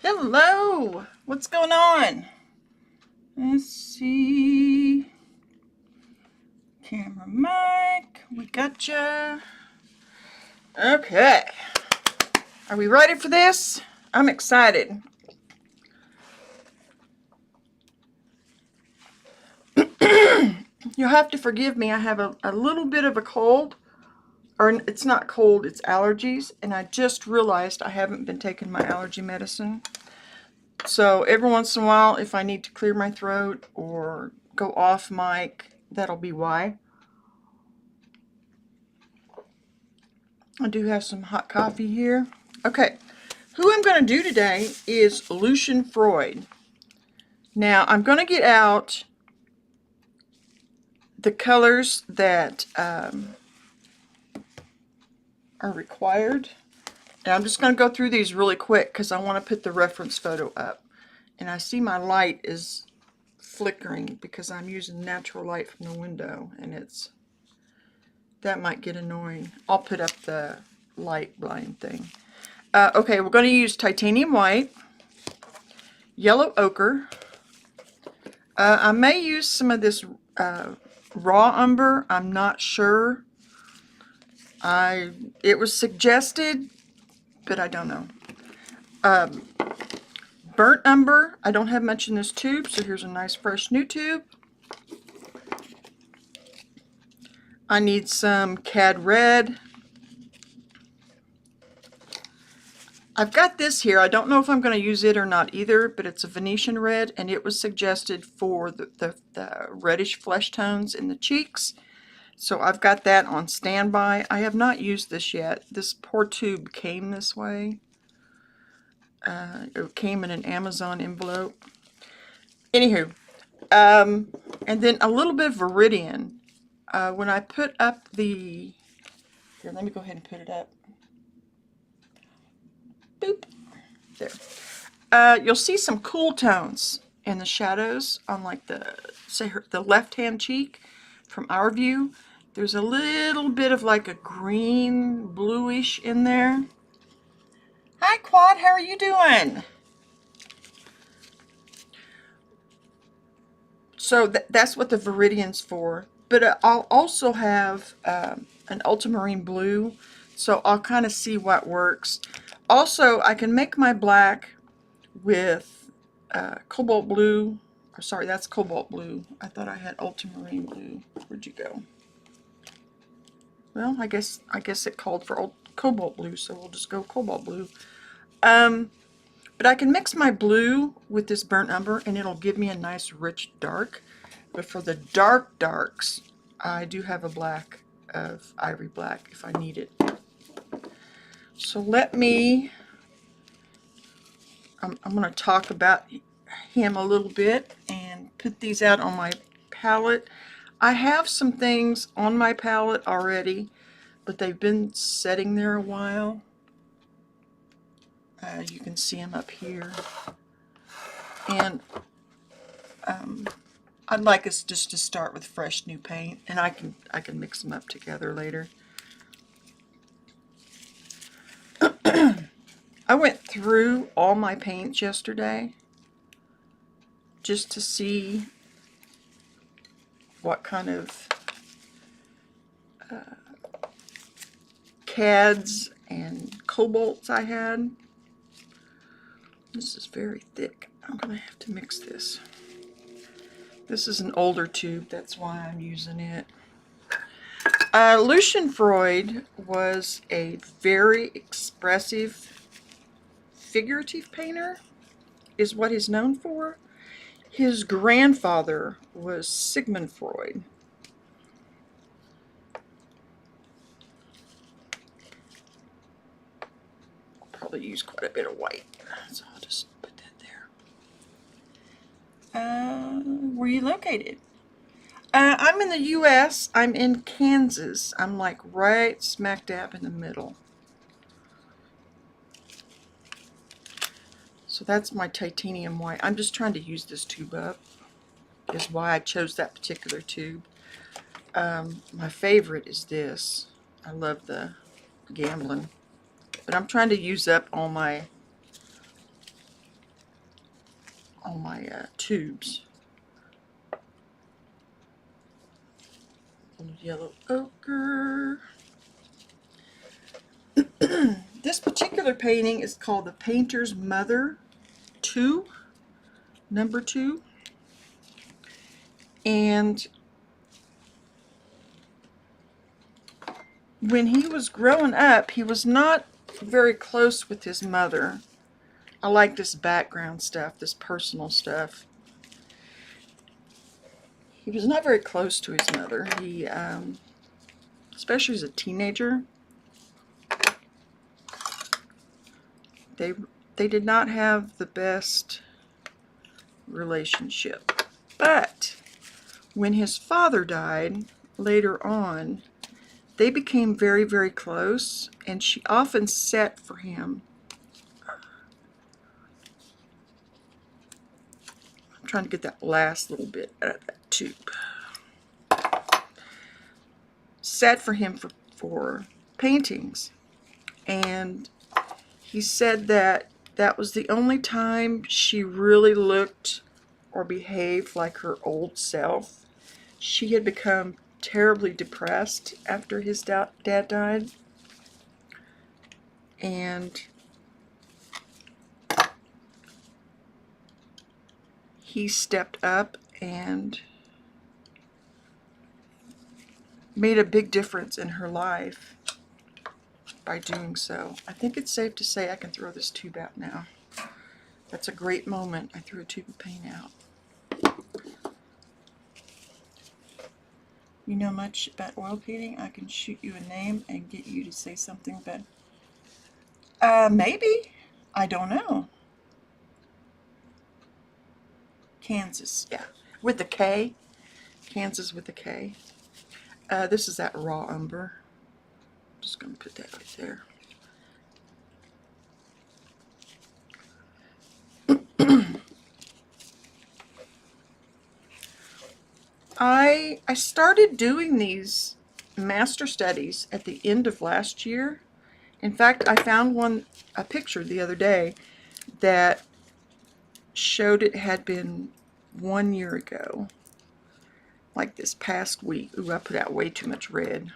Hello! What's going on? Let's see. Camera mic. We gotcha. Okay. Are we ready for this? I'm excited. You'll have to forgive me. I have a little bit of a cold. Or it's not cold, it's allergies. And I just realized I haven't been taking my allergy medicine. So every once in a while, if I need to clear my throat or go off mic, that'll be why. I do have some hot coffee here. Okay, who I'm going to do today is Lucian Freud. Now, I'm going to get out the colors that are required. And I'm just going to go through these really quick because I want to put the reference photo up. And I see my light is flickering because I'm using natural light from the window, and that might get annoying. I'll put up the light blind thing. Okay, we're going to use titanium white, yellow ochre. I may use some of this raw umber. I'm not sure. It was suggested, but I don't know. Burnt umber. I don't have much in this tube, so here's a nice fresh new tube. I need some cad red. I've got this here. I don't know if I'm going to use it or not either, but it's a Venetian red, and it was suggested for the reddish flesh tones in the cheeks. So I've got that on standby. I have not used this yet. This poor tube came this way. It came in an Amazon envelope. Anywho, and then a little bit of Viridian. When I put up the... Here, let me go ahead and put it up. Boop. There. You'll see some cool tones in the shadows on like the left-hand cheek from our view. There's a little bit of like a green bluish in there. Hi Quad, how are you doing? So that's what the Viridian's for. But I'll also have an ultramarine blue, so I'll kind of see what works. Also, I can make my black with cobalt blue. Oh, sorry, that's cobalt blue. I thought I had ultramarine blue. Where'd you go? Well, I guess it called for cobalt blue, so we'll just go cobalt blue. But I can mix my blue with this burnt umber, and it'll give me a nice rich dark. But for the dark darks, I do have a black of ivory black if I need it. So let me... I'm going to talk about him a little bit and put these out on my palette. I have some things on my palette already, but they've been sitting there a while. You can see them up here. And I'd like us just to start with fresh new paint, and I can mix them up together later. I went through all my paints yesterday just to see what kind of cads and cobalts I had. This is very thick. I'm going to have to mix this. This is an older tube, that's why I'm using it. Lucian Freud was a very expressive figurative painter, is what he's known for. His grandfather was Sigmund Freud. I'll probably use quite a bit of white, so I'll just put that there. Where are you located? I'm in the U.S. I'm in Kansas. I'm like right smack dab in the middle. So that's my titanium white. I'm just trying to use this tube up, is why I chose that particular tube. My favorite is this. I love the gambling. But I'm trying to use up all my tubes. Yellow ochre. This particular painting is called The Painter's Mother 2, number 2. And when he was growing up, he was not very close with his mother. I like this background stuff, this personal stuff. He was not very close to his mother. He, especially as a teenager, they did not have the best relationship. But when his father died later on, they became very, very close, and she often sat for him. I'm trying to get that last little bit out of that tube. Sat for him for paintings, and he said that that was the only time she really looked or behaved like her old self. She had become terribly depressed after his dad died, and he stepped up and made a big difference in her life by doing so. I think it's safe to say I can throw this tube out now. That's a great moment. I threw a tube of paint out. You know much about oil painting? I can shoot you a name and get you to say something about maybe. I don't know. Kansas, yeah. With a K. Kansas with a K. This is that raw umber. I'm just going to put that right there. I started doing these master studies at the end of last year. In fact, I found a picture the other day that showed it had been 1 year ago. Like this past week. Ooh, I put out way too much red.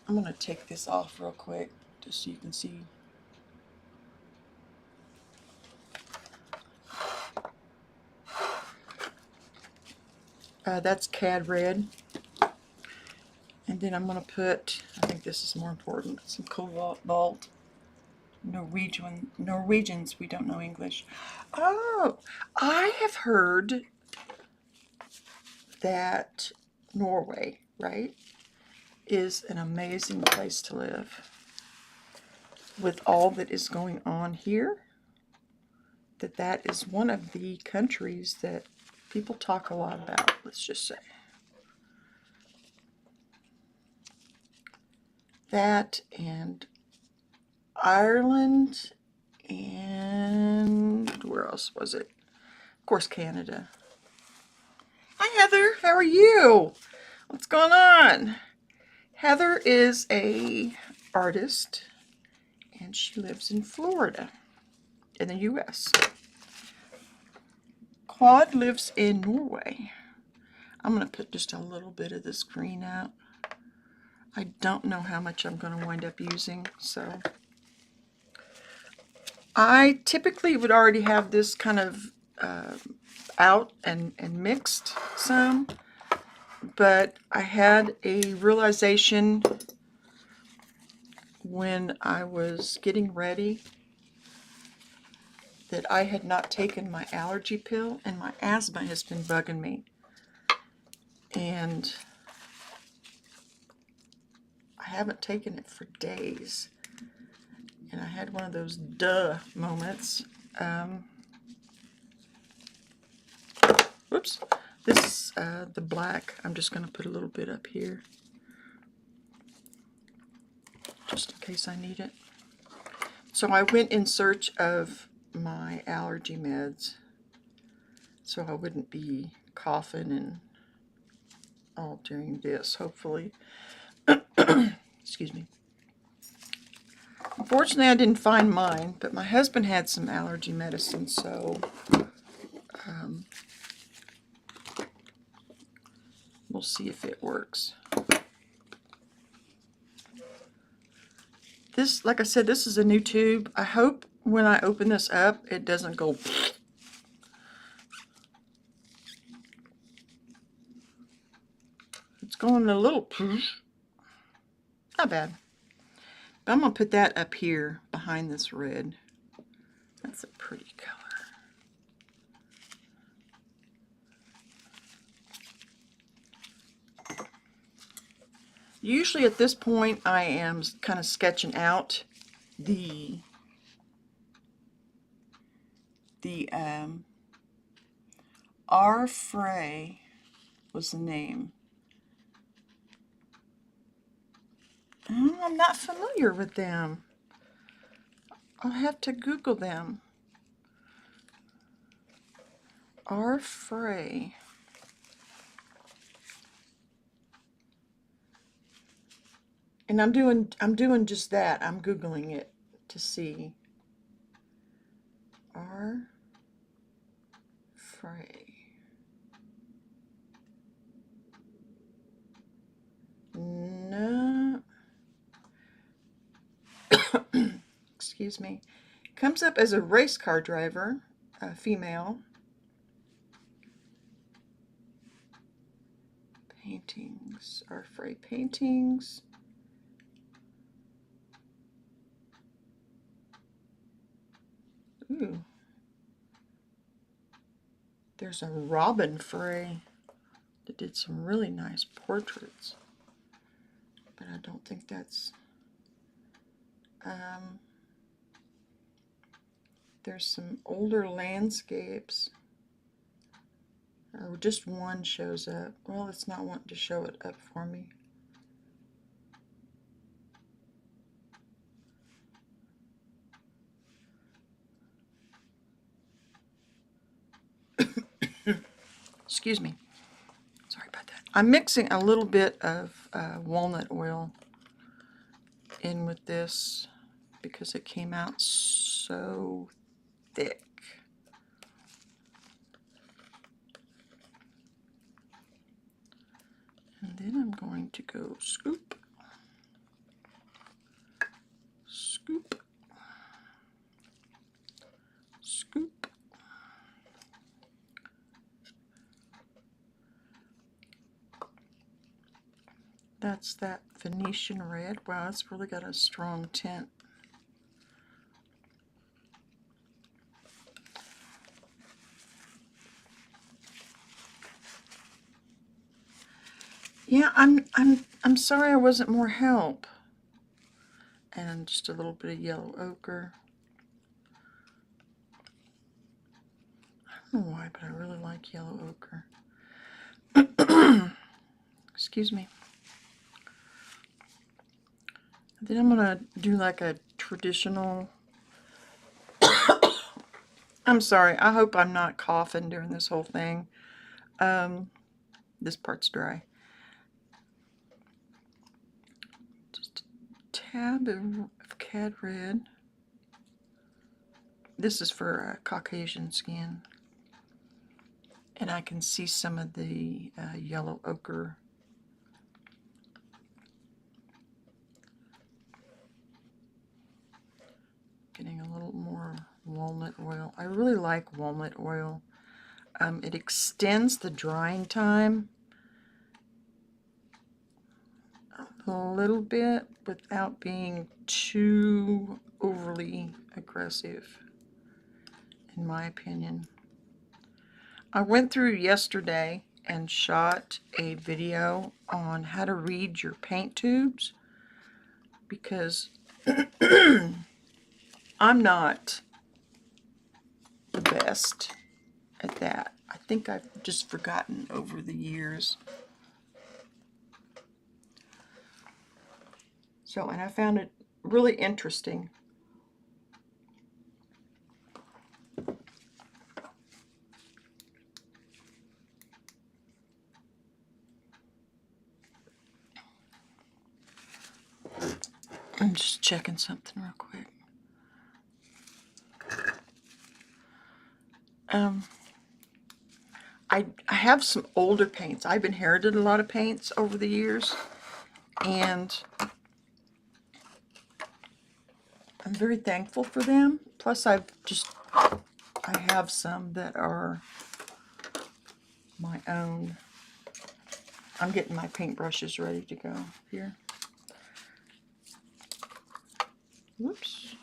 I'm going to take this off real quick just so you can see. That's cad red. And then I'm going to put, I think this is more important, some cobalt. Norwegians, we don't know English. Oh, I have heard that Norway, right, is an amazing place to live. With all that is going on here, that is one of the countries that people talk a lot about, let's just say. That and Ireland, and where else was it? Of course, Canada. Hi, Heather. How are you? What's going on? Heather is a artist, and she lives in Florida, in the U.S. Claude lives in Norway. I'm going to put just a little bit of this green out. I don't know how much I'm going to wind up using, so I typically would already have this kind of out and mixed some, but I had a realization when I was getting ready that I had not taken my allergy pill, and my asthma has been bugging me. And I haven't taken it for days. And I had one of those duh moments. Whoops. This is the black. I'm just going to put a little bit up here, just in case I need it. So I went in search of my allergy meds, so I wouldn't be coughing and all during this, hopefully. Excuse me. Unfortunately, I didn't find mine, but my husband had some allergy medicine, so we'll see if it works. This, like I said, this is a new tube. I hope when I open this up, it doesn't go. It's going a little. Not bad. But I'm going to put that up here behind this red. That's a pretty color. Usually at this point, I am kind of sketching out the R. Frey was the name. Oh, I'm not familiar with them. I'll have to Google them. R. Frey. And I'm doing just that. I'm Googling it to see. R. Frey. No. Excuse me. Comes up as a race car driver, female. Paintings. R. Frey paintings. Ooh. There's a Robin Frey that did some really nice portraits. But I don't think that's... there's some older landscapes. Oh, just one shows up. Well, it's not wanting to show it up for me. Excuse me. Sorry about that. I'm mixing a little bit of walnut oil in with this because it came out so thick. And then I'm going to go scoop, scoop, scoop. That's that Venetian red. Wow, it's really got a strong tint. Yeah, I'm sorry I wasn't more help. And just a little bit of yellow ochre. I don't know why, but I really like yellow ochre. Excuse me. Then I'm gonna do like a traditional. I'm sorry. I hope I'm not coughing during this whole thing. This part's dry. Just a tab of cad red. This is for Caucasian skin. And I can see some of the yellow ochre. Getting a little more walnut oil. I really like walnut oil. It extends the drying time a little bit without being too overly aggressive, in my opinion. I went through yesterday and shot a video on how to read your paint tubes because I'm not the best at that. I think I've just forgotten over the years. So, and I found it really interesting. I'm just checking something real quick. I have some older paints. I've inherited a lot of paints over the years, and I'm very thankful for them. Plus, I have some that are my own. I'm getting my paintbrushes ready to go here. Whoops.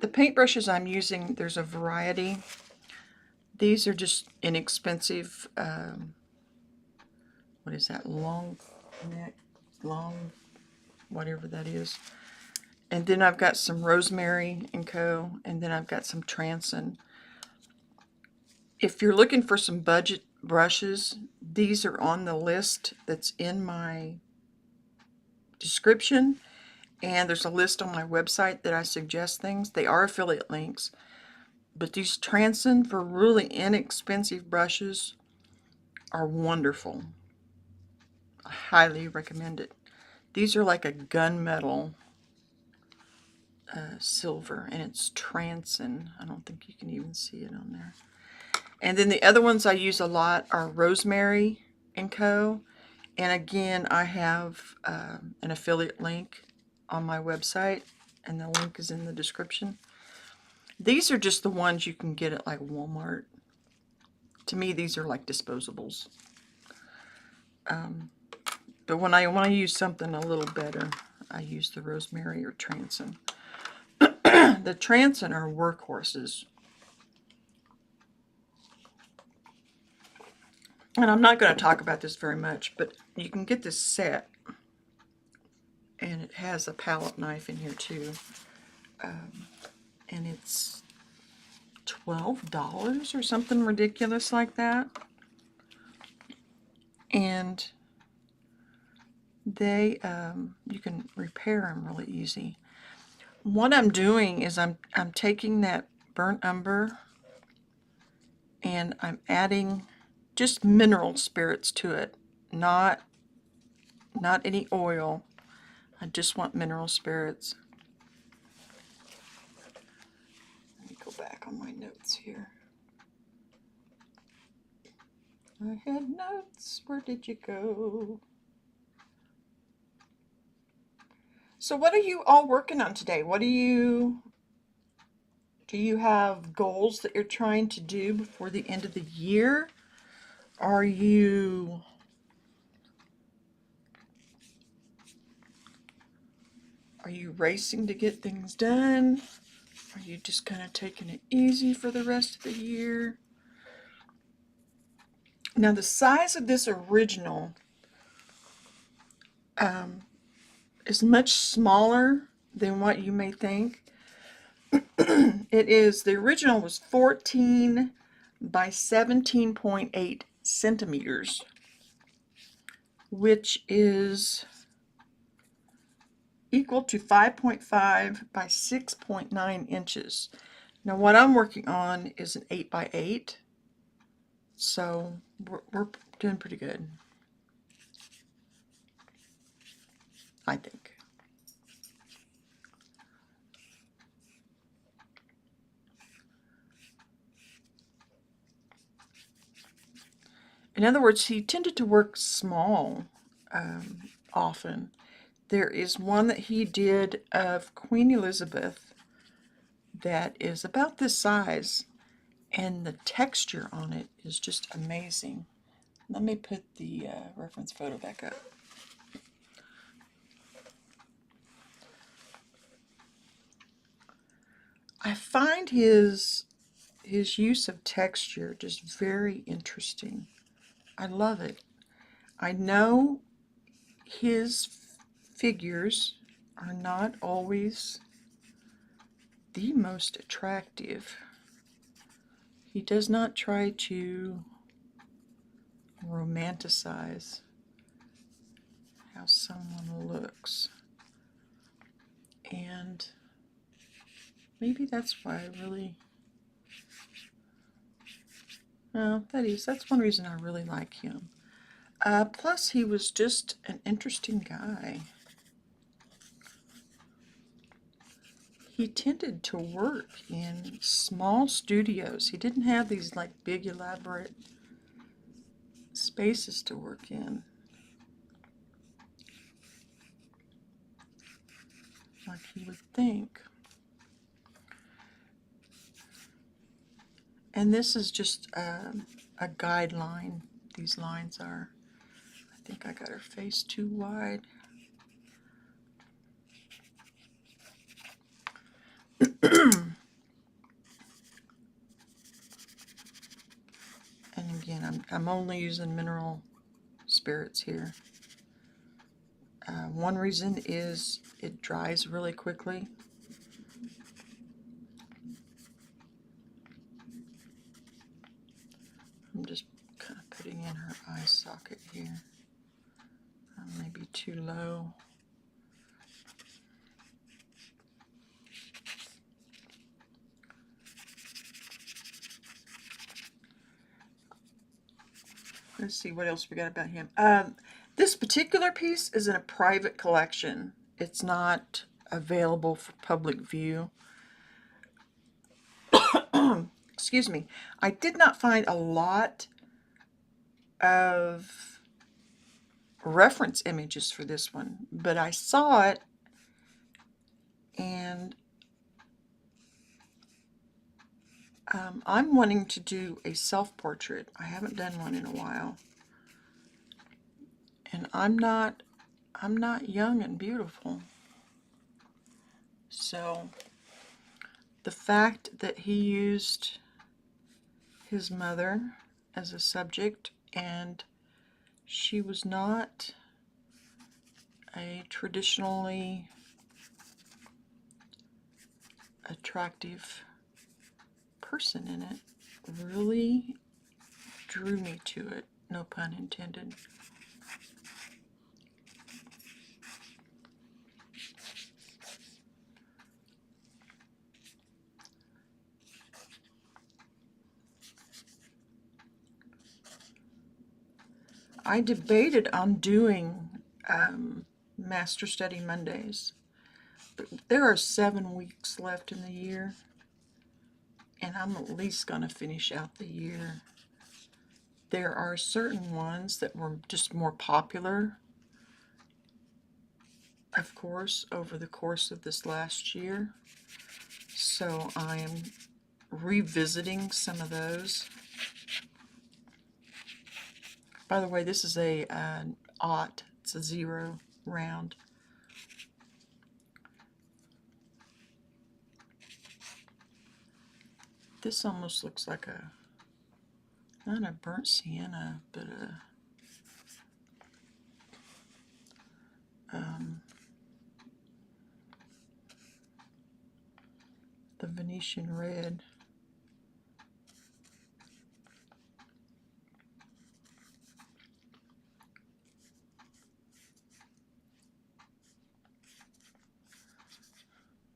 The paintbrushes I'm using, there's a variety. These are just inexpensive, what is that, long neck, long, whatever that is. And then I've got some Rosemary & Co. And then I've got some Transin. If you're looking for some budget brushes, these are on the list that's in my description. And there's a list on my website that I suggest things. They are affiliate links. But these Transin for really inexpensive brushes are wonderful. I highly recommend it. These are like a gunmetal silver, and it's Transin. I don't think you can even see it on there. And then the other ones I use a lot are Rosemary & Co. And again, I have an affiliate link on my website, and the link is in the description. These are just the ones you can get at like Walmart. To me, these are like disposables. But when I want to use something a little better, I use the Rosemary or Transin. The Transin are workhorses. And I'm not going to talk about this very much, but you can get this set. And it has a palette knife in here too. And it's $12 or something ridiculous like that. And they, you can repair them really easy. What I'm doing is I'm taking that burnt umber and I'm adding just mineral spirits to it, not any oil. I just want mineral spirits. Let me go back on my notes here. I had notes. Where did you go? So what are you all working on today? Do you have goals that you're trying to do before the end of the year? Are you racing to get things done? Are you just kind of taking it easy for the rest of the year? Now the size of this original is much smaller than what you may think. The original was 14 by 17.8 centimeters, which is equal to 5.5 by 6.9 inches. Now what I'm working on is an 8 by 8, so we're doing pretty good, I think. In other words, he tended to work small often. There is one that he did of Queen Elizabeth that is about this size, and the texture on it is just amazing. Let me put the reference photo back up. I find his use of texture just very interesting. I love it. I know his figures are not always the most attractive. He does not try to romanticize how someone looks. And maybe that's why I really... that's one reason I really like him. Plus, he was just an interesting guy. he tended to work in small studios. He didn't have these like big elaborate spaces to work in, like you would think. And this is just a guideline. These lines are, I think I got her face too wide. And again, I'm only using mineral spirits here. One reason is it dries really quickly. I'm just kind of putting in her eye socket here. Maybe too low. Let's see what else we got about him. This particular piece is in a private collection. It's not available for public view. Excuse me. I did not find a lot of reference images for this one, but I saw it, and I'm wanting to do a self-portrait. I haven't done one in a while. And I'm not young and beautiful. So the fact that he used his mother as a subject, and she was not a traditionally attractive person in it, really drew me to it, no pun intended. I debated on doing Master Study Mondays, but there are 7 weeks left in the year, and I'm at least going to finish out the year. There are certain ones that were just more popular, of course, over the course of this last year. So I am revisiting some of those. By the way, this is an aught. It's a 0 round. This almost looks like not a burnt sienna, but the Venetian red.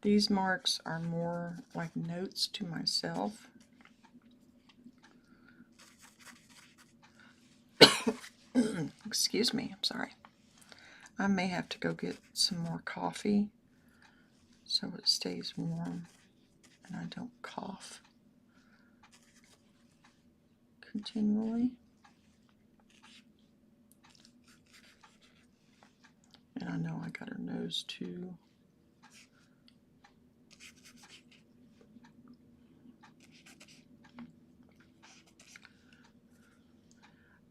These marks are more like notes to myself. Excuse me, I'm sorry. I may have to go get some more coffee so it stays warm and I don't cough continually. And I know I got her nose too.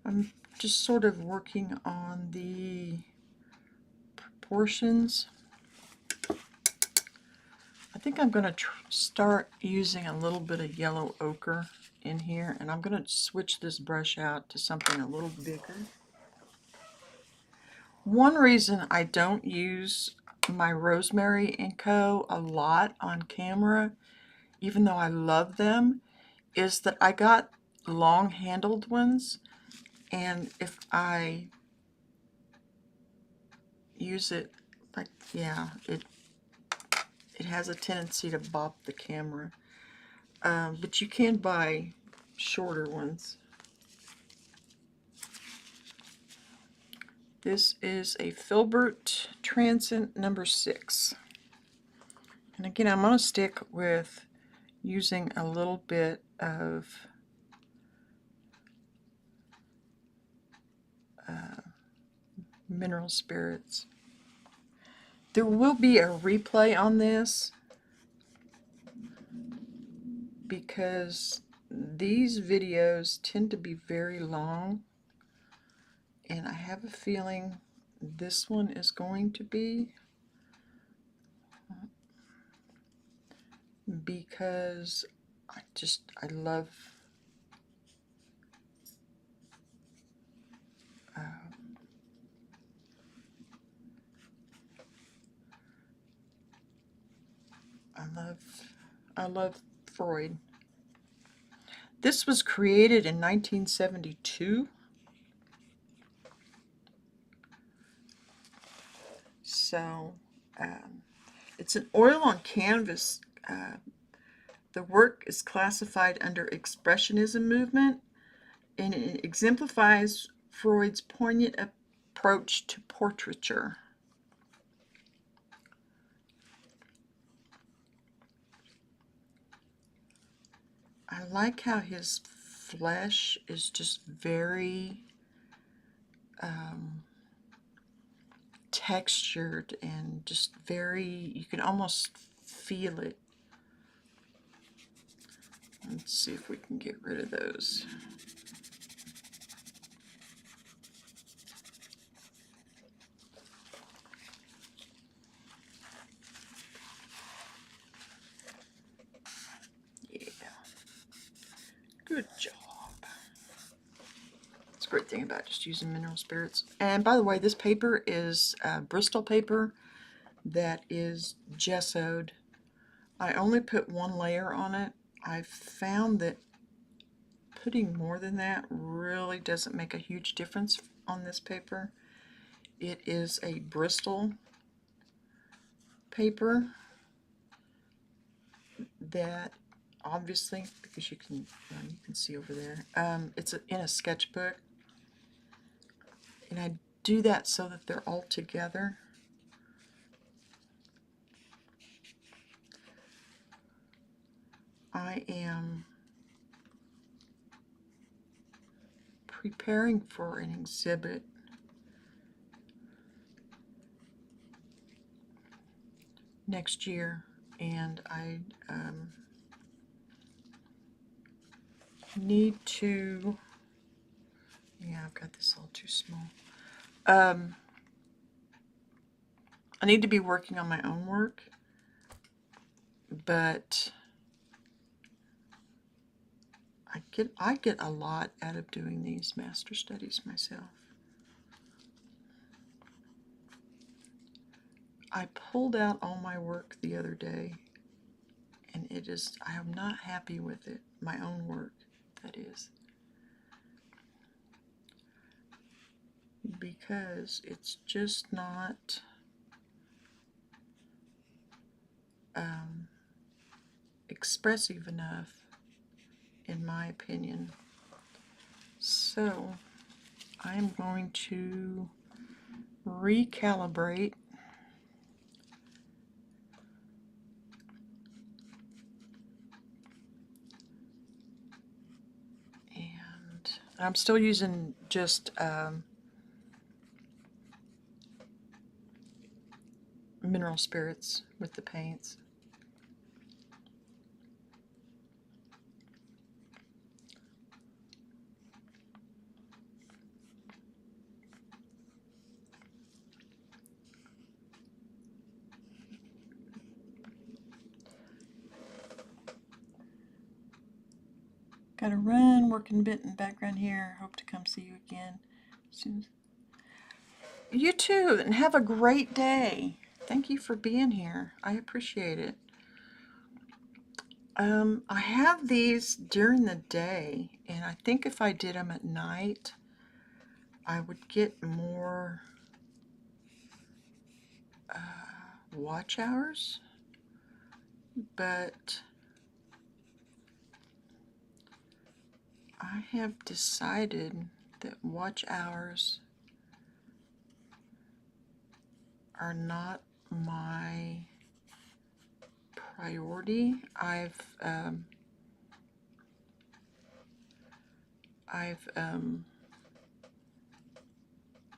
I'm just sort of working on the proportions. I think I'm going to start using a little bit of yellow ochre in here, and I'm going to switch this brush out to something a little bigger. One reason I don't use my Rosemary & Co. a lot on camera, even though I love them, is that I got long-handled ones, and if I use it, like, yeah, it has a tendency to bop the camera. But you can buy shorter ones. This is a Filbert Transient number 6. And again, I'm going to stick with using a little bit of mineral spirits. There will be a replay on this because these videos tend to be very long, and I have a feeling this one is going to be, because I love I love Freud. This was created in 1972. So it's an oil on canvas. The work is classified under Expressionism movement, and it exemplifies Freud's poignant approach to portraiture. I like how his flesh is just very textured and just very, you can almost feel it. Let's see if we can get rid of those. Yeah. Good job. That's a great thing about just using mineral spirits. And by the way, this paper is Bristol paper that is gessoed. I only put one layer on it. I've found that putting more than that really doesn't make a huge difference on this paper. It is a Bristol paper that obviously, because you can see over there, it's in a sketchbook, and I do that so that they're all together. I am preparing for an exhibit next year, and I need to, yeah, I've got this all too small. I need to be working on my own work, but I get a lot out of doing these master studies myself. I pulled out all my work the other day, and I am not happy with it. My own work, that is. Because it's just not expressive enough, in my opinion. So I'm going to recalibrate and I'm still using just mineral spirits with the paints. Gotta run, working a bit in the background here. Hope to come see you again soon. You too, and have a great day. Thank you for being here. I appreciate it. I have these during the day, and I think if I did them at night, I would get more watch hours, but I have decided that watch hours are not my priority. I've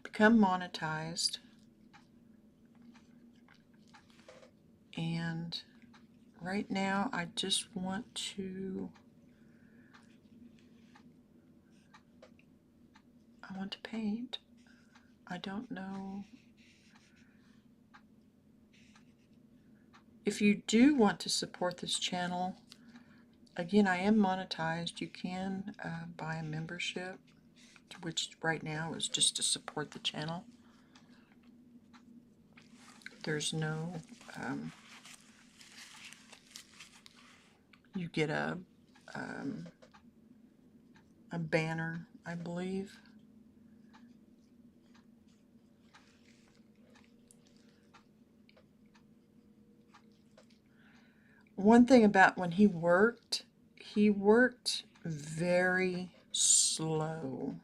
become monetized, and right now I just want to paint. I don't know. If you do want to support this channel, again, I am monetized. You can buy a membership, which right now is just to support the channel. There's no, you get a banner, I believe. One thing about when he worked very slow.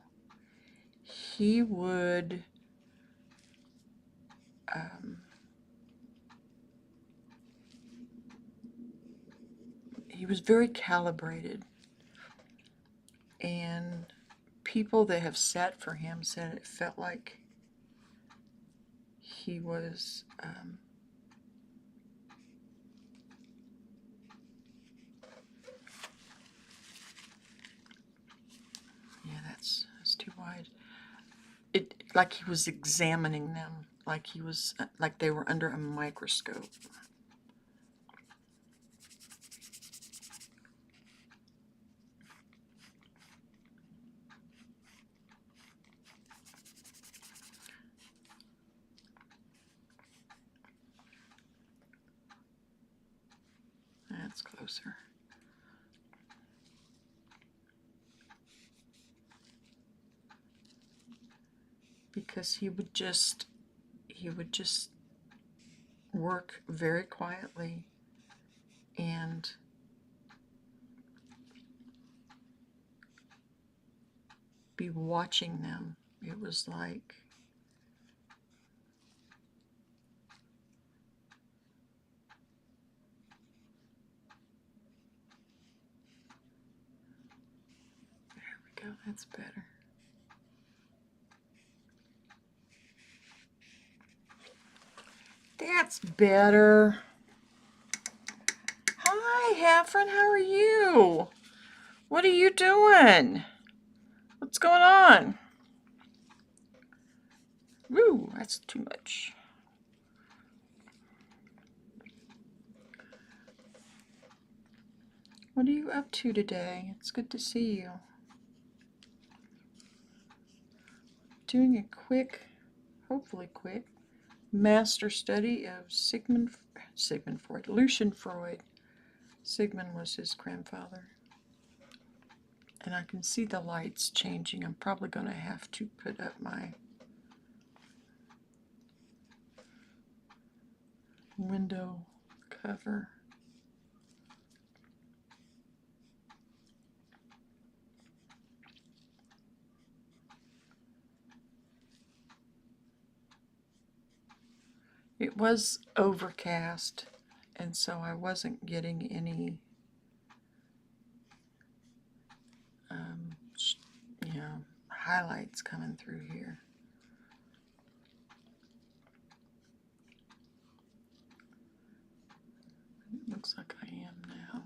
He would he was very calibrated, and people that have sat for him said it felt like he was yeah, that's too wide. It like he was examining them, like he was like they were under a microscope. That's closer. Because he would just work very quietly and be watching them. It was like there we go, that's better. That's better. Hi, Heffron, how are you? What are you doing? What's going on? Woo, that's too much. What are you up to today? It's good to see you. Doing a quick, hopefully quick, master study of Sigmund Freud, Lucian Freud. Sigmund was his grandfather. And I can see the lights changing. I'm probably going to have to put up my window cover. It was overcast, and so I wasn't getting any highlights coming through here. It looks like I am now.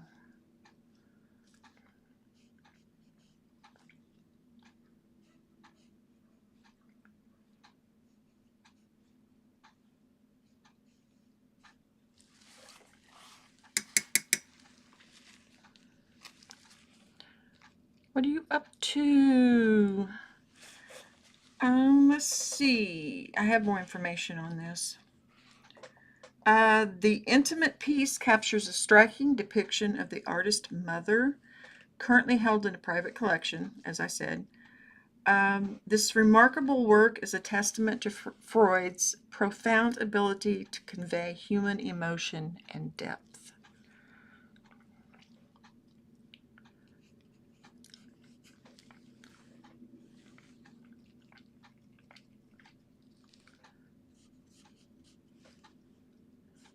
What are you up to? Let's see. I have more information on this. The intimate piece captures a striking depiction of the artist's mother, currently held in a private collection, as I said. This remarkable work is a testament to Freud's profound ability to convey human emotion and depth.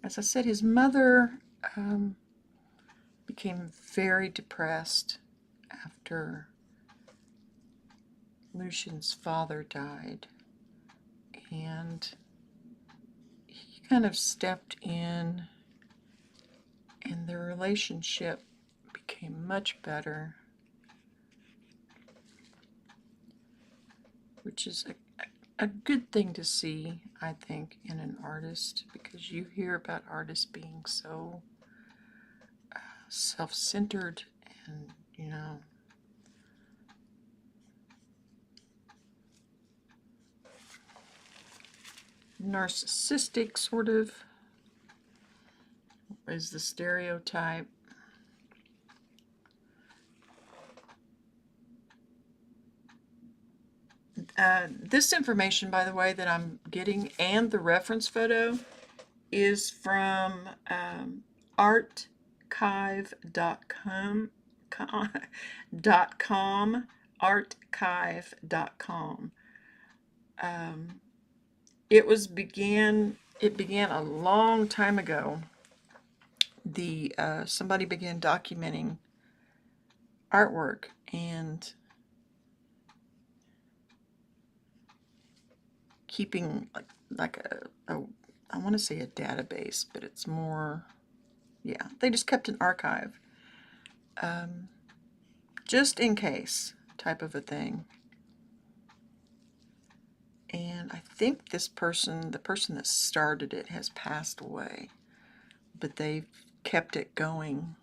As I said, his mother became very depressed after Lucian's father died, and he kind of stepped in, and their relationship became much better, which is a good thing to see, I think, in an artist, because you hear about artists being so self-centered and, narcissistic, sort of, is the stereotype. This information, by the way, that I'm getting, and the reference photo, is from archive.com, archive.com. It began a long time ago. Somebody began documenting artwork and keeping like I want to say a database, but it's more, yeah, they just kept an archive, just in case type of a thing. And I think the person that started it, has passed away, but they've kept it going,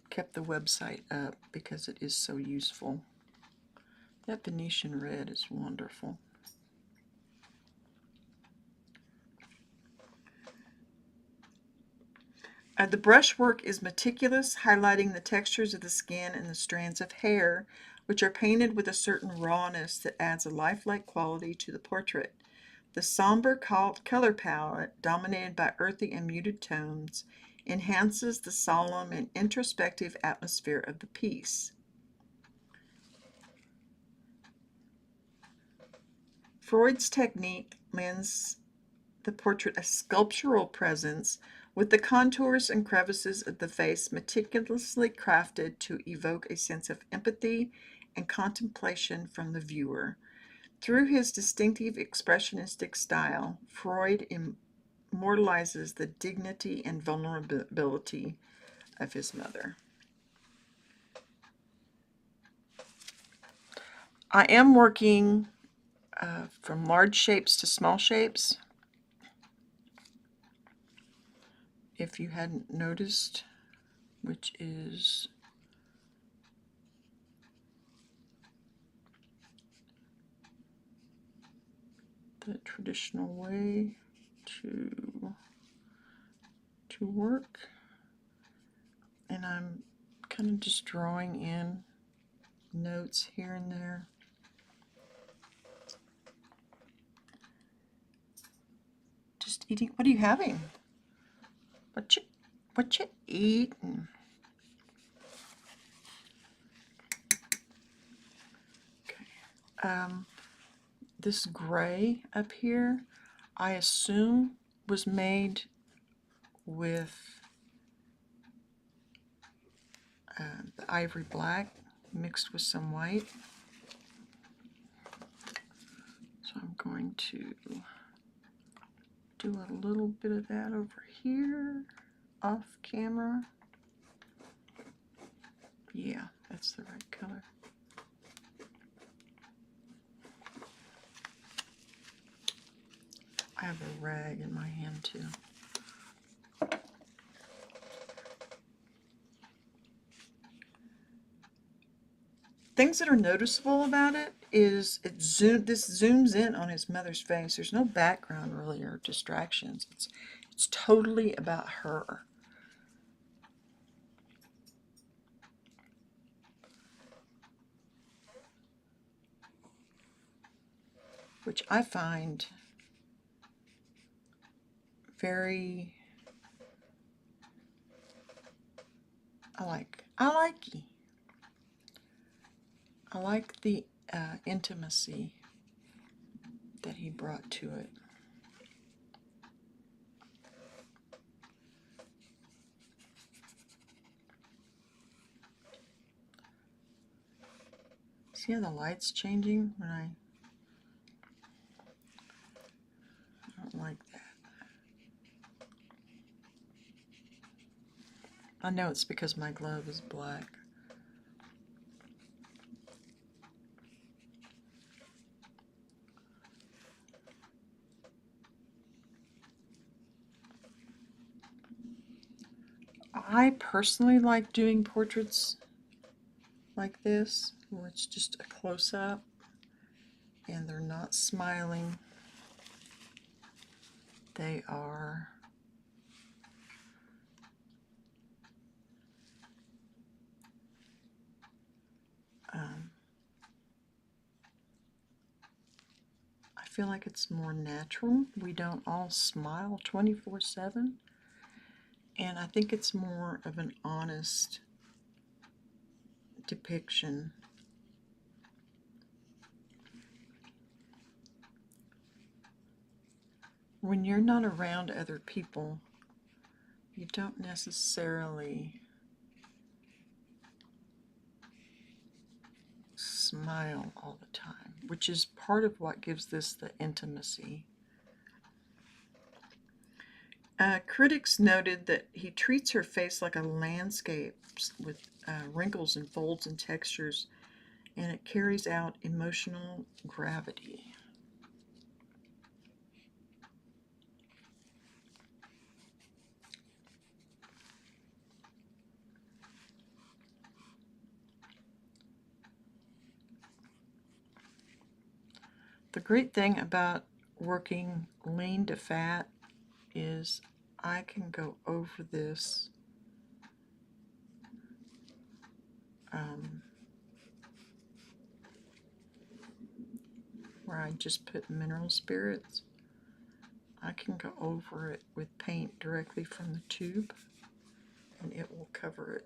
kept the website up because it is so useful. That Venetian red is wonderful. The brushwork is meticulous, highlighting the textures of the skin and the strands of hair, which are painted with a certain rawness that adds a lifelike quality to the portrait. The somber color palette, dominated by earthy and muted tones, enhances the solemn and introspective atmosphere of the piece. Freud's technique lends the portrait a sculptural presence, with the contours and crevices of the face meticulously crafted to evoke a sense of empathy and contemplation from the viewer. Through his distinctive expressionistic style, Freud immortalizes the dignity and vulnerability of his mother. I am working from large shapes to small shapes, if you hadn't noticed, which is the traditional way to work. And I'm kind of just drawing in notes here and there. Just eating. What are you having? What you eating? Okay. This gray up here, I assume was made with the ivory black mixed with some white. So I'm going to do a little bit of that over here, off camera. Yeah, that's the right color. I have a rag in my hand too. Things that are noticeable about it is this zooms in on his mother's face. There's no background really or distractions. It's totally about her. Which I find very, I like the intimacy that he brought to it. See how the light's changing when I don't like that. I know it's because my glove is black. I personally like doing portraits like this, where it's just a close-up and they're not smiling. They are I feel like it's more natural. We don't all smile 24/7. And I think it's more of an honest depiction. When you're not around other people, you don't necessarily smile all the time, which is part of what gives this the intimacy. Critics noted that he treats her face like a landscape with wrinkles and folds and textures, and it carries out emotional gravity. The great thing about working lean to fat is I can go over this where I just put mineral spirits. I can go over it with paint directly from the tube and it will cover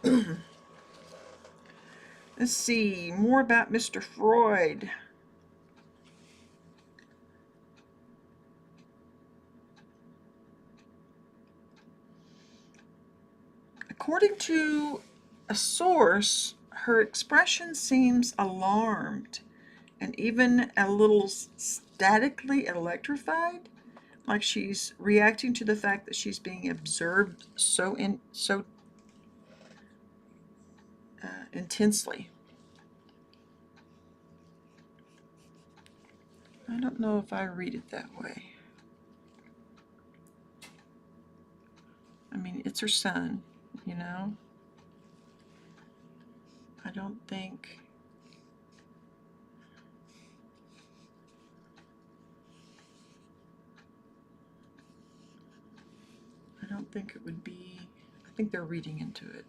it. Let's see, more about Mr. Freud. According to a source, her expression seems alarmed and even a little statically electrified, like she's reacting to the fact that she's being observed so intensely. I don't know if I read it that way. I mean, it's her son, you know? I don't think it would be, I think they're reading into it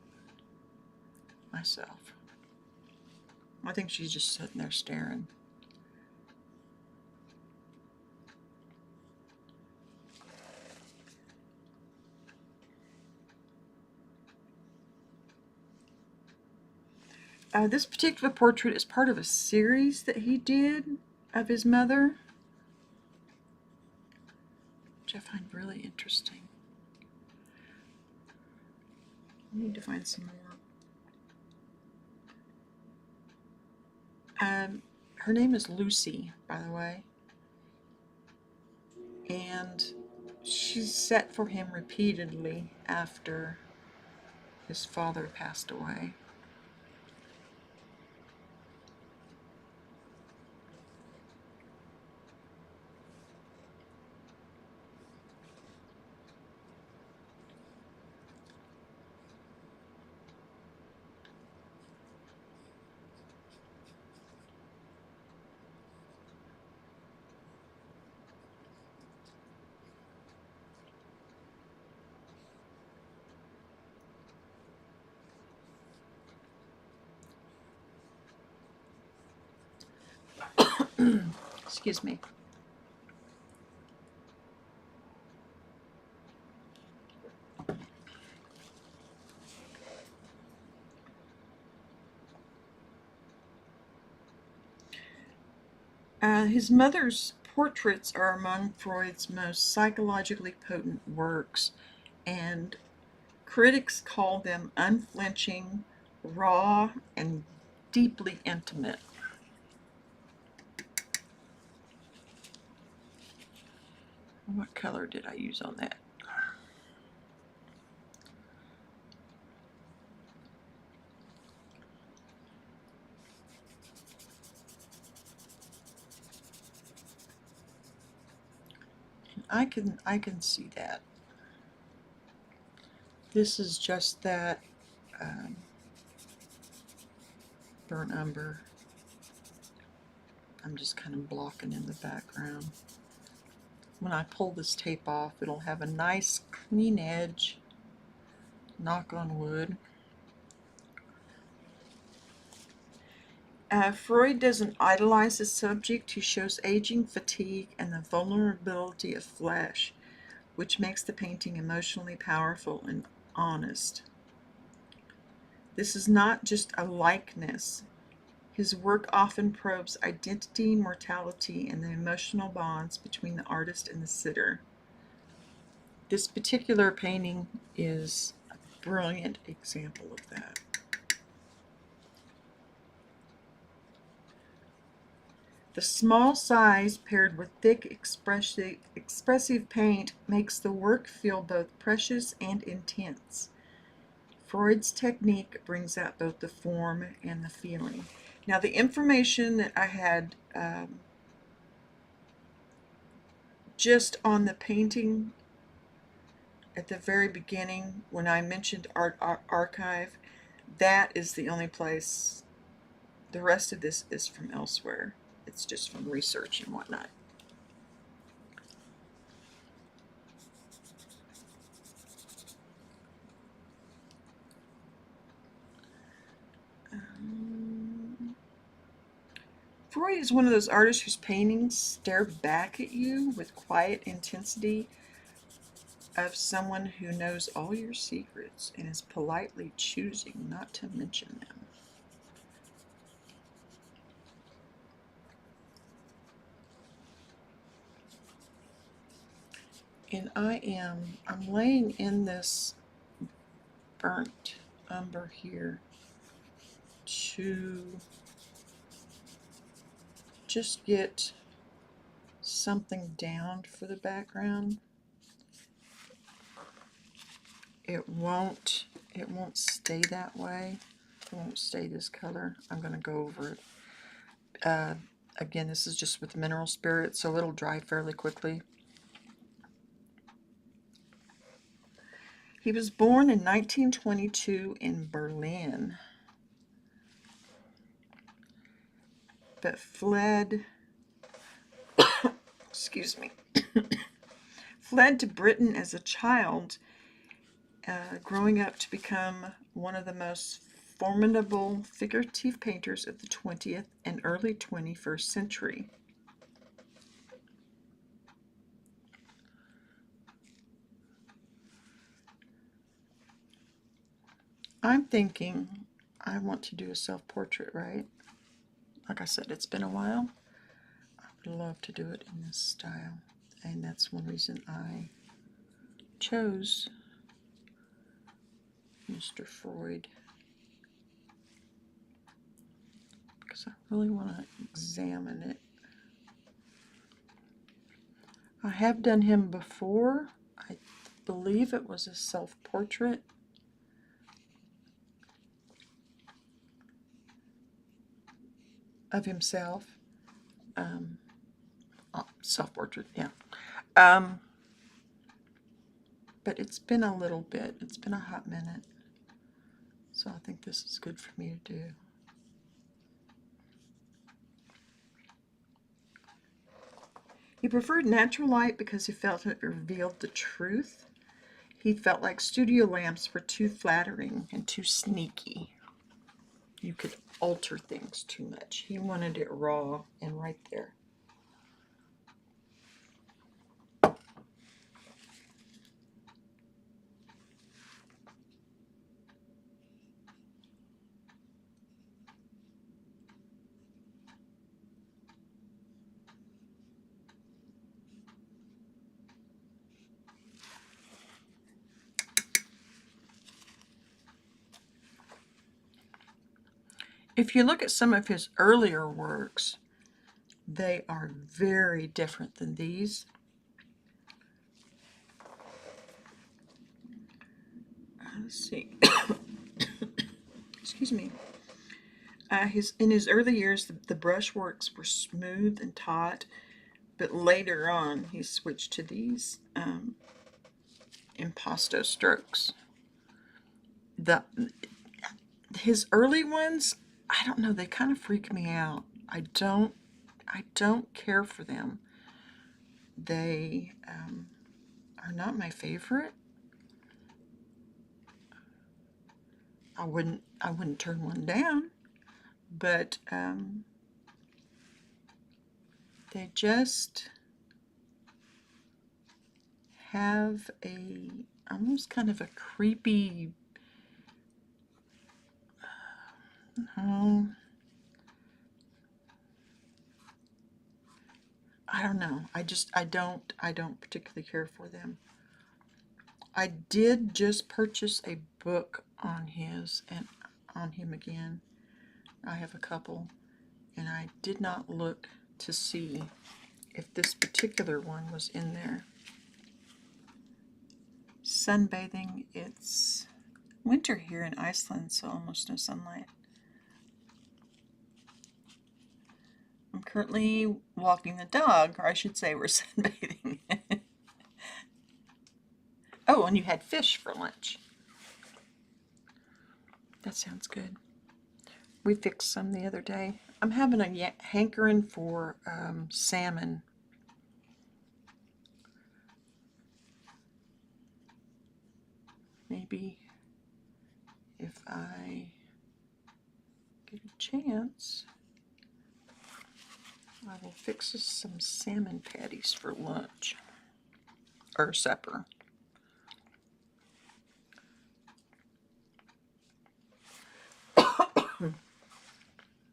myself. I think she's just sitting there staring. This particular portrait is part of a series that he did of his mother, which I find really interesting. I need to find some more. Her name is Lucy, by the way, and she's set for him repeatedly after his father passed away. Excuse me. His mother's portraits are among Freud's most psychologically potent works, and critics call them unflinching, raw, and deeply intimate. What color did I use on that? I can see that. This is just that um, burnt umber. I'm just kind of blocking in the background. When I pull this tape off, it'll have a nice clean edge. Knock on wood. Freud doesn't idolize his subject. He shows aging, fatigue, and the vulnerability of flesh, which makes the painting emotionally powerful and honest. This is not just a likeness. His work often probes identity, mortality, and the emotional bonds between the artist and the sitter. This particular painting is a brilliant example of that. The small size paired with thick, expressive paint makes the work feel both precious and intense. Freud's technique brings out both the form and the feeling. Now, the information that I had just on the painting at the very beginning, when I mentioned Art Archive, that is the only place. The rest of this is from elsewhere. It's just from research and whatnot. Freud is one of those artists whose paintings stare back at you with quiet intensity of someone who knows all your secrets and is politely choosing not to mention them. And I'm laying in this burnt umber here to just get something down for the background. It won't stay that way. It won't stay this color. I'm going to go over it. Again, this is just with mineral spirit, so it'll dry fairly quickly. He was born in 1922 in Berlin, but fled, excuse me, fled to Britain as a child, growing up to become one of the most formidable figurative painters of the 20th and early 21st century. I'm thinking I want to do a self-portrait, right? Like I said, it's been a while. I would love to do it in this style, and that's one reason I chose Mr. Freud, because I really want to examine it. I have done him before. I believe it was a self-portrait. Of himself. Self-portrait, yeah. But it's been a little bit. It's been a hot minute. So I think this is good for me to do. He preferred natural light because he felt it revealed the truth. He felt like studio lamps were too flattering and too sneaky. You could alter things too much. He wanted it raw and right there. If you look at some of his earlier works, they are very different than these. Let's see. Excuse me. In his early years, the brushworks were smooth and taut, but later on he switched to these impasto strokes. His early ones, I don't know, they kind of freak me out. I don't care for them. They are not my favorite. I wouldn't turn one down, but they just have a almost kind of a creepy, I don't know. I don't particularly care for them. I did just purchase a book on him again. I have a couple, and I did not look to see if this particular one was in there. Sunbathing. It's winter here in Iceland, so almost no sunlight. I'm currently walking the dog, or I should say we're sunbathing. Oh, and you had fish for lunch. That sounds good. We fixed some the other day. I'm having a hankering for salmon. Maybe if I get a chance, I will fix us some salmon patties for lunch or supper.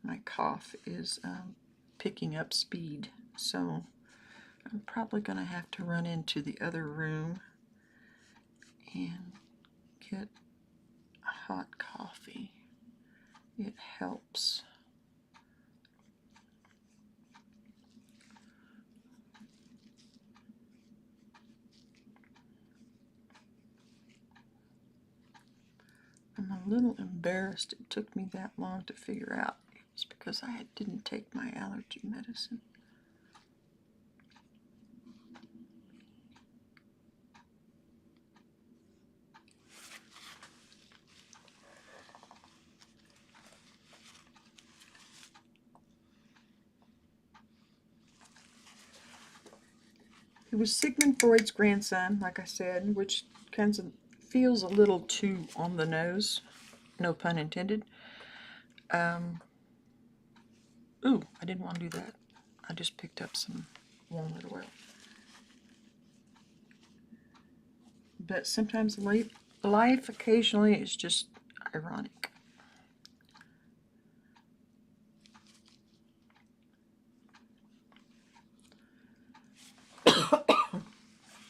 My cough is picking up speed, so I'm probably going to have to run into the other room and get a hot coffee. It helps. I'm a little embarrassed it took me that long to figure out it's because I didn't take my allergy medicine. He was Sigmund Freud's grandson, like I said, which kind of feels a little too on the nose, no pun intended. Ooh, I didn't want to do that. I just picked up some walnut oil. But sometimes life occasionally is just ironic.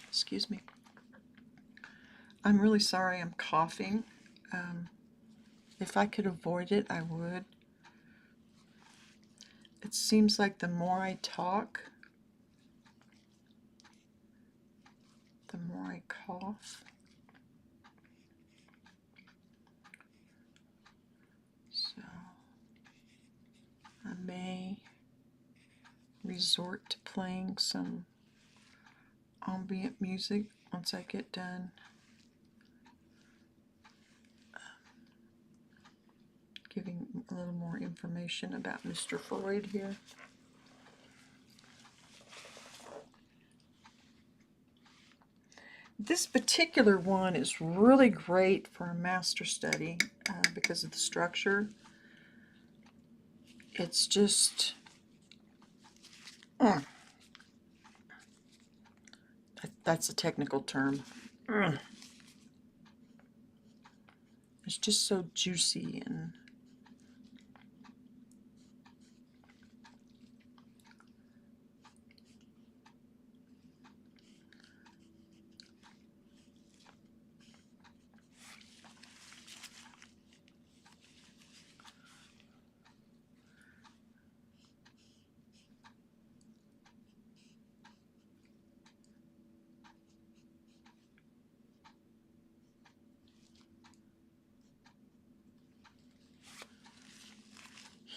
Excuse me. I'm really sorry I'm coughing. If I could avoid it, I would. It seems like the more I talk, the more I cough. So I may resort to playing some ambient music once I get done giving a little more information about Mr. Freud here. This particular one is really great for a master study because of the structure. It's just that's a technical term. It's just so juicy and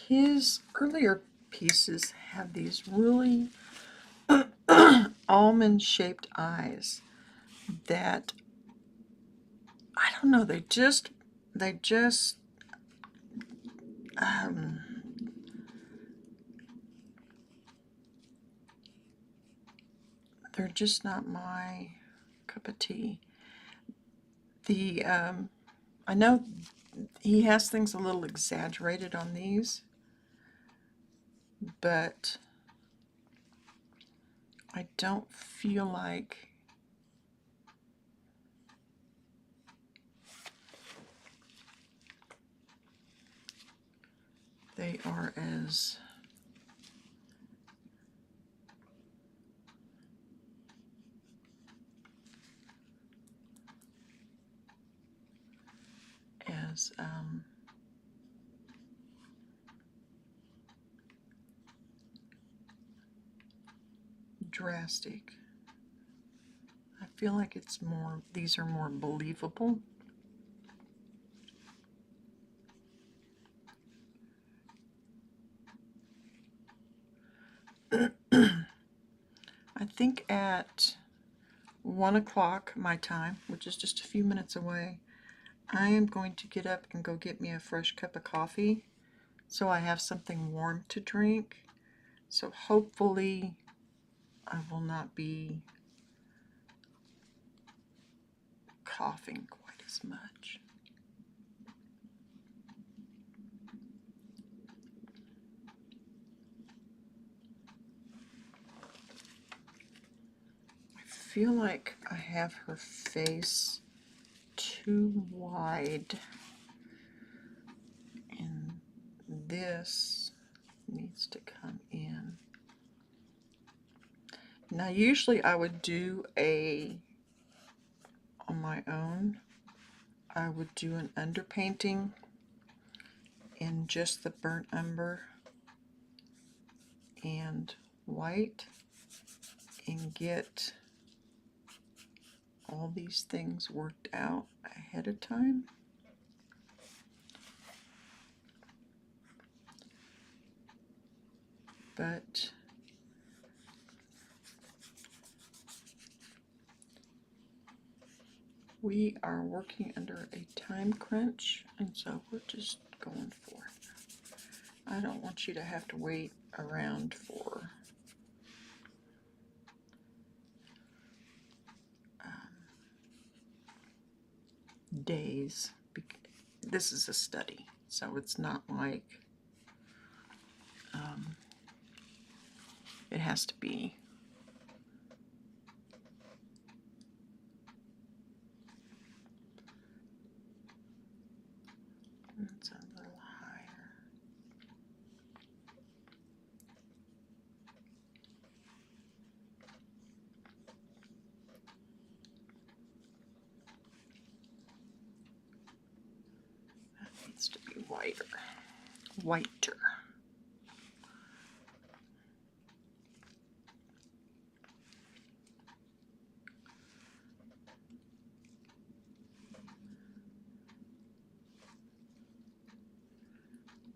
his earlier pieces have these really almond-shaped eyes that, I don't know, um, they're just not my cup of tea. I know he has things a little exaggerated on these, but I don't feel like they are as as drastic. I feel like it's more, these are more believable. I think at 1 o'clock my time, which is just a few minutes away, I am going to get up and go get me a fresh cup of coffee so I have something warm to drink. So hopefully I will not be coughing quite as much. I feel like I have her face too wide, and this needs to come in. Now usually I would do on my own, I would do an underpainting in just the burnt umber and white and get all these things worked out ahead of time. But we are working under a time crunch, and so we're just going for it. I don't want you to have to wait around for days. This is a study, so it's not like it has to be. It's a little higher. That needs to be whiter. Whiter.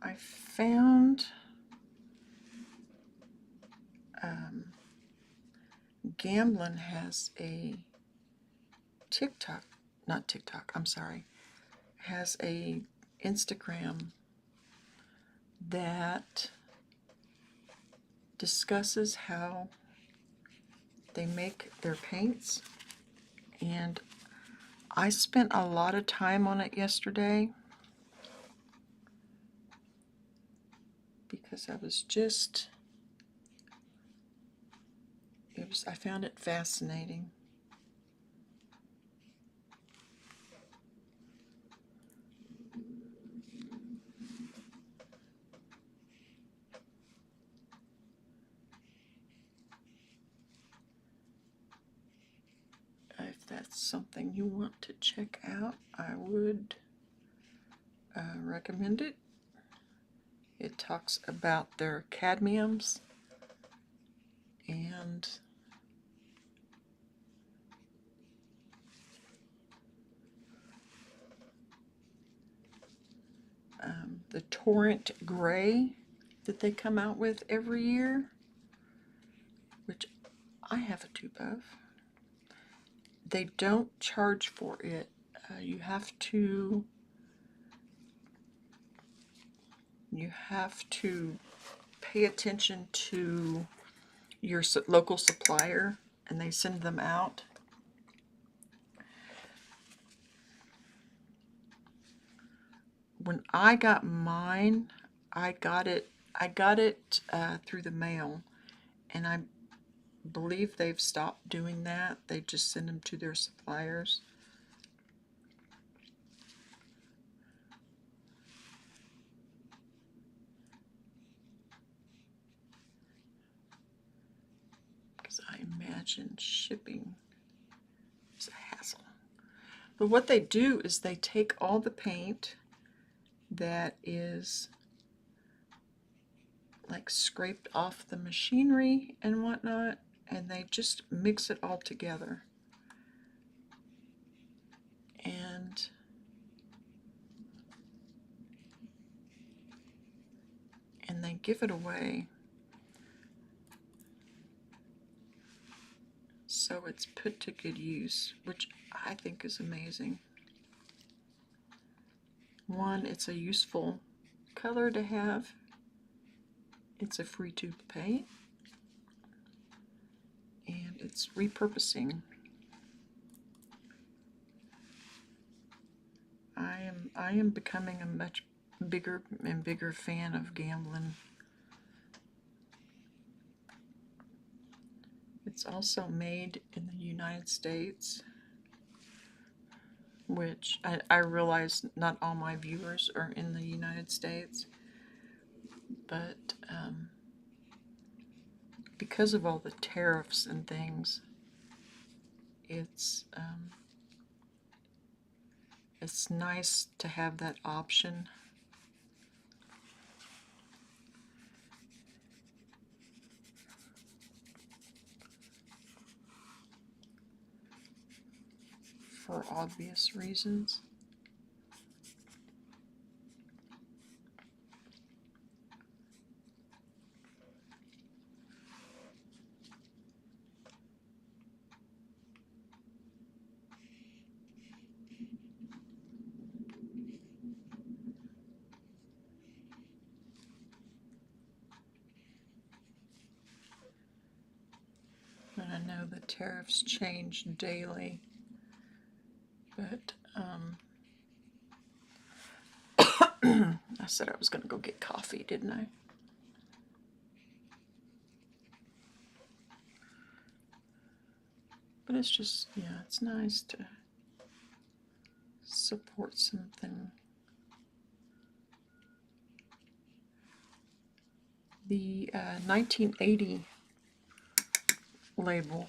I found Gamblin has a has a Instagram that discusses how they make their paints, and I spent a lot of time on it yesterday because I found it fascinating. If that's something you want to check out, I would recommend it. It talks about their cadmiums and the torrent gray that they come out with every year, which I have a tube of. They don't charge for it. You have to pay attention to your local supplier, and they send them out. When I got mine, I got it through the mail, and I believe they've stopped doing that. They just send them to their suppliers. Because I imagine shipping is a hassle. But what they do is they take all the paint that is like scraped off the machinery and whatnot, and they just mix it all together. And they give it away. So it's put to good use, which I think is amazing. One, it's a useful color to have. It's a free tube of paint. And it's repurposing. I am becoming a much bigger and bigger fan of gambling. It's also made in the United States, which I realize not all my viewers are in the United States, but because of all the tariffs and things, it's nice to have that option. For obvious reasons. And I know the tariffs change daily, but I said I was going to go get coffee, didn't I? But it's just, yeah, it's nice to support something. The 1980 label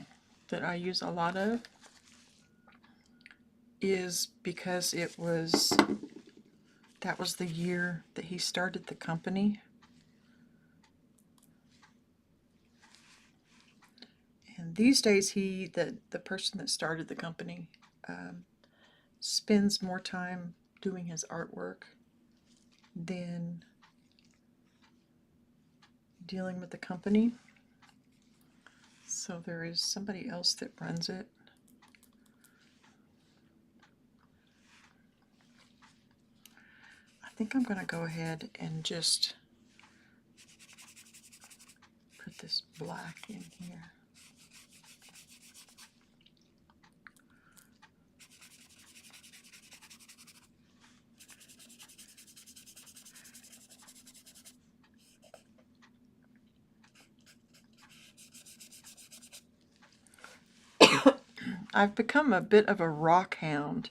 that I use a lot of is because that was the year that he started the company. And these days the person that started the company spends more time doing his artwork than dealing with the company. So there is somebody else that runs it. I think I'm going to go ahead and just put this black in here. I've become a bit of a rock hound,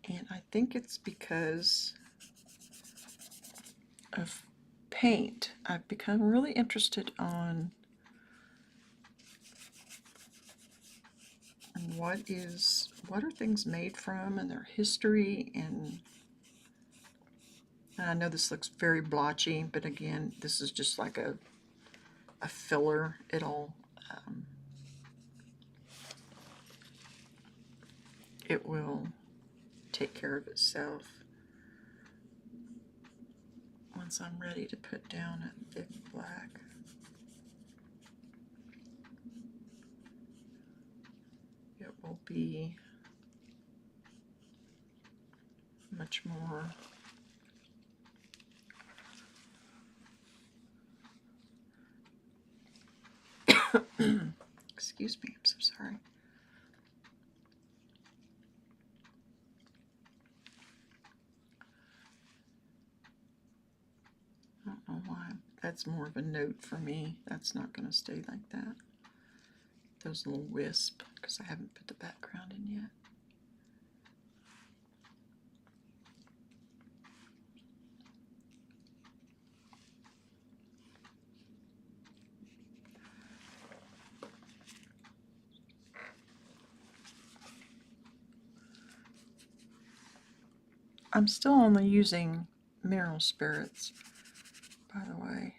and I think it's because of paint. I've become really interested on what are things made from and their history, and I know this looks very blotchy, but again, this is just like a filler. It will take care of itself. once I'm ready to put down a thick black, it will be much more excuse me, I'm so sorry. I don't know why. That's more of a note for me. That's not going to stay like that. Those little wisp, because I haven't put the background in yet. I'm still only using mineral spirits, by the way.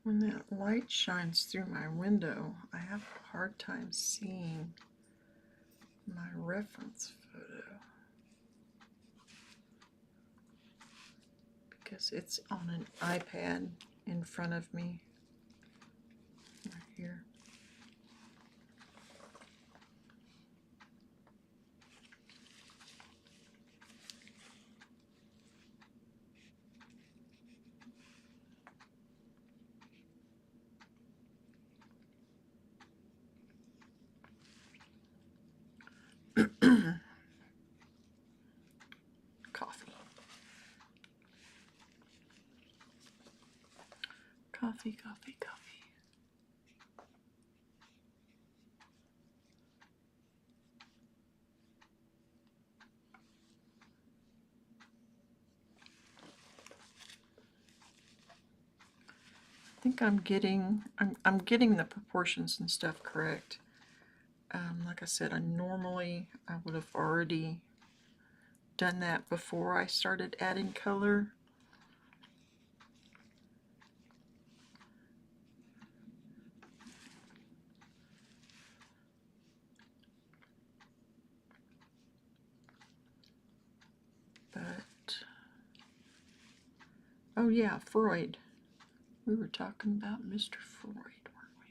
When that light shines through my window, I have a hard time seeing my reference photo because it's on an iPad in front of me right here. Coffee. Coffee, coffee, coffee. I think I'm getting the proportions and stuff correct. Like I said, I would have already done that before I started adding color. But, oh yeah, Freud. We were talking about Mr. Freud, weren't we?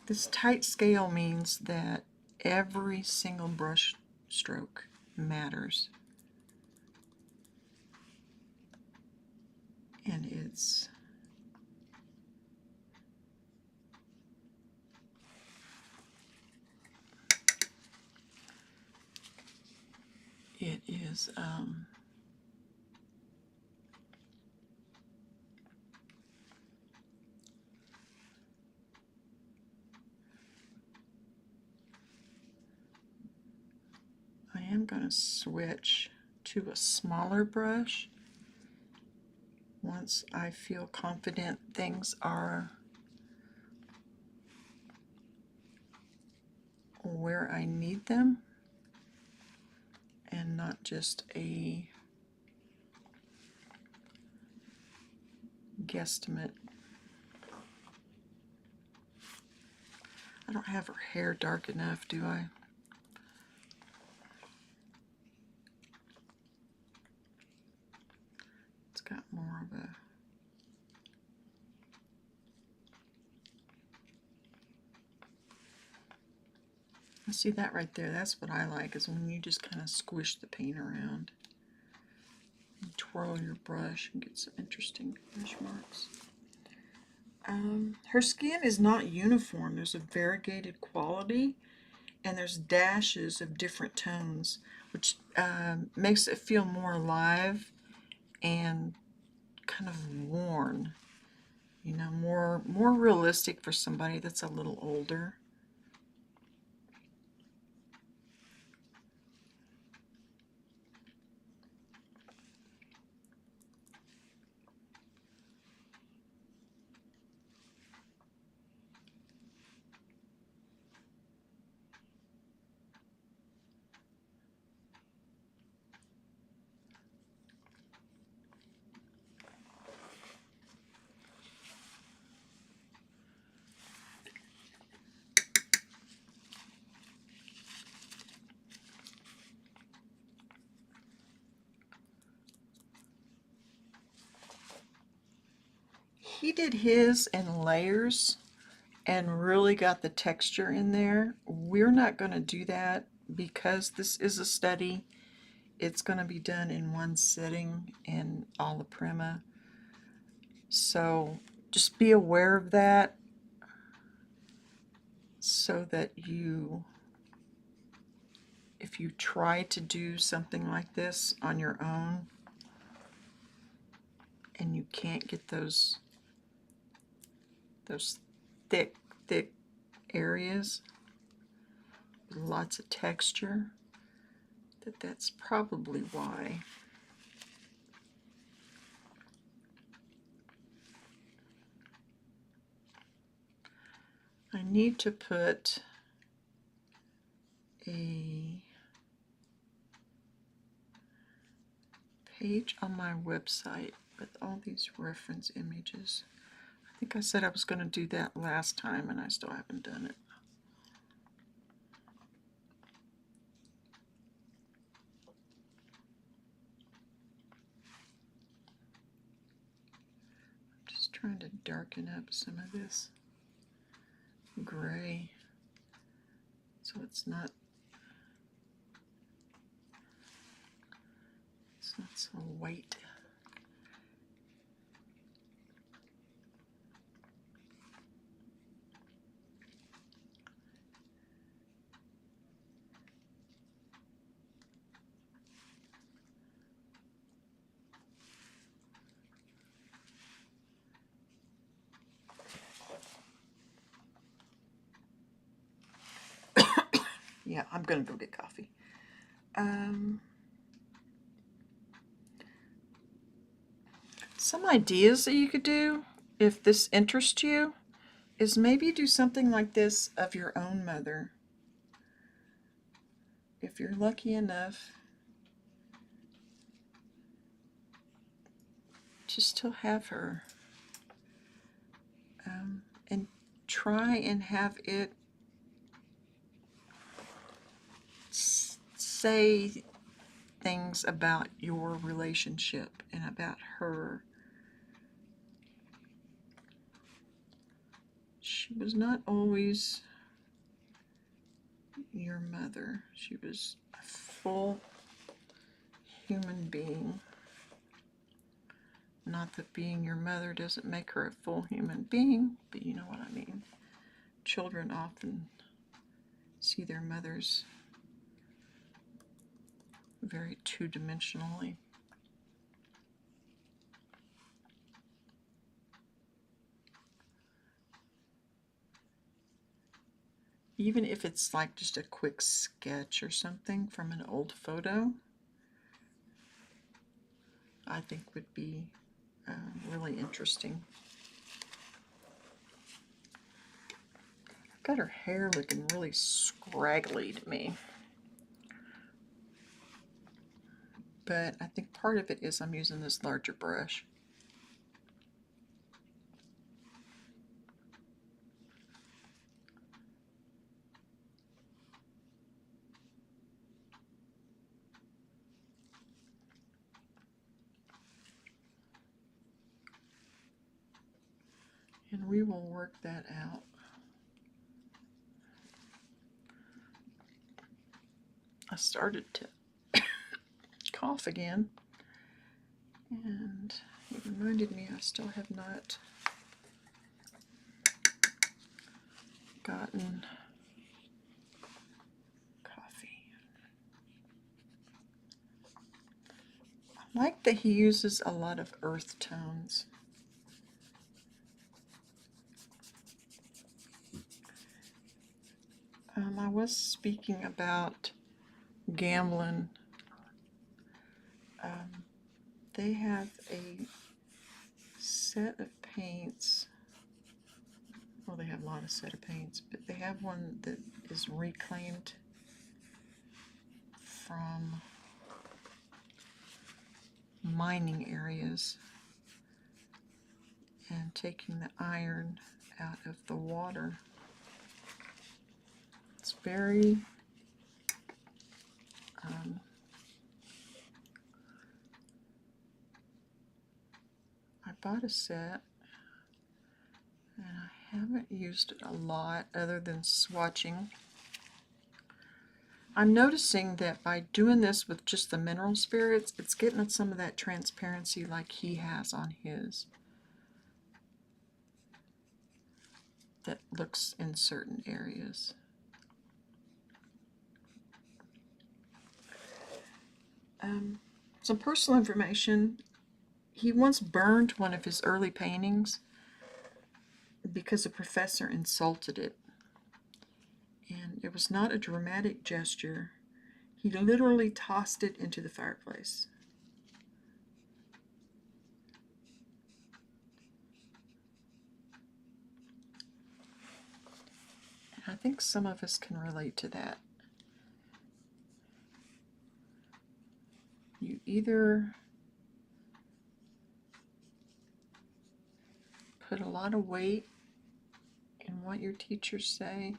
This tight scale means that every single brush stroke matters. And it is I am going to switch to a smaller brush once I feel confident things are where I need them and not just a guesstimate. I don't have her hair dark enough, do I? It's got more of a see that right there. That's what I like, is when you just kind of squish the paint around and twirl your brush and get some interesting brush marks. Her skin is not uniform. There's a variegated quality, and there's dashes of different tones, which makes it feel more alive and kind of worn, you know, more realistic for somebody that's a little older. He did his in layers and really got the texture in there. We're not going to do that because this is a study. It's going to be done in one sitting in alla prima. So just be aware of that so that you, if you try to do something like this on your own and you can't get those thick areas, lots of texture, that's probably why. I need to put a page on my website with all these reference images. I think I said I was going to do that last time and I still haven't done it. I'm just trying to darken up some of this gray so it's not so white. Yeah, I'm gonna go get coffee. Some ideas that you could do, if this interests you, is maybe do something like this of your own mother. If you're lucky enough to still have her, and try and have it say things about your relationship and about her. She was not always your mother. She was a full human being. Not that being your mother doesn't make her a full human being, but you know what I mean. Children often see their mothers very two-dimensionally. Even if it's like just a quick sketch or something from an old photo, I think would be really interesting. Got her hair looking really scraggly to me. But I think part of it is I'm using this larger brush. And we will work that out. I started to cough again, and it reminded me I still have not gotten coffee. like that he uses a lot of earth tones. I was speaking about gambling. They have a set of paints. Well, they have a lot of set of paints, but they have one that is reclaimed from mining areas and taking the iron out of the water. It's very I bought a set and I haven't used it a lot other than swatching. I'm noticing that by doing this with just the mineral spirits, it's getting some of that transparency like he has on his. That looks in certain areas. Some personal information. He once burned one of his early paintings because a professor insulted it. And it was not a dramatic gesture. He literally tossed it into the fireplace. And I think some of us can relate to that. You either put a lot of weight in what your teachers say,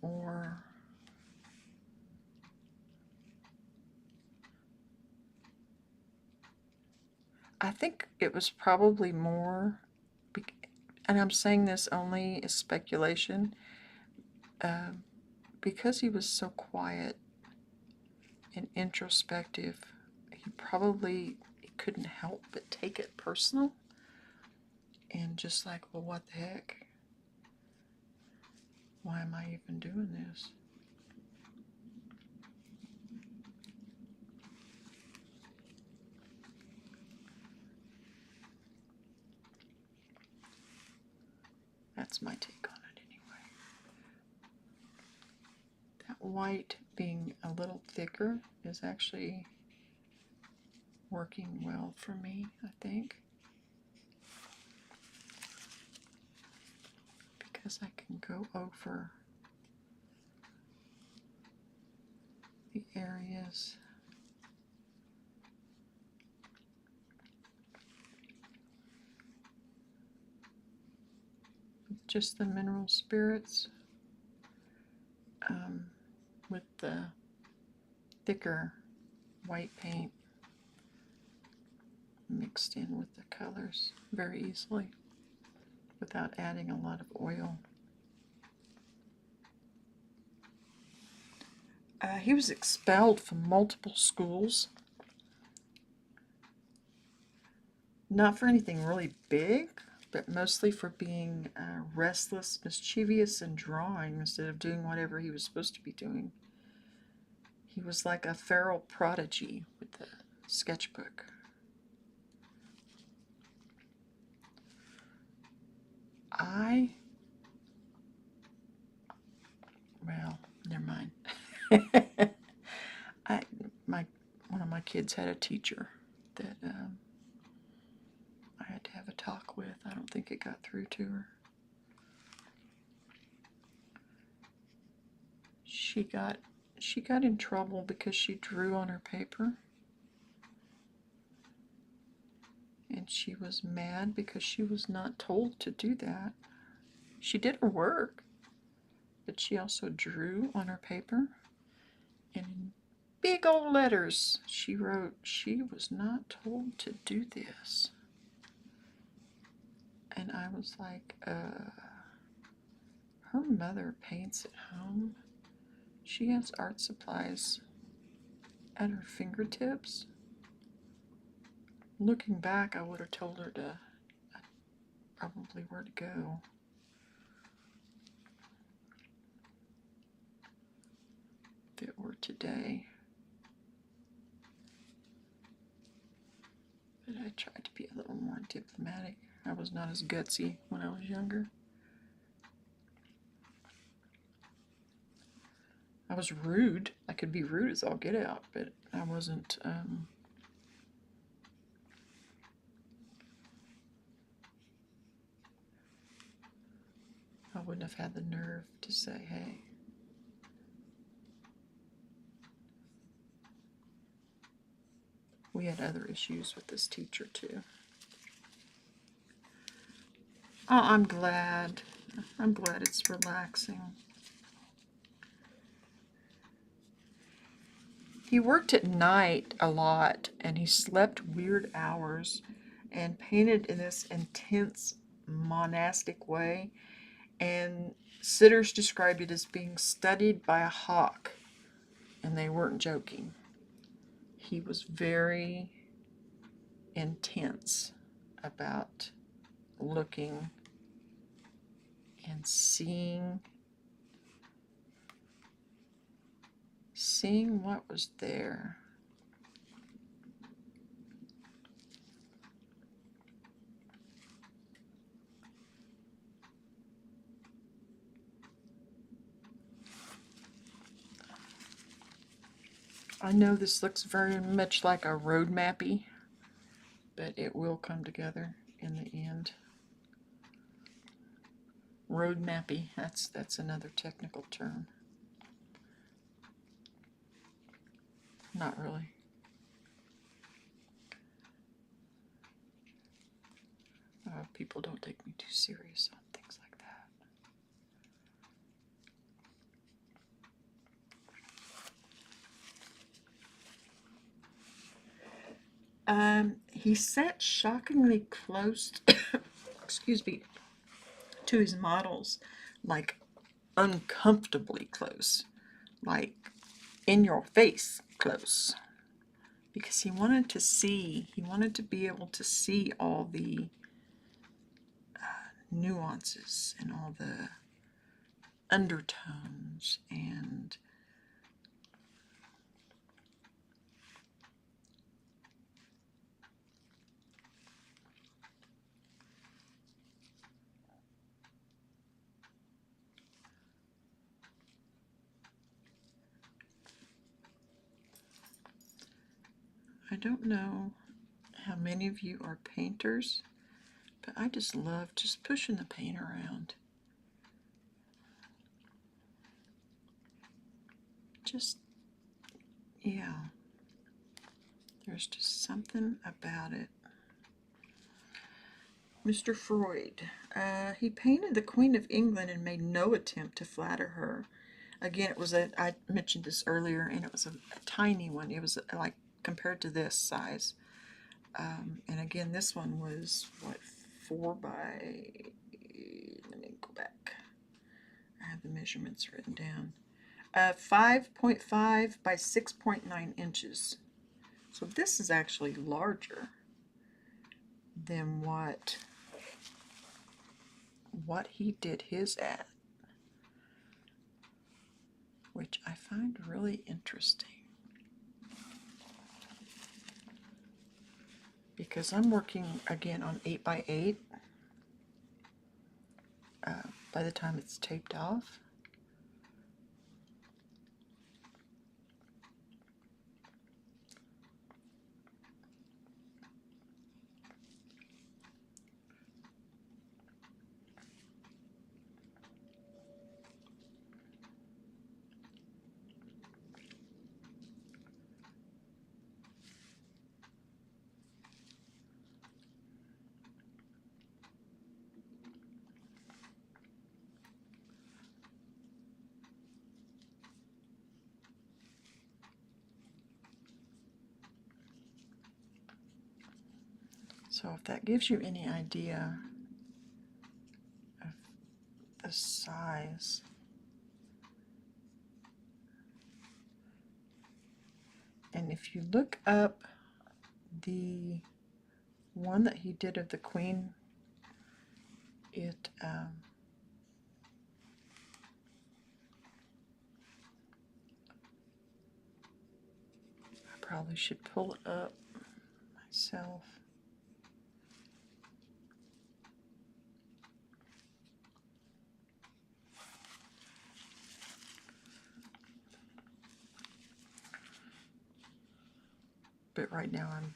or I think it was probably more, and I'm saying this only as speculation, because he was so quiet and introspective, he probably couldn't help but take it personal and just like, well, what the heck? Why am I even doing this? That's my take on it anyway. That white being a little thicker is actually working well for me, I think. Because I can go over the areas with just the mineral spirits, with the thicker white paint mixed in with the colors very easily without adding a lot of oil. He was expelled from multiple schools. Not for anything really big, but mostly for being restless, mischievous, and drawing instead of doing whatever he was supposed to be doing. He was like a feral prodigy with the sketchbook. Well, never mind. One of my kids had a teacher that I had to have a talk with. I don't think it got through to her. She got in trouble because she drew on her paper. And she was mad because she was not told to do that. She did her work, but she also drew on her paper. And in big old letters, she wrote, she was not told to do this. And I was like, her mother paints at home. She has art supplies at her fingertips. Looking back, I would have told her to probably where to go. If it were today. be a little more diplomatic. I was not as gutsy when I was younger. I was rude. I could be rude as all get out, but I wasn't. I wouldn't have had the nerve to say, hey. We had other issues with this teacher too. Oh, I'm glad. I'm glad it's relaxing. He worked at night a lot, and he slept weird hours and painted in this intense monastic way. And sitters described it as being studied by a hawk, and they weren't joking. He was very intense about looking and seeing what was there. I know this looks very much like a road mappy, but it will come together in the end. Road mappy, that's another technical term. Not really. People don't take me too serious on things like that. He sat shockingly close, excuse me, to his models, like uncomfortably close, like in your face close, because he wanted to be able to see all the nuances and all the undertones and I don't know how many of you are painters, but I just love just pushing the paint around. Just, yeah, there's just something about it. Mr. Freud, he painted the Queen of England and made no attempt to flatter her. Again, it was I mentioned this earlier, and it was a tiny one. It was like compared to this size. And again, this one was, what, 4 by, let me go back. I have the measurements written down. 5.5 by 6.9 inches. So this is actually larger than what he did his at, which I find really interesting. Because I'm working again on 8 by 8 by the time it's taped off. So if that gives you any idea of the size, and if you look up the one that he did of the Queen, it I probably should pull it up myself. but right now I'm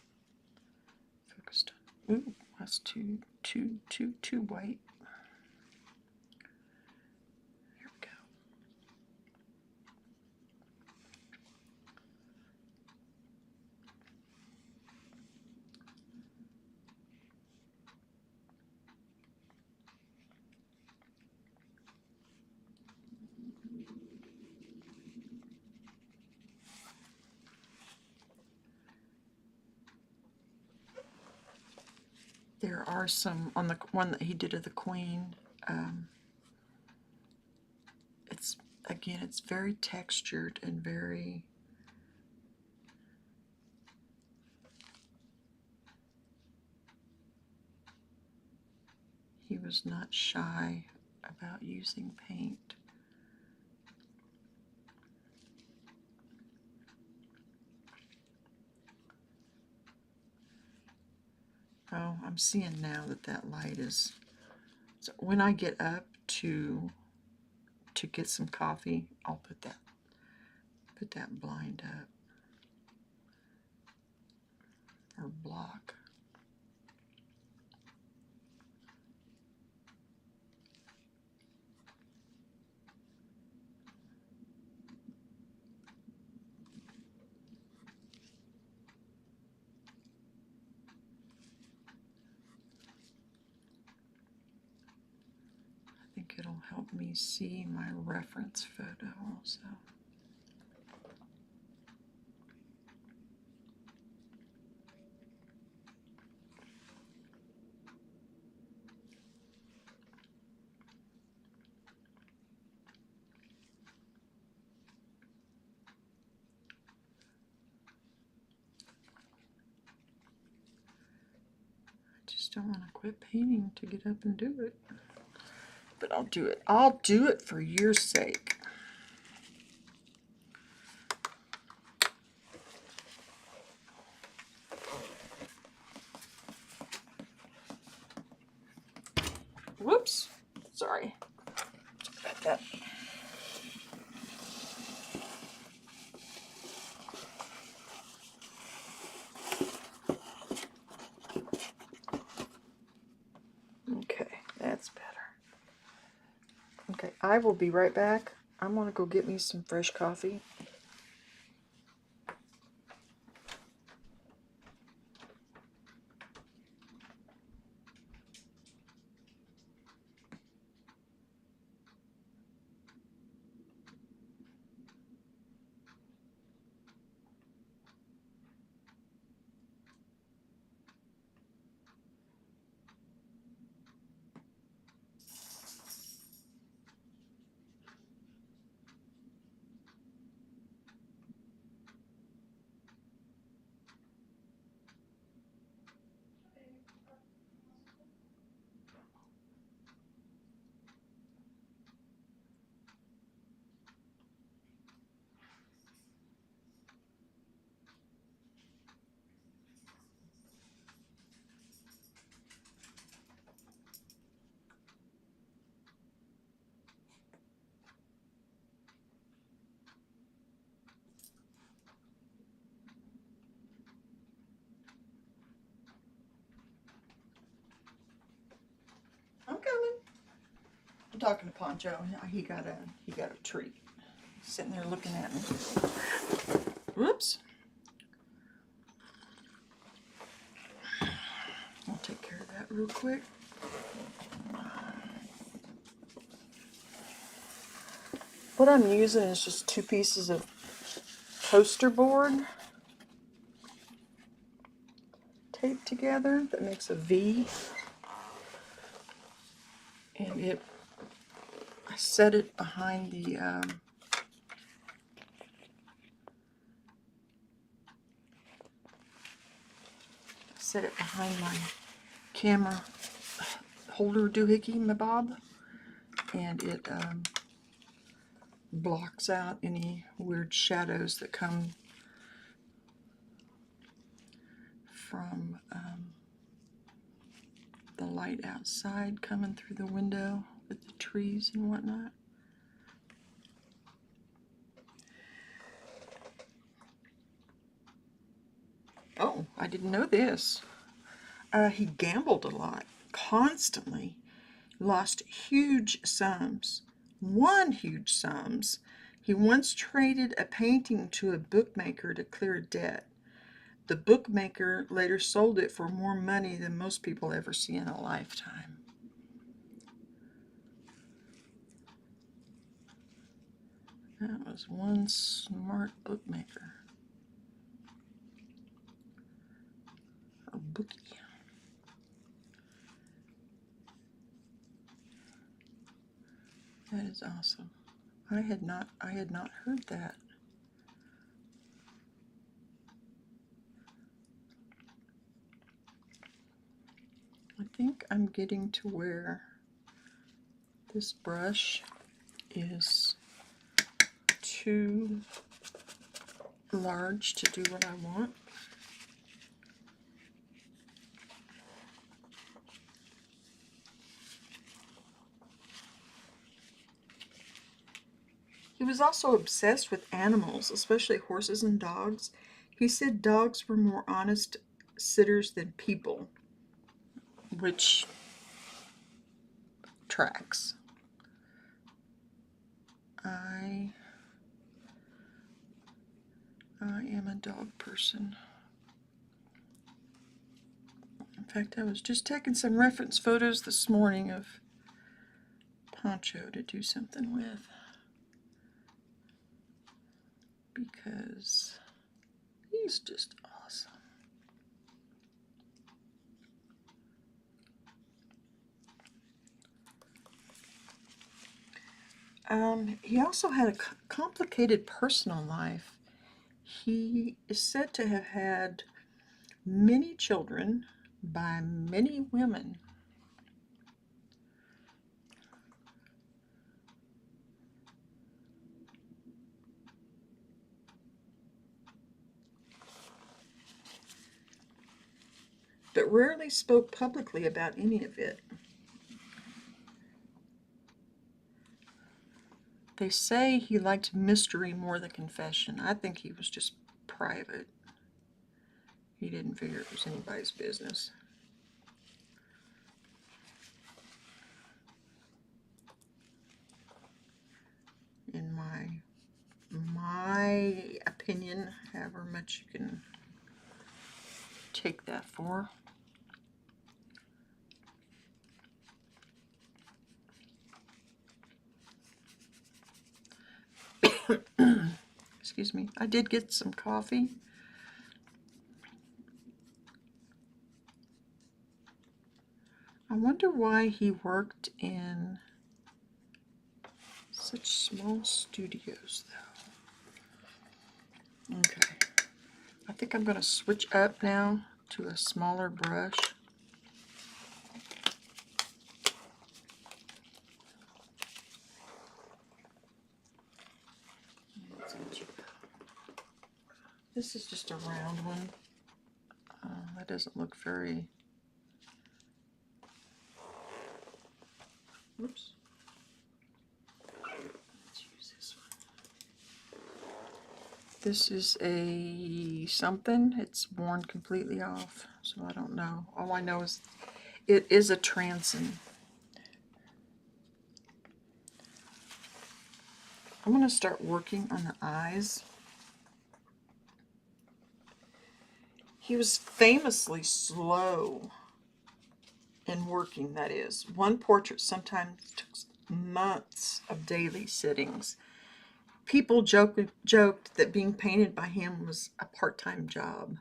focused on, ooh, that's too white. There we go. There are some on the one that he did of the Queen. It's again, it's very textured and very. He was not shy about using paint. Oh, I'm seeing now that that light is. So when I get up to get some coffee, I'll put that blind up or block. I think it'll help me see my reference photo also. I just don't want to quit painting to get up and do it. But I'll do it. I'll do it for your sake. Whoops. Sorry. Sorry about that. Okay, that's better. Okay, I will be right back. I'm going to go get me some fresh coffee. I'm coming. I'm talking to Poncho. He got a treat. He's sitting there looking at me. Whoops. I'll take care of that real quick. What I'm using is just 2 pieces of poster board taped together that makes a V. And I set it behind the my camera holder doohickey, my bob, and it blocks out any weird shadows that come from the light outside coming through the window with the trees and whatnot. Oh, I didn't know this. He gambled a lot, constantly, lost huge sums, won huge sums. He once traded a painting to a bookmaker to clear a debt. The bookmaker later sold it for more money than most people ever see in a lifetime. That was one smart bookmaker. Or bookie. That is awesome. I had not heard that. I think I'm getting to where this brush is too large to do what I want. He was also obsessed with animals, especially horses and dogs. He said dogs were more honest sitters than people, which tracks. I am a dog person. In fact, I was just taking some reference photos this morning of Poncho to do something with, because he's just awesome. He also had a complicated personal life. He is said to have had many children by many women. But rarely spoke publicly about any of it. They say he liked mystery more than confession. I think he was just private. He didn't figure it was anybody's business. In my opinion, however much you can take that for. Excuse me. I did get some coffee. I wonder why he worked in such small studios, though. Okay. I think I'm going to switch up now to a smaller brush. This is just a round one. That doesn't look very... Whoops. Let's use this one. This is a something. It's worn completely off, so I don't know. All I know is it is a transom. I'm going to start working on the eyes. He was famously slow in working, that is. One portrait sometimes took months of daily sittings. People joked that being painted by him was a part-time job.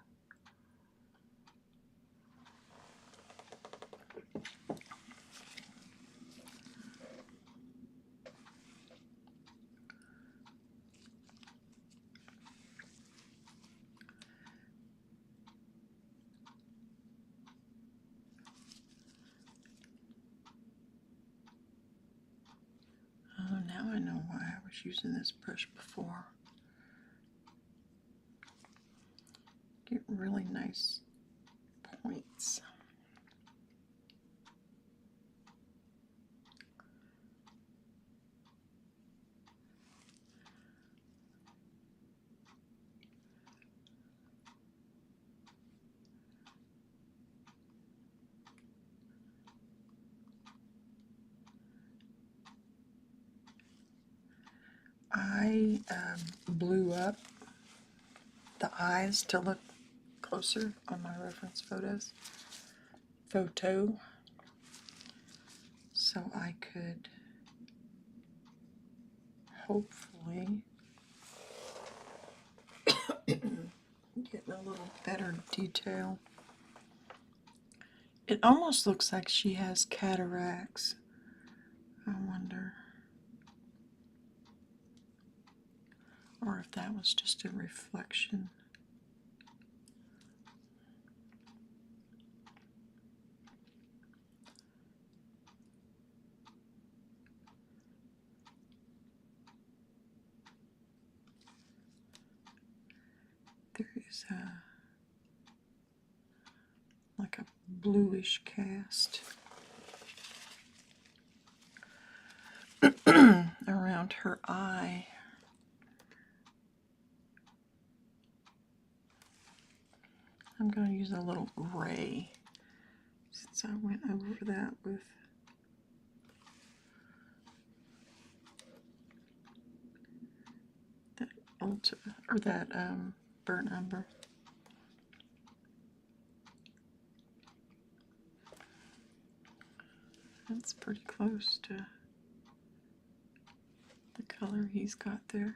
Oh, now I know why I was using this brush before. Get really nice points. I blew up the eyes to look closer on my reference photo, so I could hopefully get a little better detail. It almost looks like she has cataracts. I wonder, or if that was just a reflection. There is like a bluish cast around her eye. I'm going to use a little gray since I went over that with that ultra or that burnt umber. That's pretty close to the color he's got there.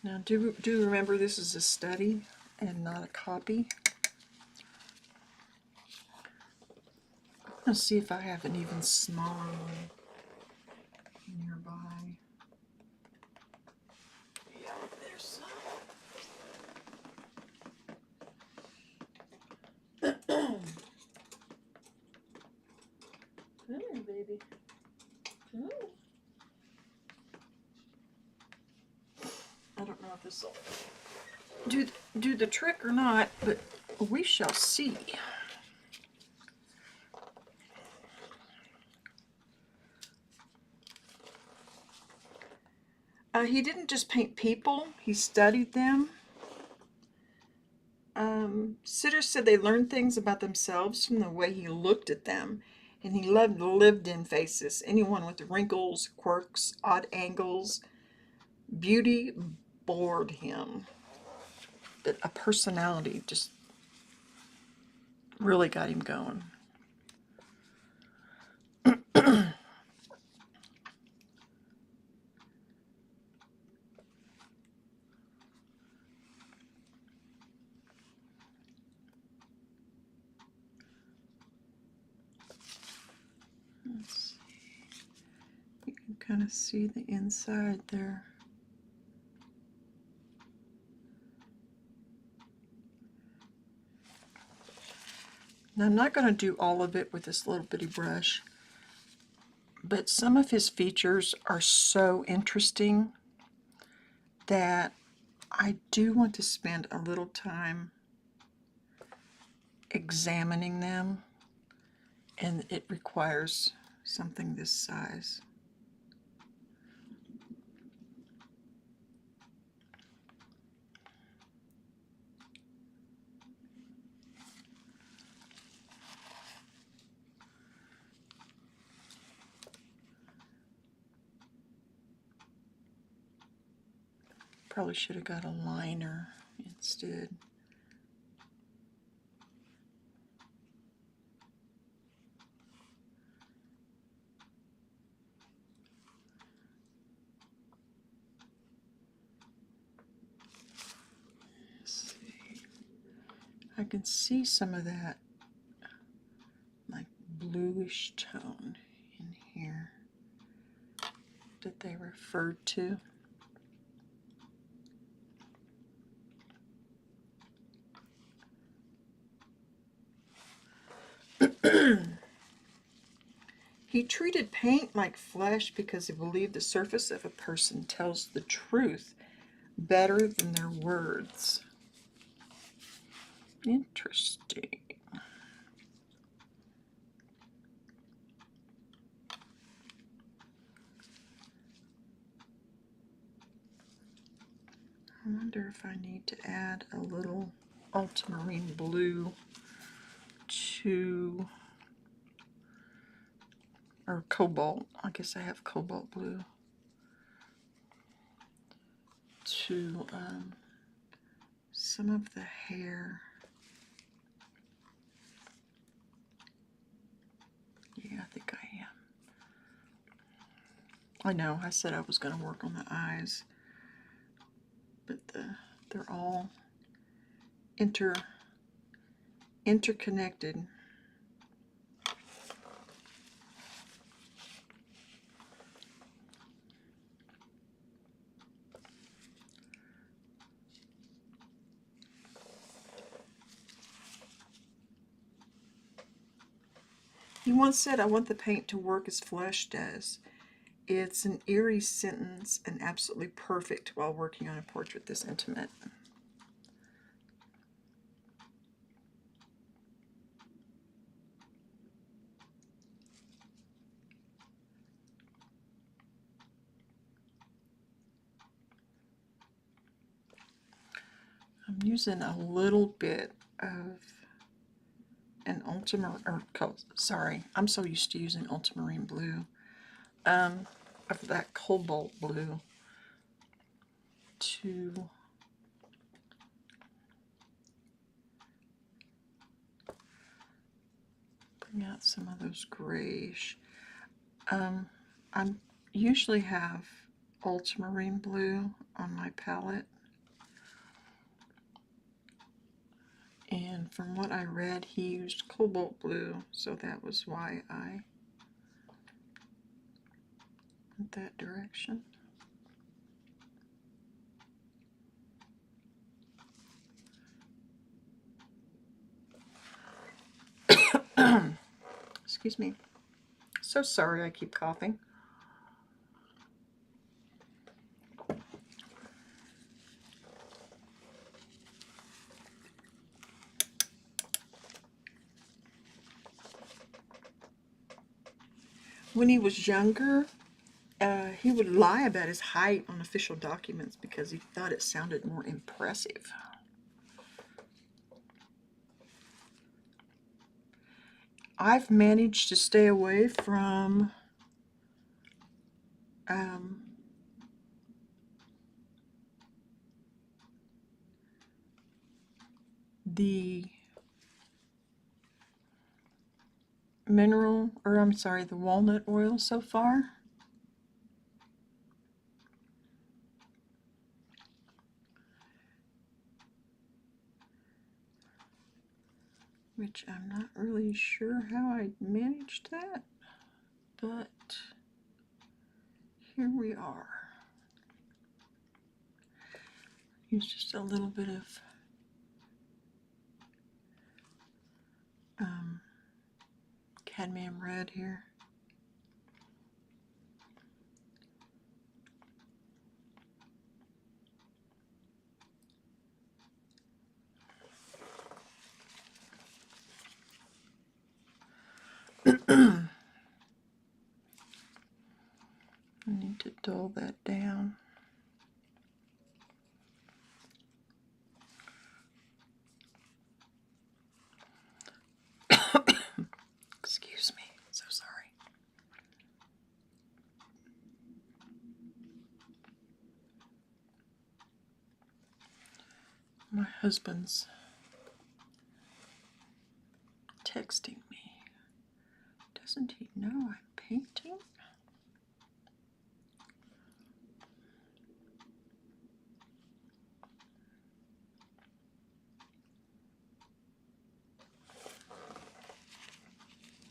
Now do remember this is a study and not a copy. Let's see if I have an even smaller one nearby. Yeah, there's some. Come here, baby. Come here. I don't know if this will do the trick or not, but we shall see. He didn't just paint people, he studied them. Sitter said they learned things about themselves from the way he looked at them, and he loved lived-in faces, anyone with wrinkles, quirks, odd angles. Beauty bored him, but a personality just really got him going. Let's see. You can kind of see the inside there. Now I'm not going to do all of it with this little bitty brush, but some of his features are so interesting that I do want to spend a little time examining them, and it requires something this size. Probably should have got a liner instead. Let's see. I can see some of that like bluish tone in here that they referred to. He treated paint like flesh because he believed the surface of a person tells the truth better than their words. Interesting. I wonder if I need to add a little ultramarine blue to or cobalt. I guess I have cobalt blue to some of the hair. Yeah, I think I am. I know, I said I was going to work on the eyes, but they're all interconnected. He once said, I want the paint to work as flesh does. It's an eerie sentence and absolutely perfect while working on a portrait this intimate. I'm using a little bit of an sorry, I'm so used to using ultramarine blue, of that cobalt blue to bring out some of those grayish. I usually have ultramarine blue on my palette, and from what I read, he used cobalt blue, so that was why I went that direction. Excuse me. So sorry I keep coughing. When he was younger, he would lie about his height on official documents because he thought it sounded more impressive. I've managed to stay away from the the walnut oil so far. Which I'm not really sure how I managed that, but here we are. Use just a little bit of cadmium red here. I need to dull that down. Excuse me, so sorry. My husband's texting me. Doesn't he know I'm painting?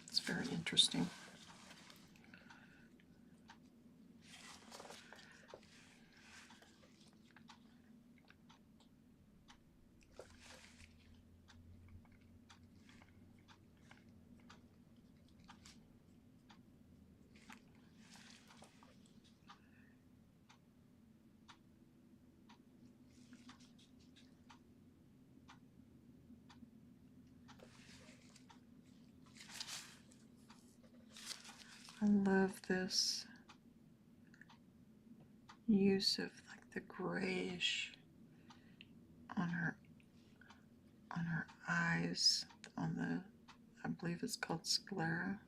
It's very interesting. I love this use of like the grayish on her eyes, on the, I believe it's called sclera.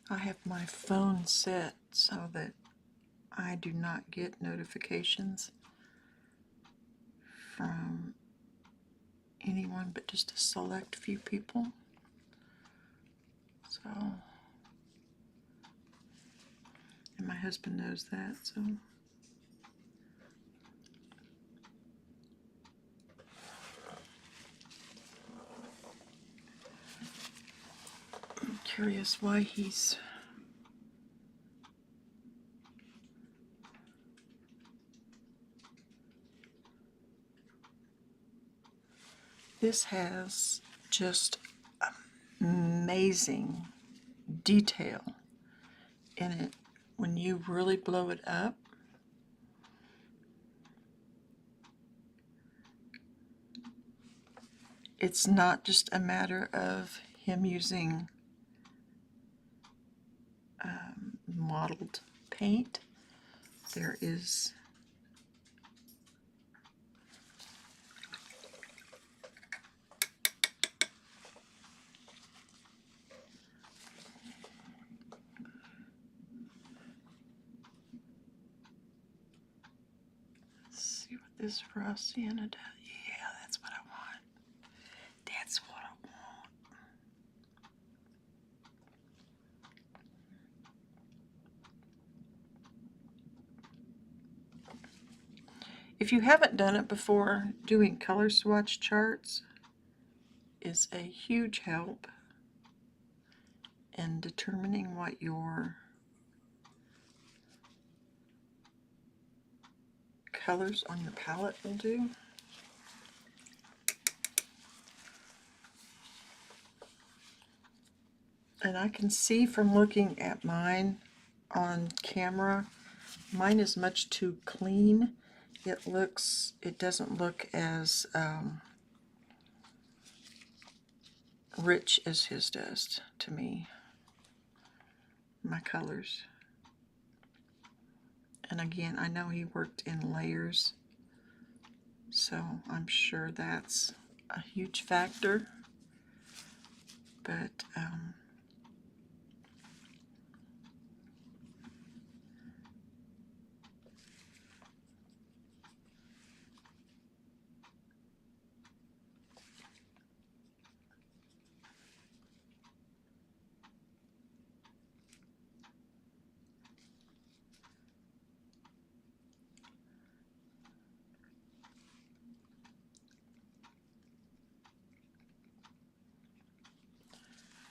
I have my phone set so that I do not get notifications from anyone but just a select few people. So, and my husband knows that, so. I'm curious why he's this has just amazing detail in it when you really blow it up. It's not just a matter of him using modeled paint. There is see what this raw sienna does. Yeah, that's what I want. That's what I want. If you haven't done it before, doing color swatch charts is a huge help in determining what your colors on your palette will do. And I can see from looking at mine on camera, mine is much too clean. It doesn't look as rich as his does to me, my colors. And again, I know he worked in layers, so I'm sure that's a huge factor. But I'm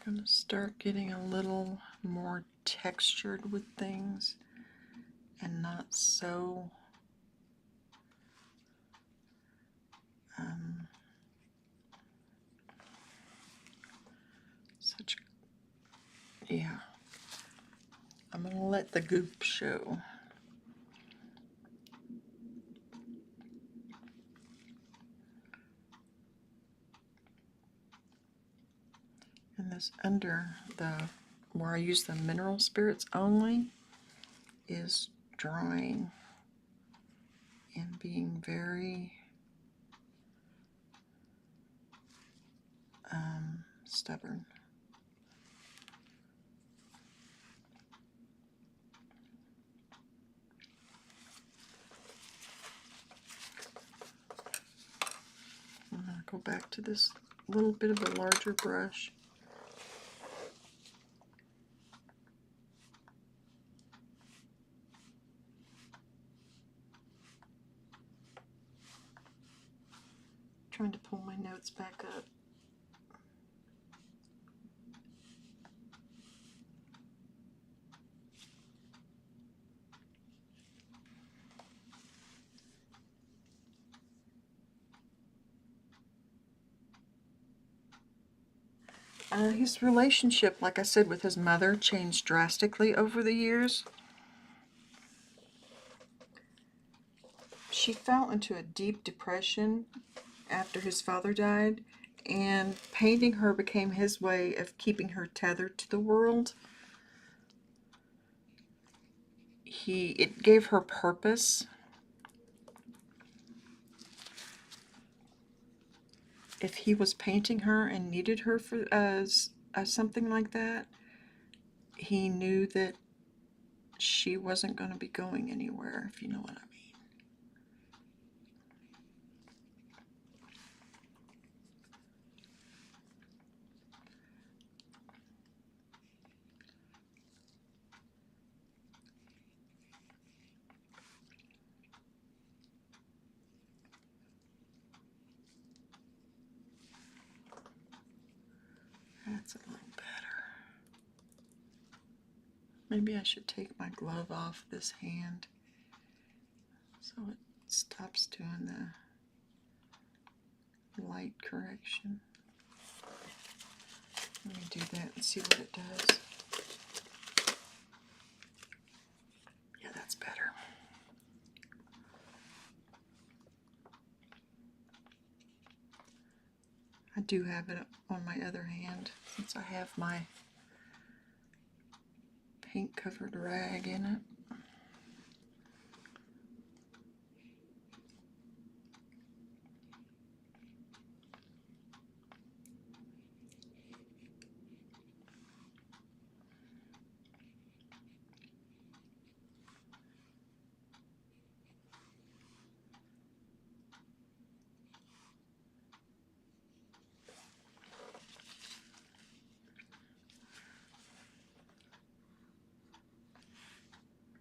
going to start getting a little more textured with things and not so such, yeah. I'm going to let the goop show. And this under where I use the mineral spirits only is drying and being very stubborn. I'm going to go back to this little bit of a larger brush. Trying to pull my notes back up. His relationship, like I said, with his mother changed drastically over the years. She fell into a deep depression after his father died, and painting her became his way of keeping her tethered to the world. It gave her purpose. If he was painting her and needed her for as something like that, he knew that she wasn't going to be going anywhere, if you know what I mean. That's a little better. Maybe I should take my glove off this hand so it stops doing the light correction. Let me do that and see what it does. Yeah, that's better. I do have it on my other hand since I have my paint covered rag in it.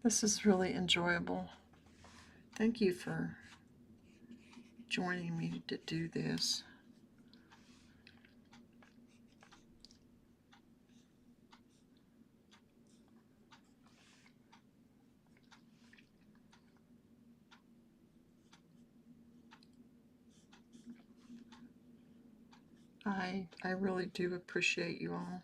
This is really enjoyable. Thank you for joining me to do this. I really do appreciate you all.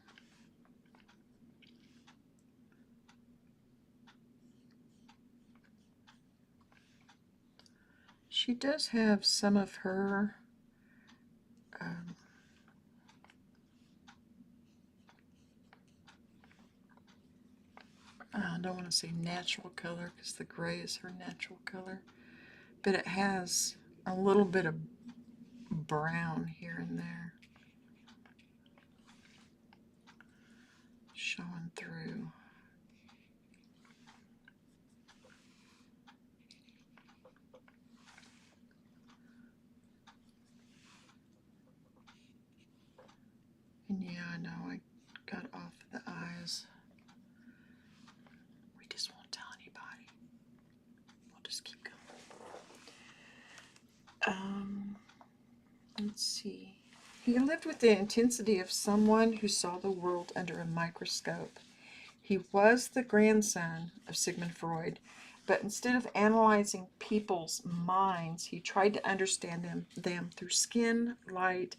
She does have some of her I don't want to say natural color because the gray is her natural color, but it has a little bit of brown here and there showing through. And yeah, I know I got off the eyes. We just won't tell anybody. We'll just keep going. Let's see. He lived with the intensity of someone who saw the world under a microscope. He was the grandson of Sigmund Freud, but instead of analyzing people's minds, he tried to understand them through skin, light,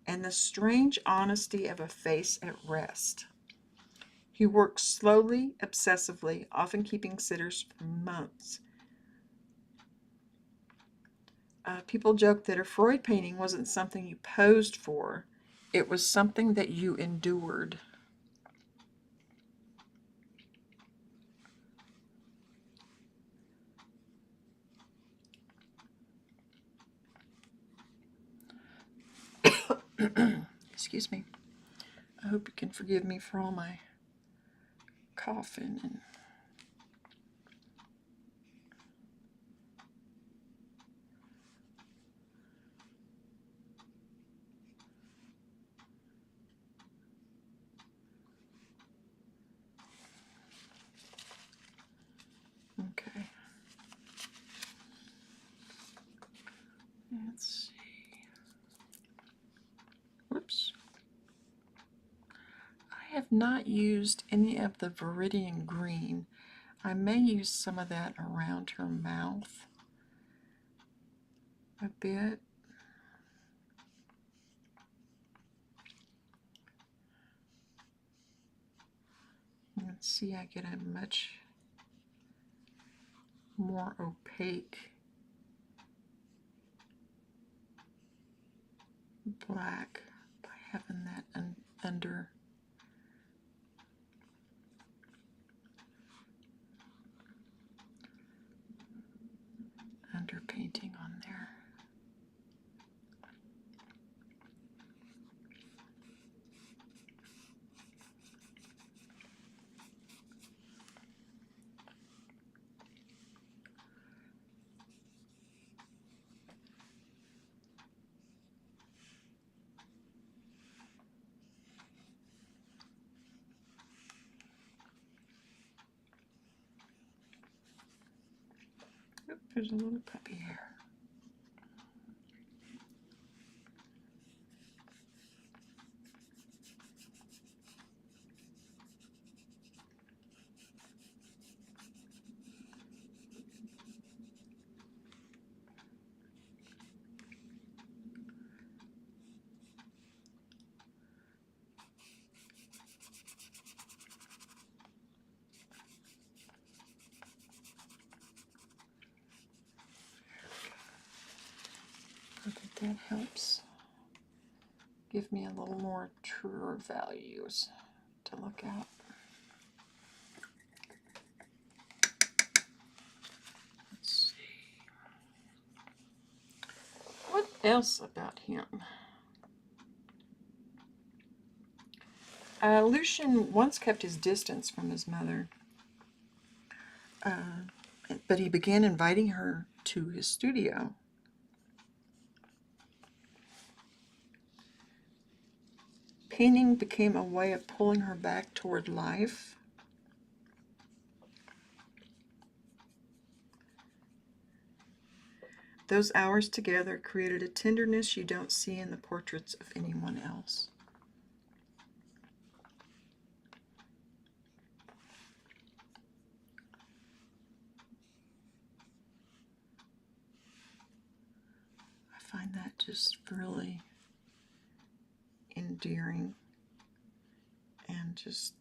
and the strange honesty of a face at rest. He worked slowly, obsessively, often keeping sitters for months. People joke that a Freud painting wasn't something you posed for, it was something that you endured. Excuse me. I hope you can forgive me for all my coughing and okay. Let's see. Whoops. I have not used any of the Viridian Green. I may use some of that around her mouth a bit. Let's see, I get a much more opaque black by having that under painting on there. There's a little puppy hair. I think that helps give me a little more truer values to look at. Let's see. What else about him? Lucian once kept his distance from his mother, but he began inviting her to his studio. Painting became a way of pulling her back toward life. Those hours together created a tenderness you don't see in the portraits of anyone else. I find that just really endearing and just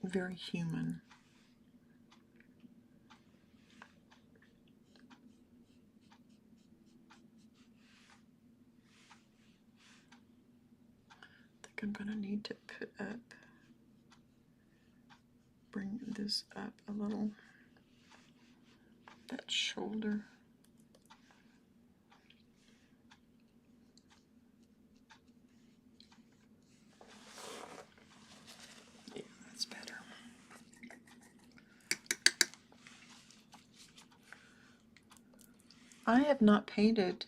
very human. I think I'm going to need to bring this up a little, that shoulder. Yeah, that's better. I have not painted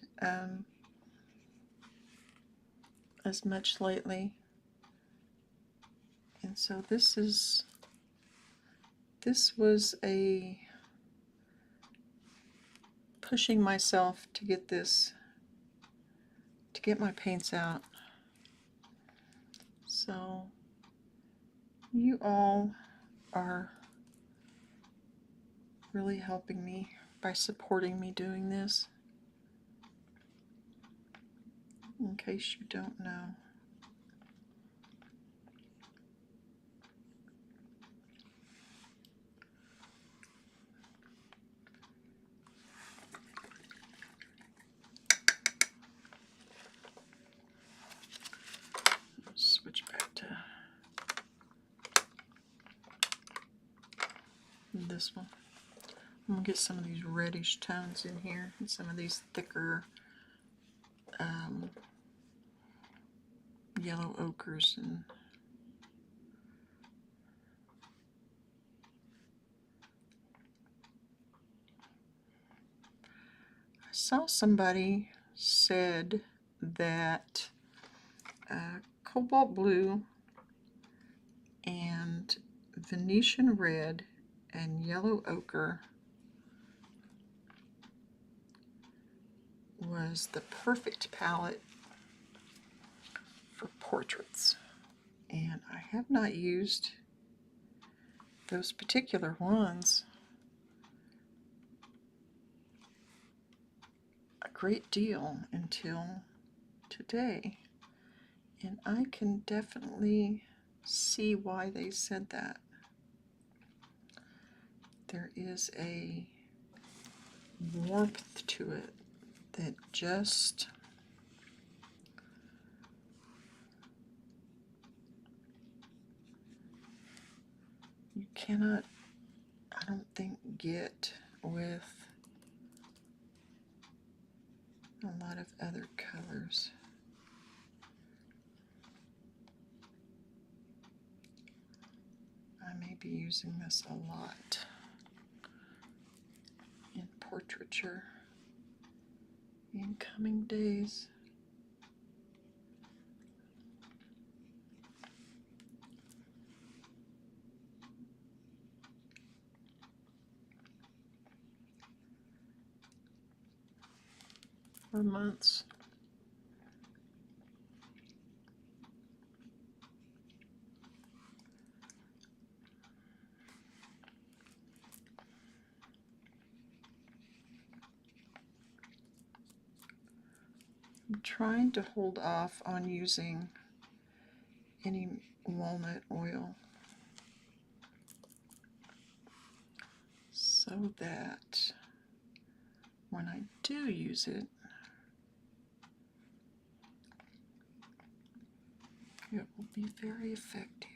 as much lately, and so this was a pushing myself to get my paints out. So you all are really helping me by supporting me doing this, in case you don't know. Switch back to this one. I'm going to get some of these reddish tones in here and some of these thicker yellow ochres. And I saw somebody said that cobalt blue and Venetian red and yellow ochre was the perfect palette for portraits, and I have not used those particular ones a great deal until today, and I can definitely see why they said that. There is a warmth to it that just you cannot, I don't think, get with a lot of other colors. I may be using this a lot in portraiture in coming days. for months. I'm trying to hold off on using any walnut oil so that when I do use it, it will be very effective.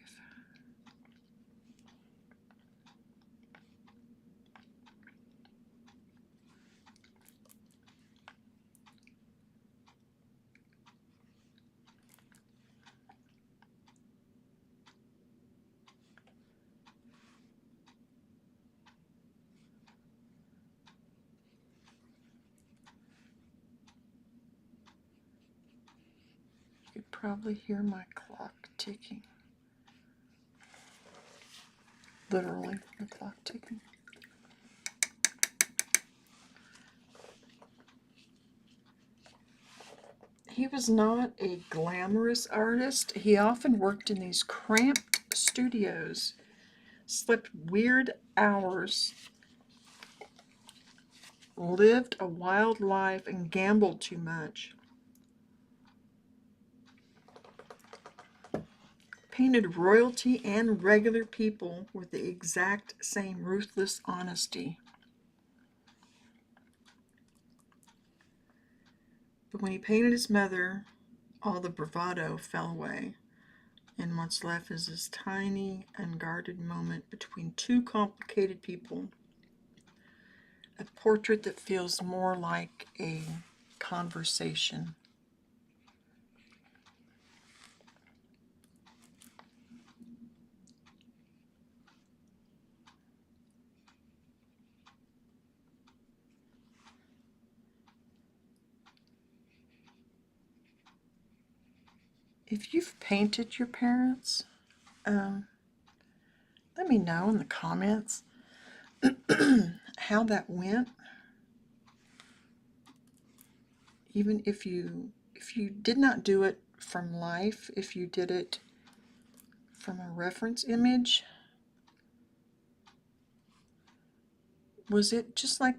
You could probably hear my clock ticking. Literally, the clock ticking. He was not a glamorous artist. He often worked in these cramped studios, slept weird hours, lived a wild life, and gambled too much. Painted royalty and regular people with the exact same ruthless honesty. But when he painted his mother, all the bravado fell away, and what's left is this tiny, unguarded moment between two complicated people. A portrait that feels more like a conversation. If you've painted your parents, let me know in the comments how that went. Even if you did not do it from life, if you did it from a reference image, was it just like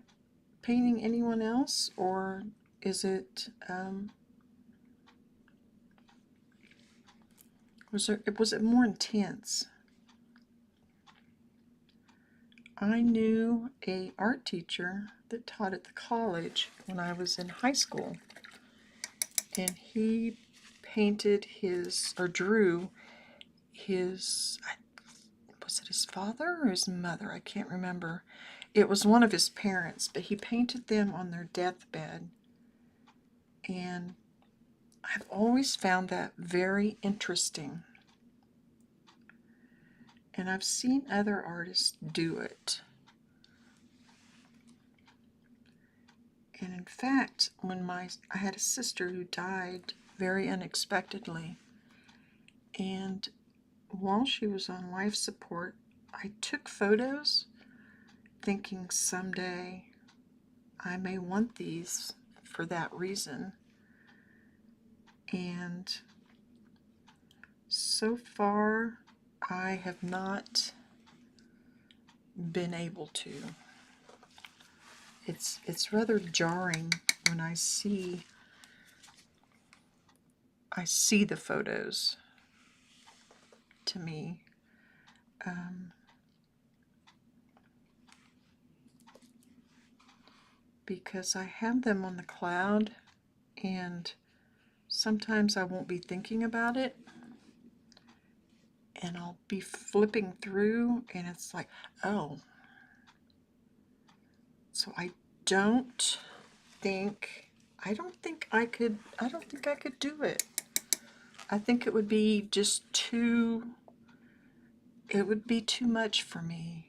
painting anyone else, or is it was it more intense? I knew a art teacher that taught at the college when I was in high school, and he painted his, or drew his, was it his father or his mother? I can't remember. It was one of his parents, but he painted them on their deathbed. And I've always found that very interesting. And I've seen other artists do it. And in fact, when I had a sister who died very unexpectedly, and while she was on life support, I took photos thinking someday I may want these for that reason. And so far, I have not been able to. It's rather jarring when I see the photos to me. Because I have them on the cloud, and sometimes I won't be thinking about it, and I'll be flipping through, and it's like, oh. So I don't think I could do it. I think it would be just too much for me.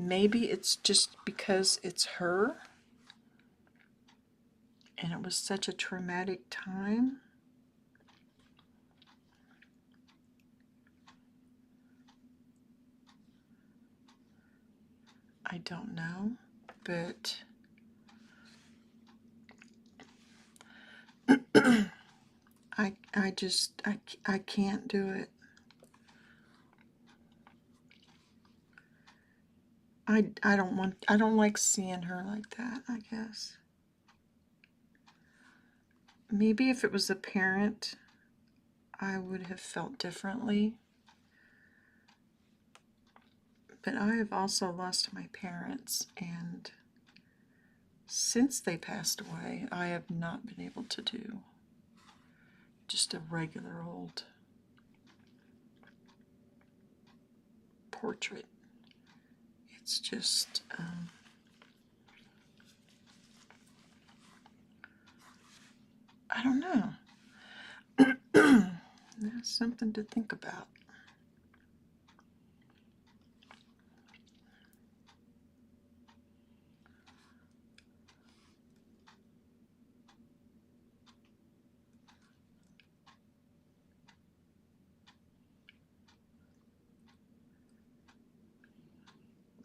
Maybe it's just because it's her, and it was such a traumatic time. I don't know, but I can't do it. I don't like seeing her like that, I guess. Maybe if it was a parent, I would have felt differently. But I have also lost my parents, and since they passed away, I have not been able to do just a regular old portrait. It's just, I don't know. That's something to think about.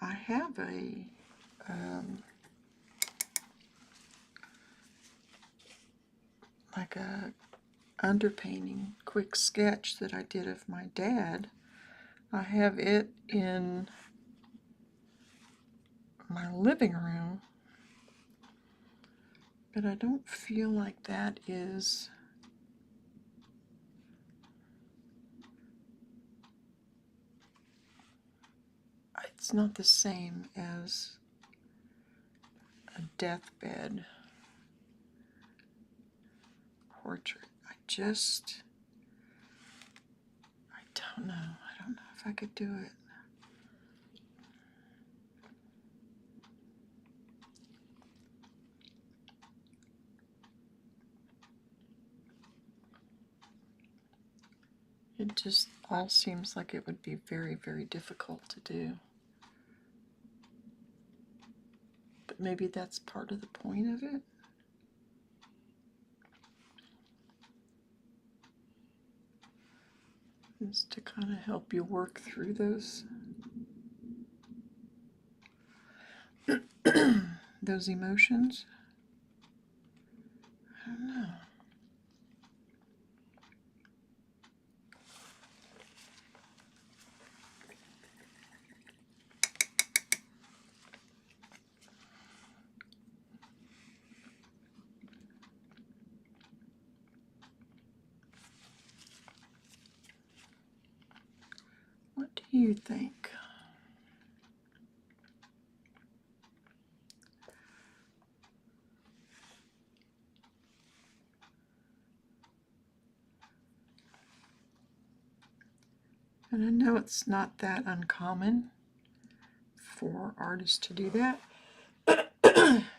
I have a like a underpainting quick sketch that I did of my dad. I have it in my living room, but I don't feel like that is it's not the same as a deathbed portrait. I don't know. I don't know if I could do it. It just all seems like it would be very, very difficult to do. But maybe that's part of the point of it. Is to kind of help you work through those emotions. I don't know. What do you think? And I know it's not that uncommon for artists to do that.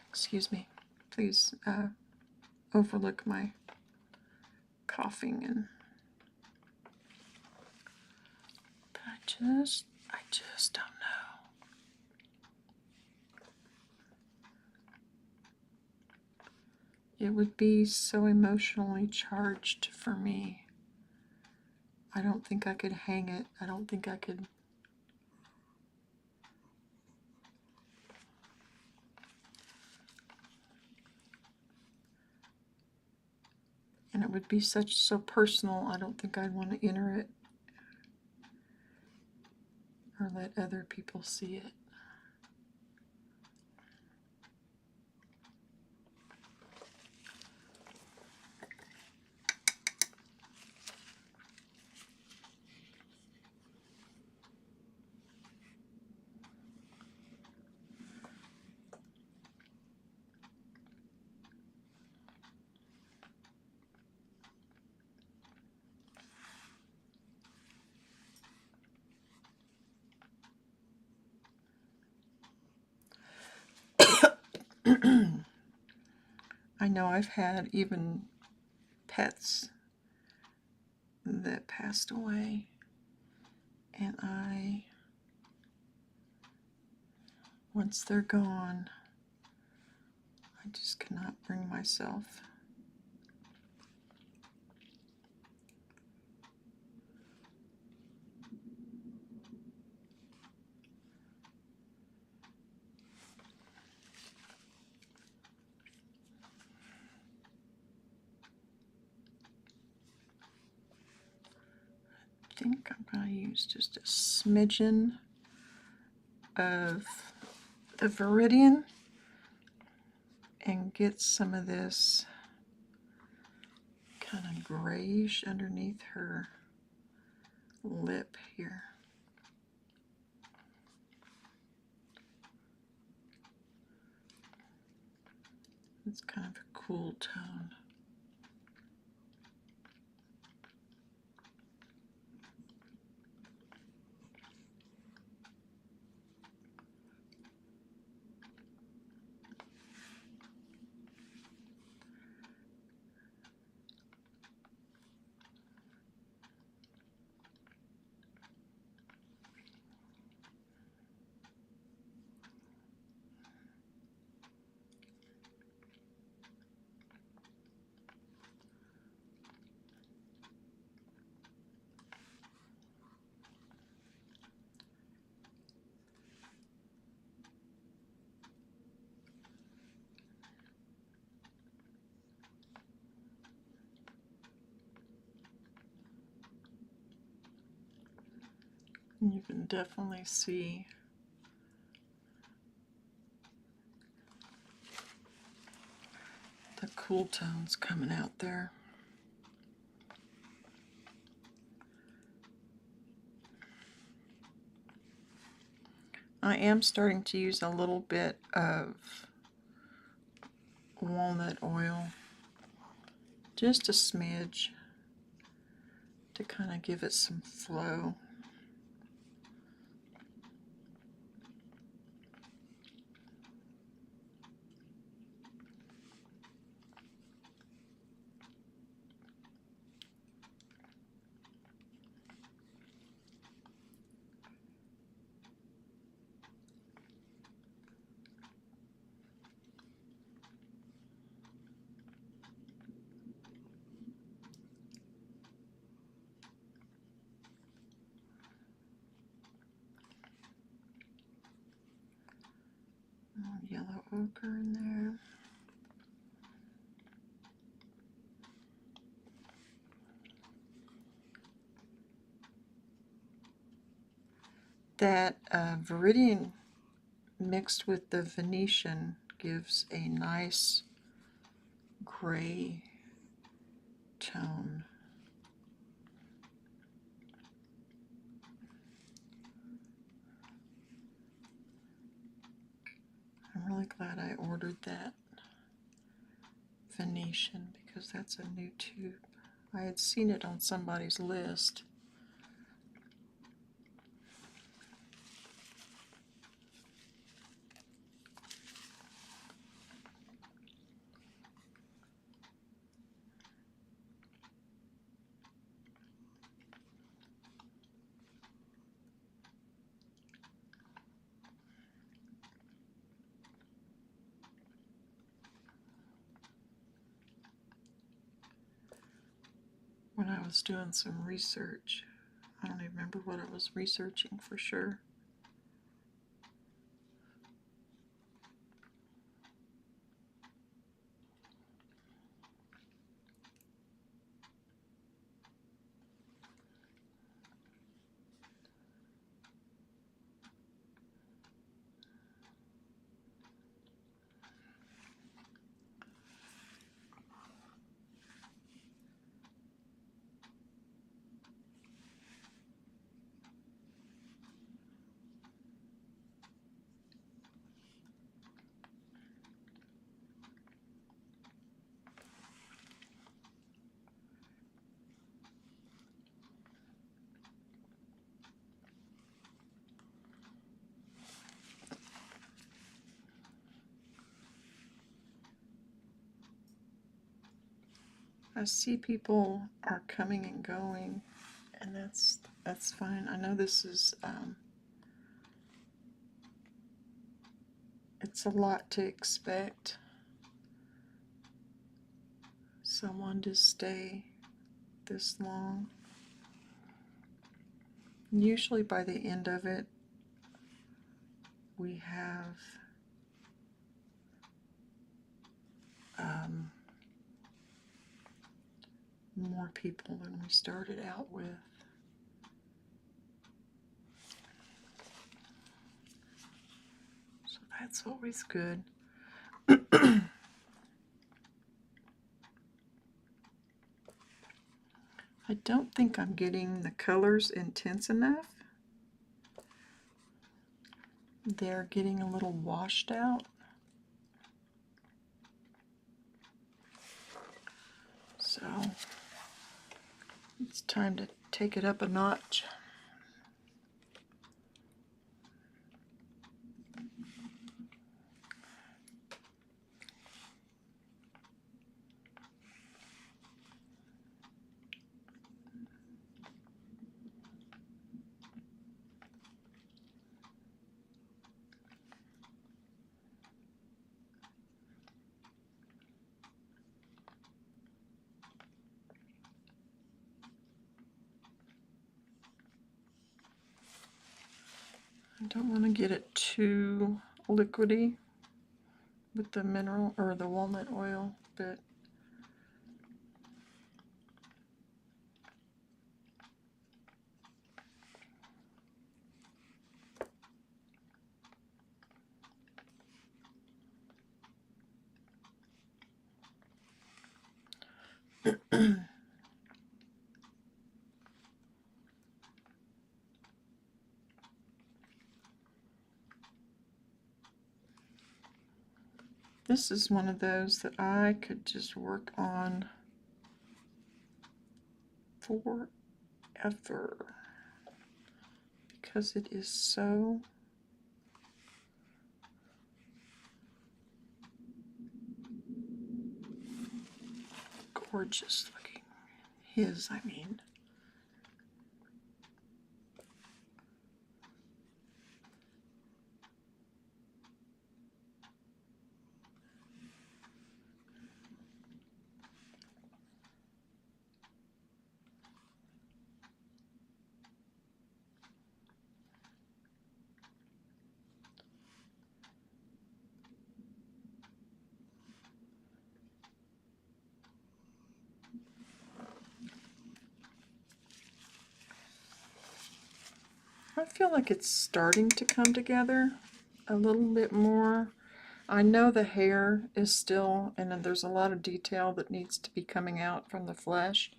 Excuse me. Please overlook my coughing and but I just don't know. It would be so emotionally charged for me. I don't think I could hang it. I don't think I could. And it would be so personal. I don't think I'd want to enter it or let other people see it. I know I've had even pets that passed away, and once they're gone, I just cannot bring myself. think I'm going to use just a smidgen of the Viridian and get some of this kind of grayish underneath her lip here. It's kind of a cool tone. And you can definitely see the cool tones coming out there. I am starting to use a little bit of walnut oil, just a smidge, to kind of give it some flow. Yellow ochre in there. That Viridian mixed with the Venetian gives a nice gray tone. I'm really glad I ordered that Venetian because that's a new tube. I had seen it on somebody's list. When I was doing some research, I don't even remember what I was researching for sure. I see people are coming and going, and that's fine. I know this is it's a lot to expect someone to stay this long. Usually by the end of it, we have more people than we started out with. That's always good. I don't think I'm getting the colors intense enough. They're getting a little washed out. So it's time to take it up a notch. I don't want to get it too liquidy with the mineral or the walnut oil, but this is one of those that I could just work on forever because it is so gorgeous looking. His, I mean. I feel like it's starting to come together a little bit more. I know the hair is still, and then there's a lot of detail that needs to be coming out from the flesh,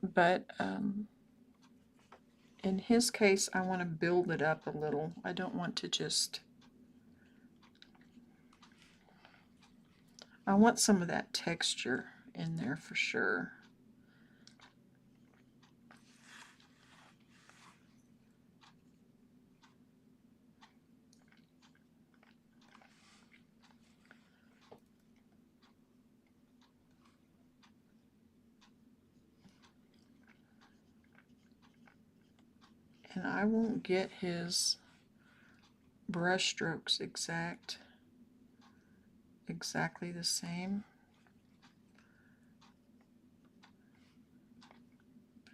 but in his case, I want to build it up a little. I don't want to just... I want some of that texture in there for sure. And I won't get his brush strokes exactly the same.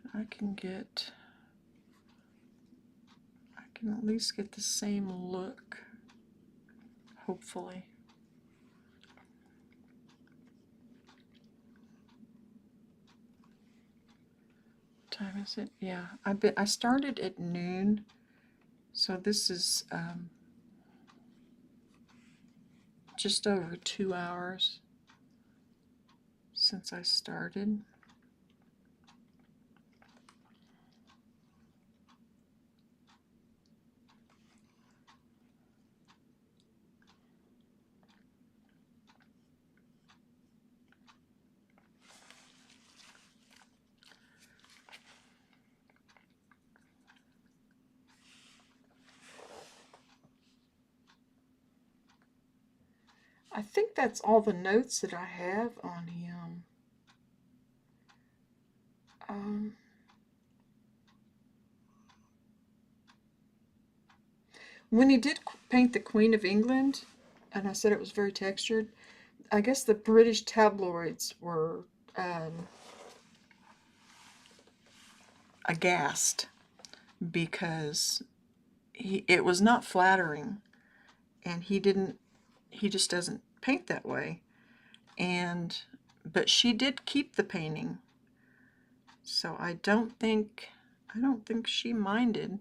But I can at least get the same look, hopefully. What time is it? Yeah, I started at noon, so this is just over 2 hours since I started. I think that's all the notes that I have on him. When he did paint the Queen of England, and I said it was very textured, I guess the British tabloids were aghast because it was not flattering, and he just doesn't paint that way. But she did keep the painting, so I don't think she minded.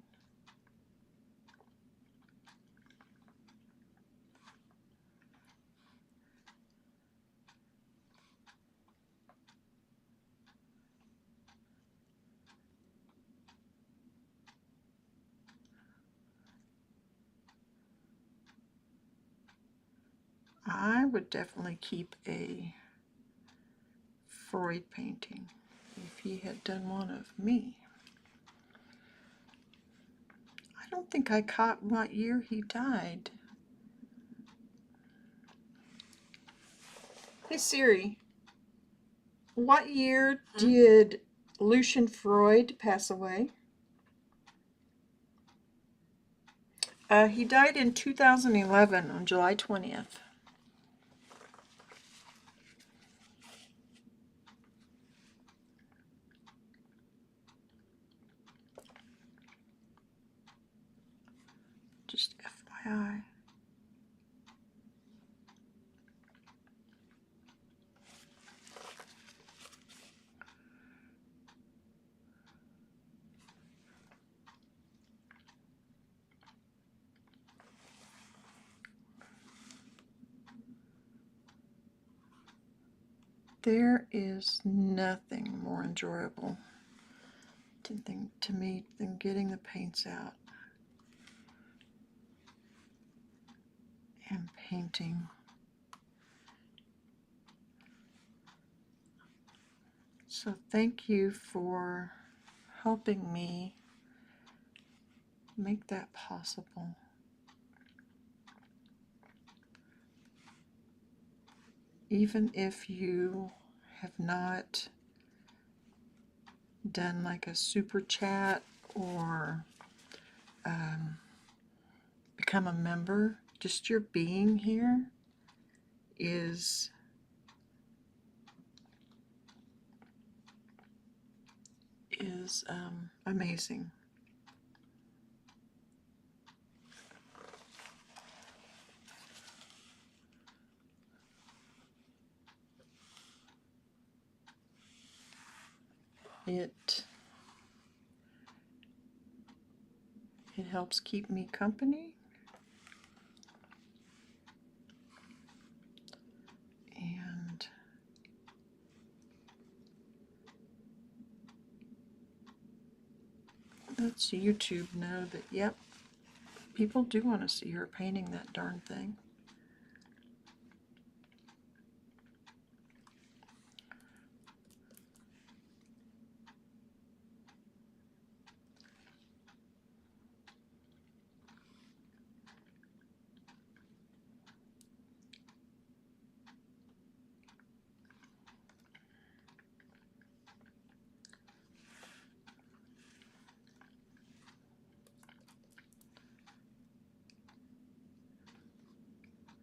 I would definitely keep a Freud painting if he had done one of me. I don't think I caught what year he died. Hey Siri, what year did Lucian Freud pass away? He died in 2011 on July 20th. Just FYI. There is nothing more enjoyable to me than getting the paints out and painting. So thank you for helping me make that possible. Even if you have not done like a super chat or become a member, just your being here is amazing. It helps keep me company, and lets YouTube know that, yep, people do want to see her painting that darn thing.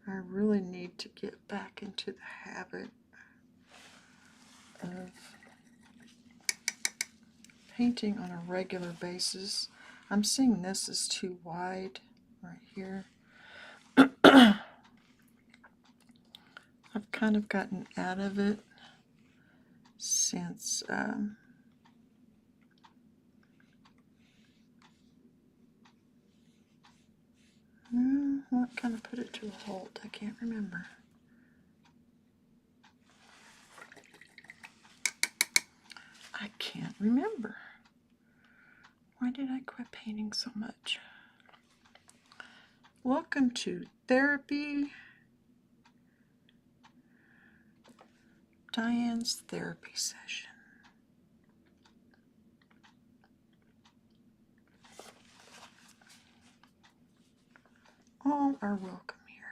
I really need to get back into the habit of painting on a regular basis. I'm seeing this is too wide right here. I've kind of gotten out of it since what kind of put it to a halt? I can't remember. I can't remember. Why did I quit painting so much? Welcome to therapy. Diane's therapy session. All are welcome here.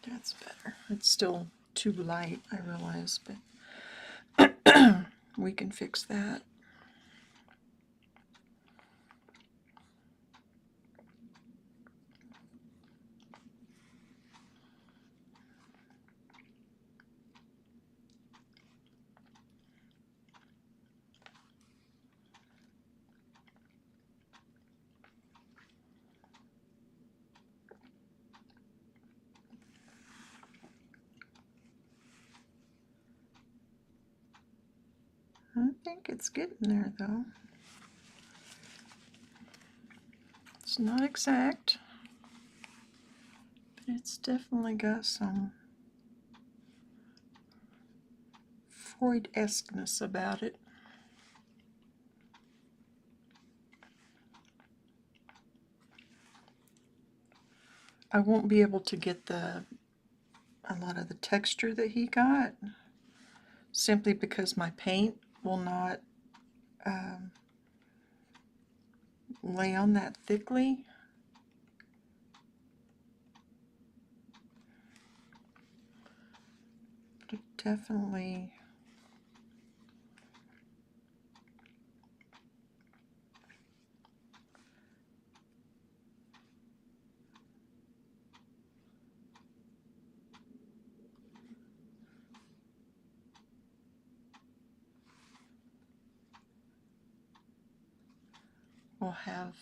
That's better. It's still too light, I realize, but we can fix that. I think it's getting there, though. It's not exact, but it's definitely got some Freud-esqueness about it. I won't be able to get a lot of the texture that he got, simply because my paint will not lay on that thickly. But it definitely will have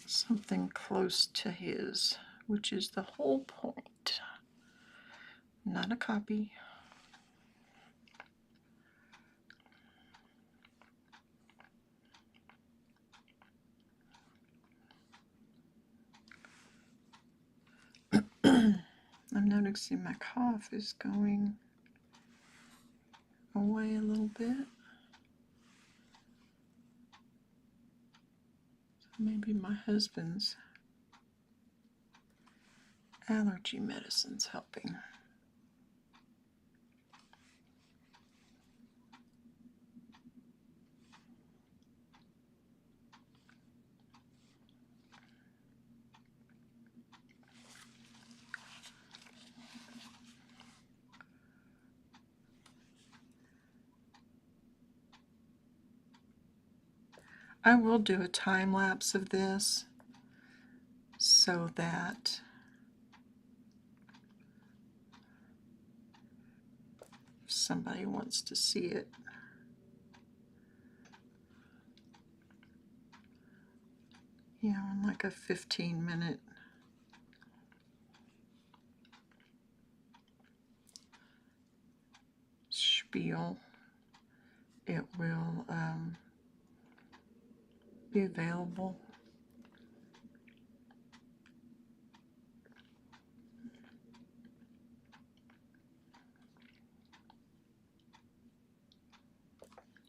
something close to his, which is the whole point. Not a copy. I'm noticing my cough is going away a little bit. So maybe my husband's allergy medicine's helping. I will do a time lapse of this so that if somebody wants to see it, in like a 15-minute spiel, it will be available.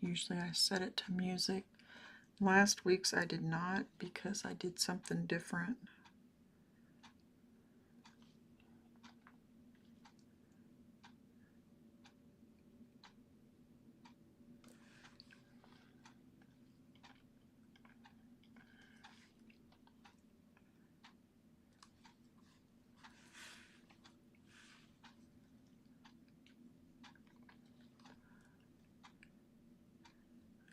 Usually I set it to music. Last week's I did not, because I did something different.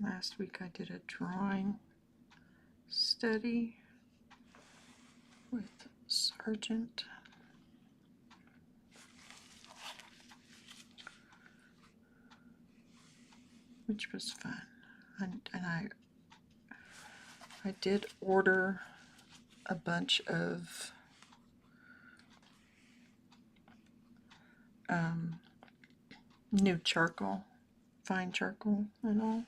Last week I did a drawing study with Sargent. Which was fun. And I did order a bunch of new charcoal, fine charcoal and all.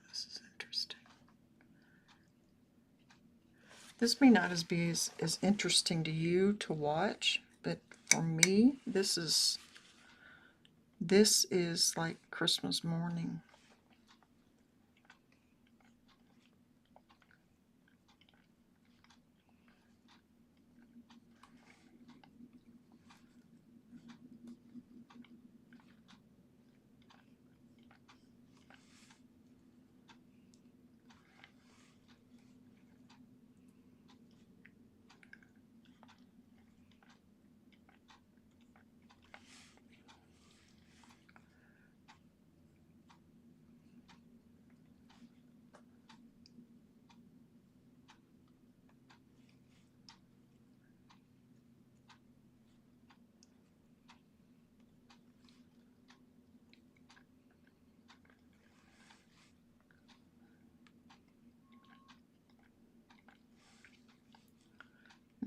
This is interesting. This may not be as interesting to you to watch, but for me, this is like Christmas morning.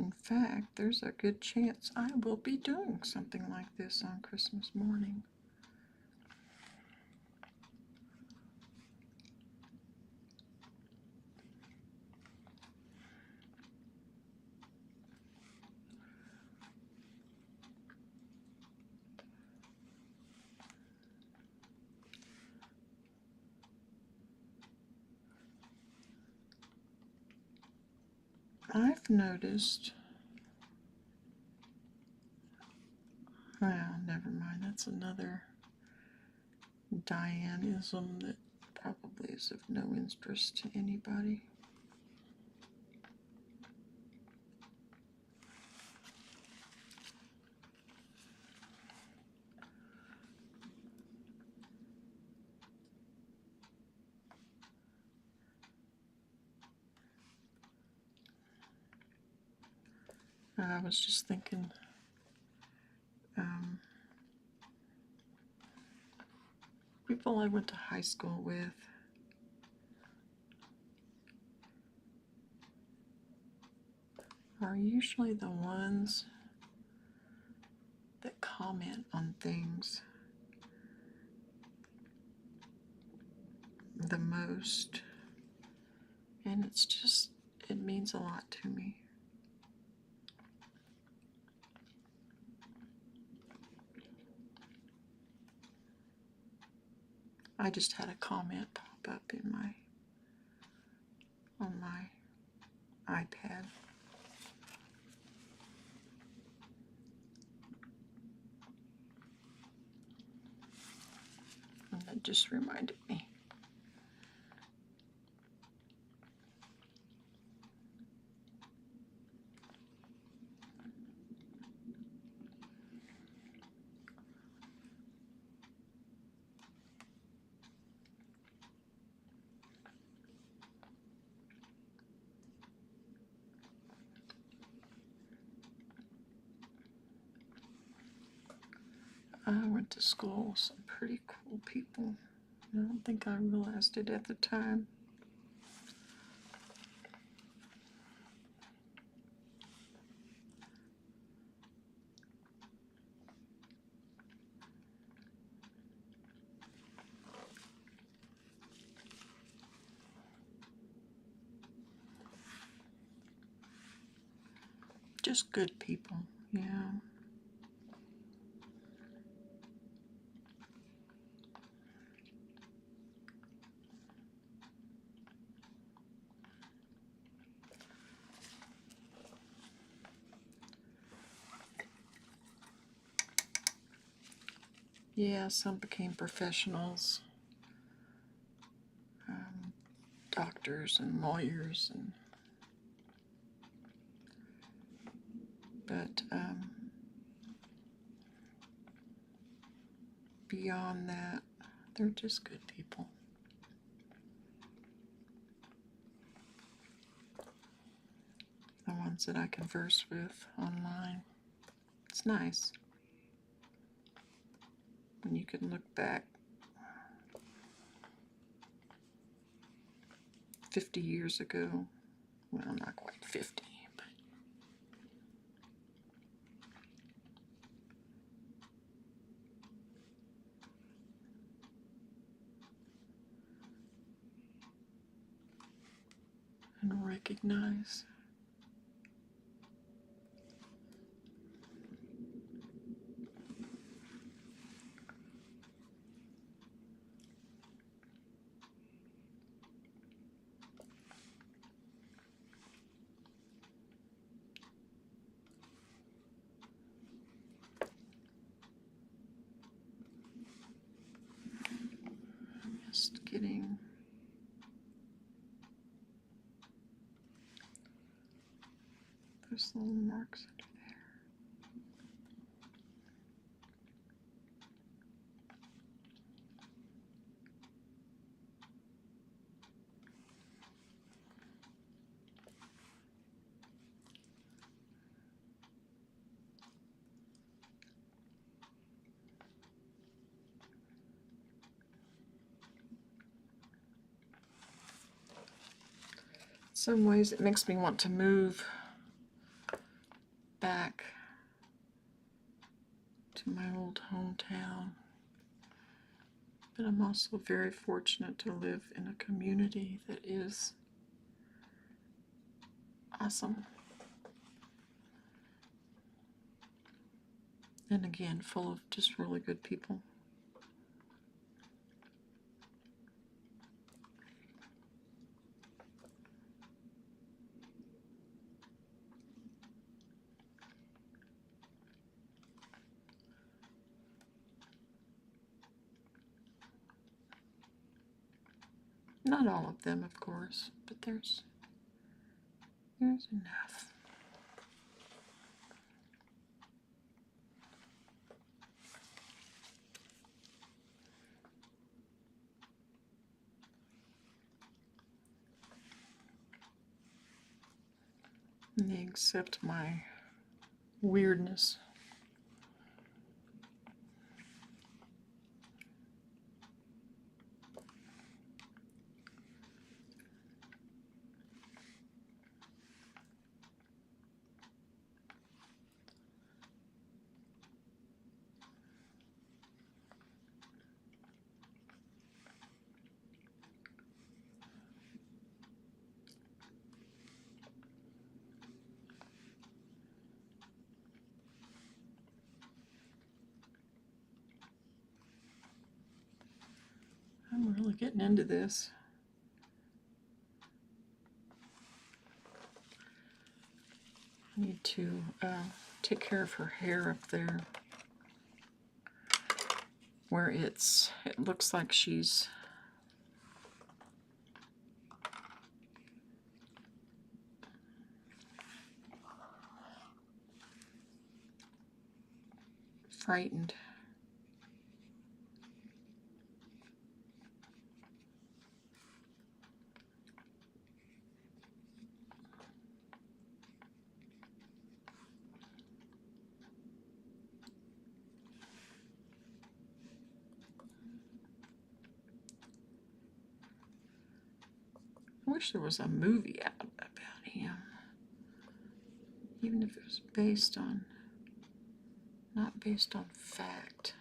In fact, there's a good chance I will be doing something like this on Christmas morning. I've noticed, well, never mind, that's another Dianism that probably is of no interest to anybody. I was just thinking, people I went to high school with, are usually the ones that comment on things the most. And it's just, it means a lot to me. I just had a comment pop up in on my iPad. And that just reminded me. I went to school with some pretty cool people. I don't think I realized it at the time. Just good people, yeah. Yeah, some became professionals, doctors and lawyers, but beyond that, they're just good people. The ones that I converse with online. It's nice when you can look back 50 years ago. Well, not quite 50, but and recognize. Just getting those little marks under there. Some ways it makes me want to move also very fortunate to live in a community that is awesome. And again, full of just really good people. Not all of them, of course, but there's enough. And they accept my weirdness. I'm really getting into this. I need to take care of her hair up there, where it looks like she's frightened. I wish there was a movie out about him, even if it was based on, not based on fact.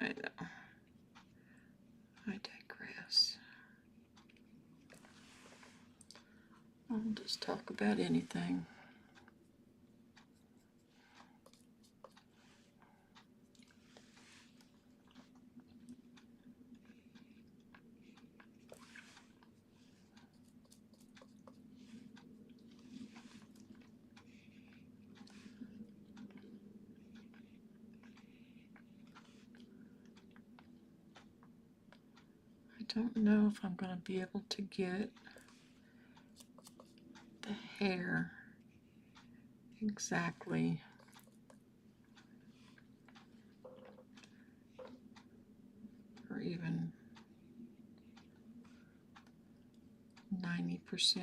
I know. I digress. I'll just talk about anything. I don't know if I'm going to be able to get the hair exactly or even 90%.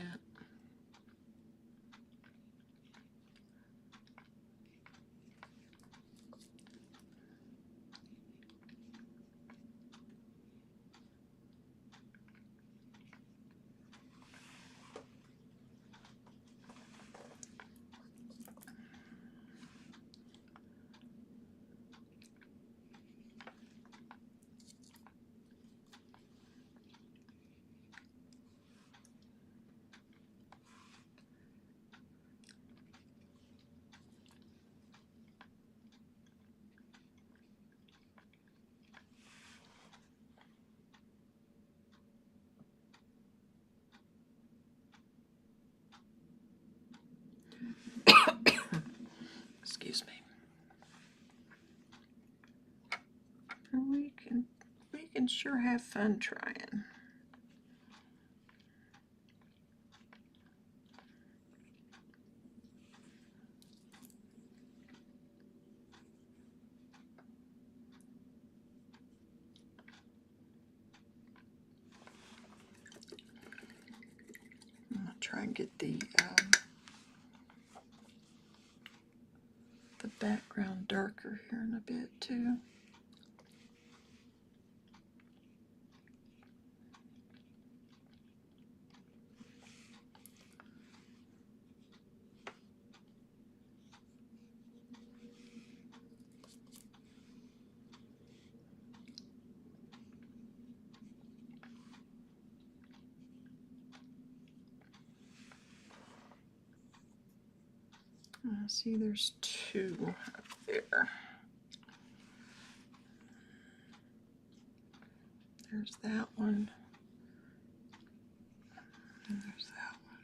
Excuse me. We can sure have fun trying. I'm gonna try and get the background darker here in a bit too. See, there's two up there. There's that one. And there's that one.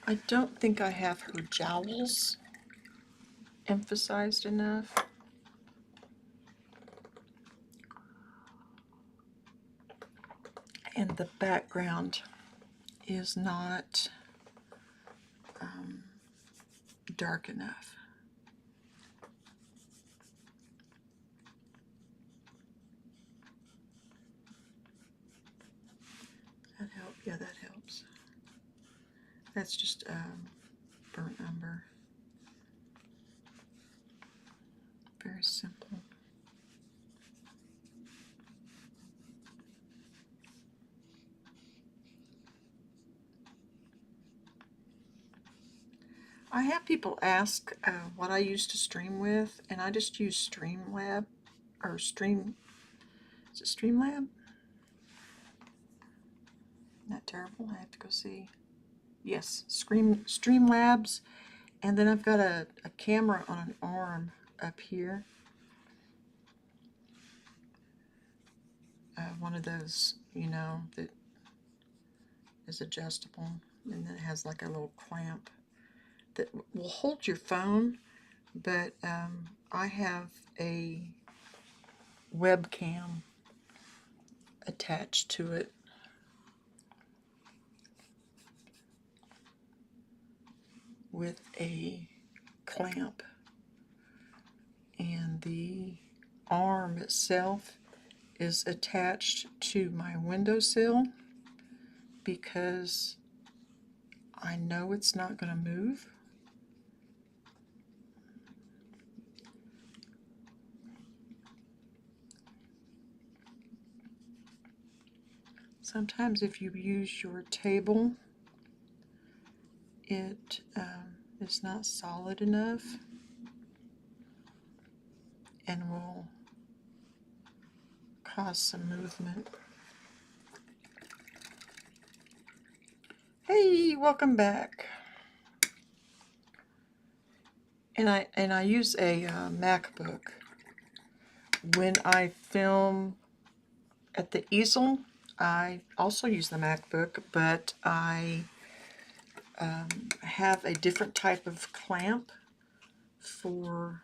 I don't think I have her jowls emphasized enough. And the background is not dark enough. That helps. Yeah, that helps. That's just burnt umber. Very simple. I have people ask what I use to stream with, and I just use Streamlab, or Stream, is it Streamlab? Isn't that terrible? I have to go see. Yes, Streamlabs, and then I've got a camera on an arm up here. One of those, you know, that is adjustable, and then it has like a little clamp that will hold your phone, but I have a webcam attached to it with a clamp, and the arm itself is attached to my windowsill because I know it's not going to move. Sometimes if you use your table, it is not solid enough and will cause some movement. Hey, welcome back. And I use a MacBook. When I film at the easel, I also use the MacBook, but I have a different type of clamp for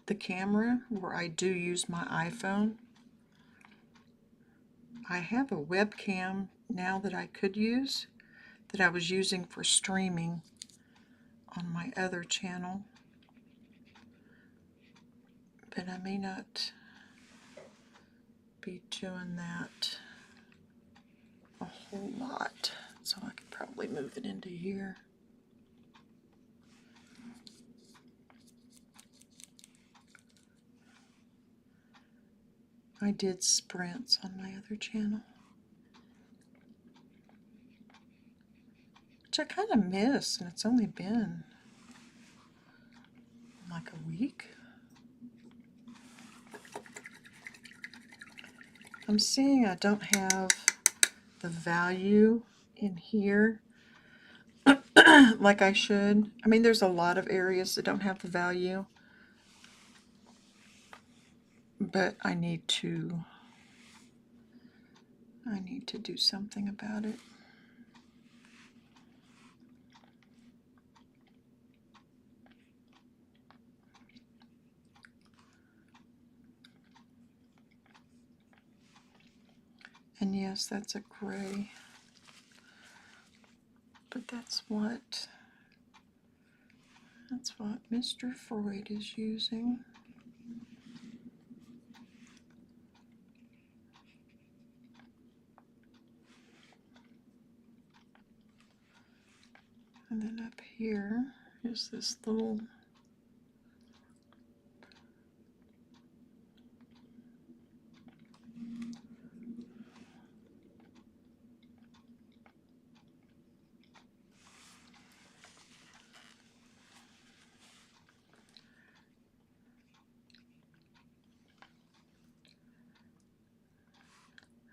the camera where I do use my iPhone. I have a webcam now that I could use that I was using for streaming on my other channel, but I may not be doing that a whole lot, so I could probably move it into here. I did sprints on my other channel, which I kind of miss, and it's only been like a week. I'm seeing I don't have the value in here like I should. I mean, there's a lot of areas that don't have the value, but I need to I need to do something about it. And yes, that's a gray, but that's what Mr. Freud is using. And then up here is this little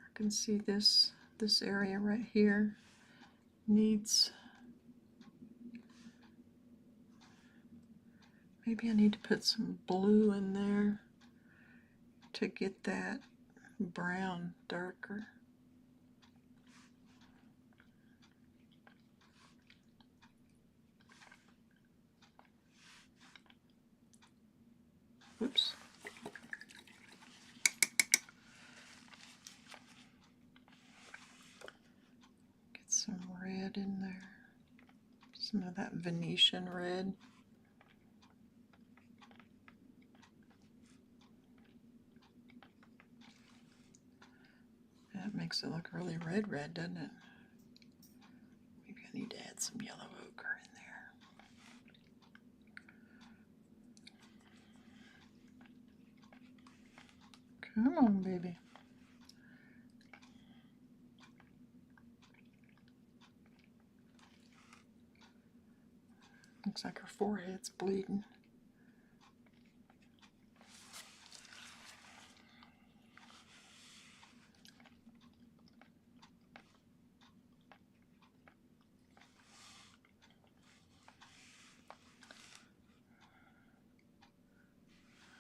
I can see this area right here needs, maybe I need to put some blue in there to get that brown darker. Oops. Get some red in there. Some of that Venetian red. That makes it look really red, doesn't it? Maybe I need to add some yellow ochre in there. Come on, baby. Looks like her forehead's bleeding.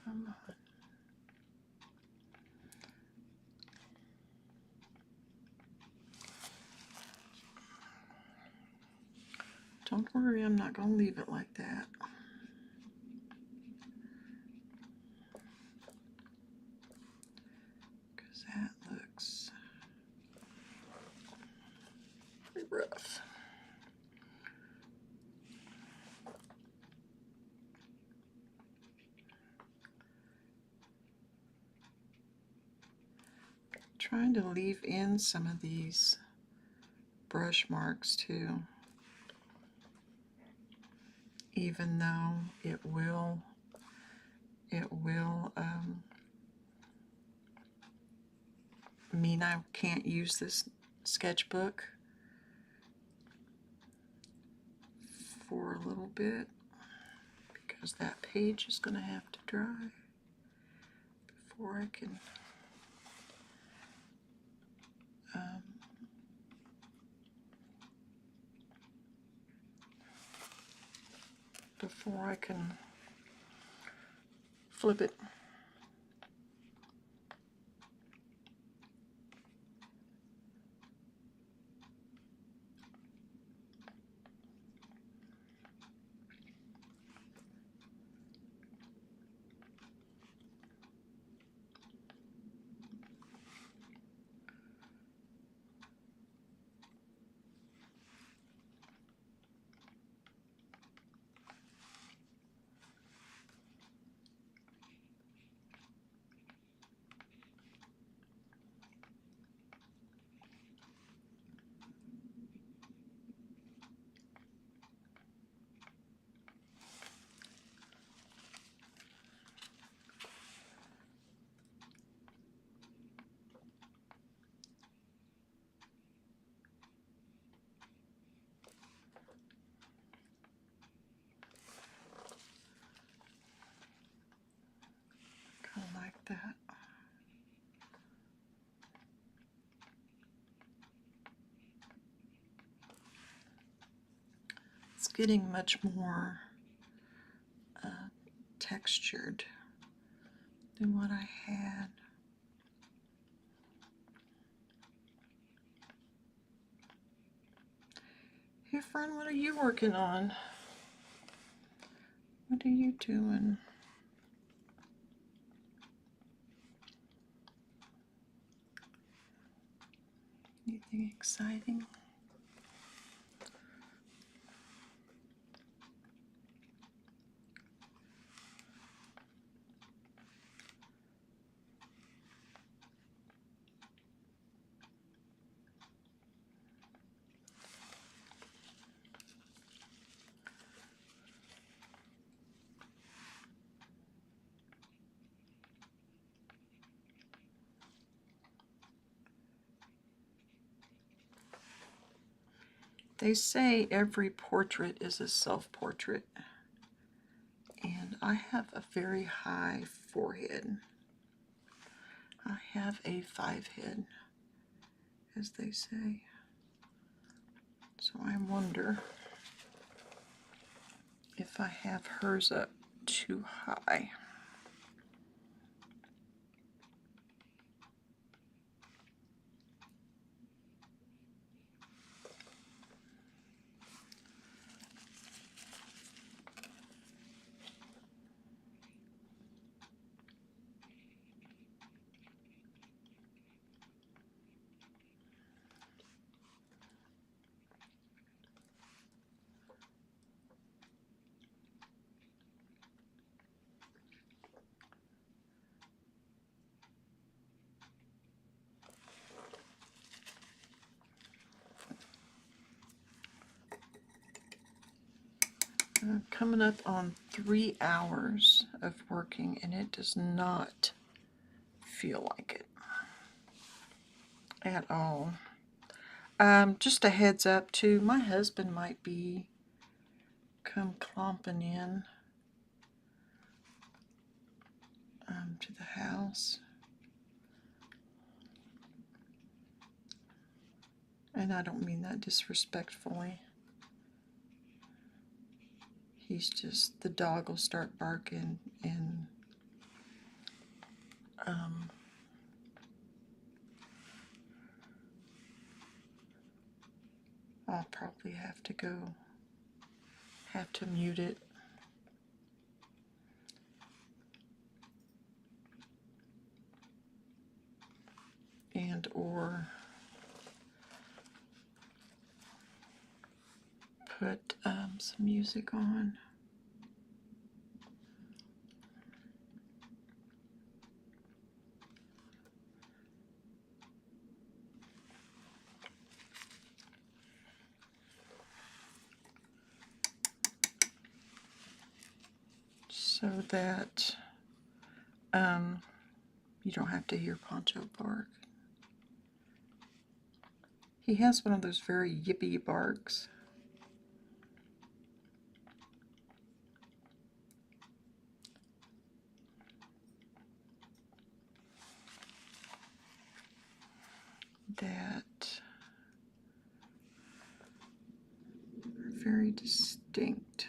Come on. Don't worry, I'm not going to leave it like that. Because that looks pretty rough. Trying to leave in some of these brush marks too, even though it will mean I can't use this sketchbook for a little bit, because that page is going to have to dry before I can flip it. Kind of like that. It's getting much more textured than what I had. Hey friend, what are you working on? What are you doing? Anything exciting? They say every portrait is a self-portrait, and I have a very high forehead. I have a 5 head, as they say. So I wonder if I have hers up too high. I'm coming up on 3 hours of working, and it does not feel like it at all. Just a heads up too, my husband might be come clomping in to the house. And I don't mean that disrespectfully. He's just, the dog will start barking, and I'll probably have to mute it. And or put some music on. So that you don't have to hear Poncho bark. He has one of those very yippy barks. That are very distinct.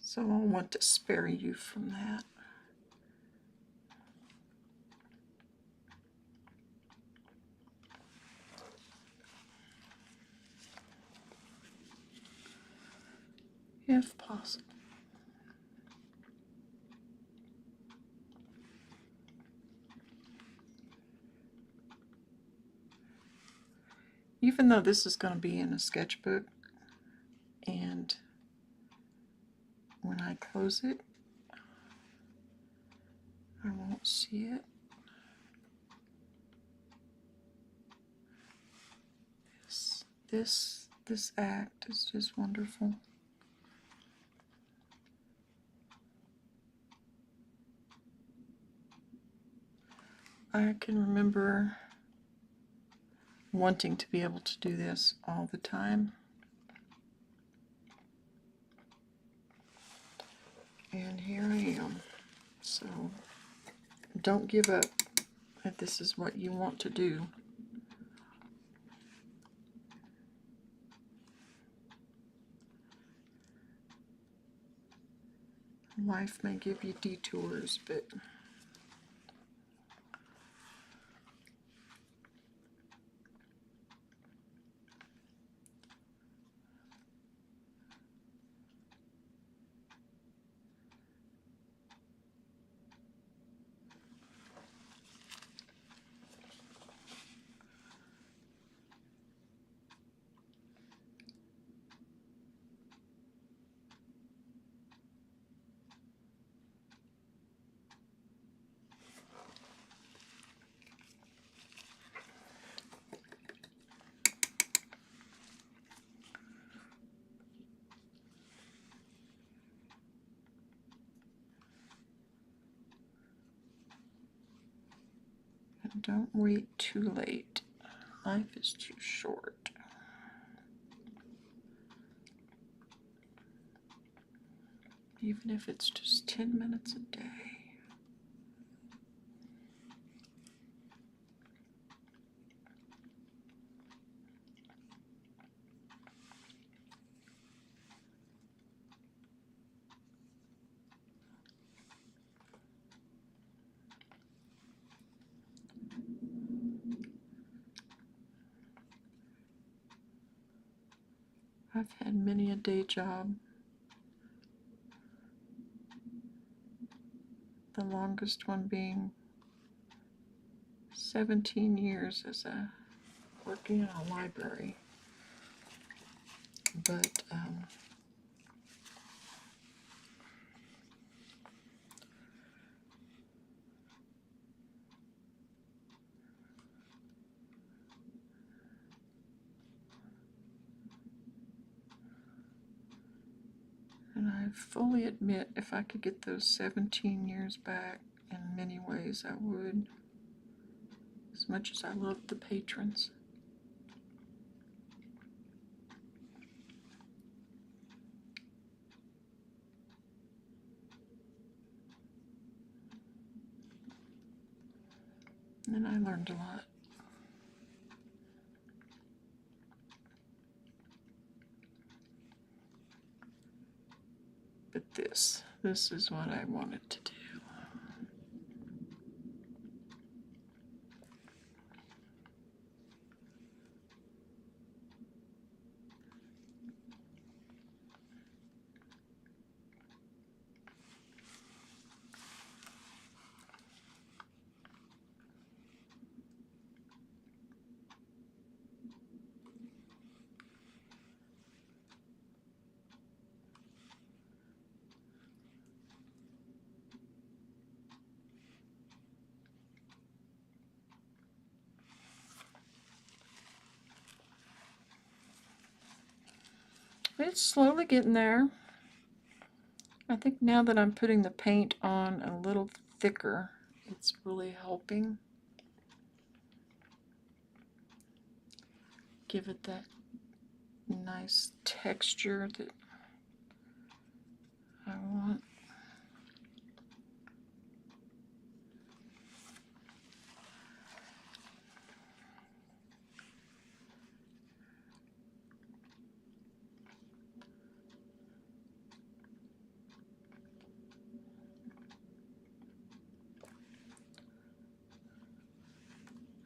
So I'll want to spare you from that. If possible. Even though this is going to be in a sketchbook, and when I close it, I won't see it. This act is just wonderful. I can remember wanting to be able to do this all the time. And here I am. So don't give up if this is what you want to do. Life may give you detours, but don't wait too late. Life is too short. Even if it's just 10 minutes a day. I've had many a day job. The longest one being 17 years as a working in a library. But and I fully admit if I could get those 17 years back, in many ways I would. As much as I love the patrons. And I learned a lot. But this is what I wanted to do. It's slowly getting there. I think now that I'm putting the paint on a little thicker, it's really helping give it that nice texture that I want.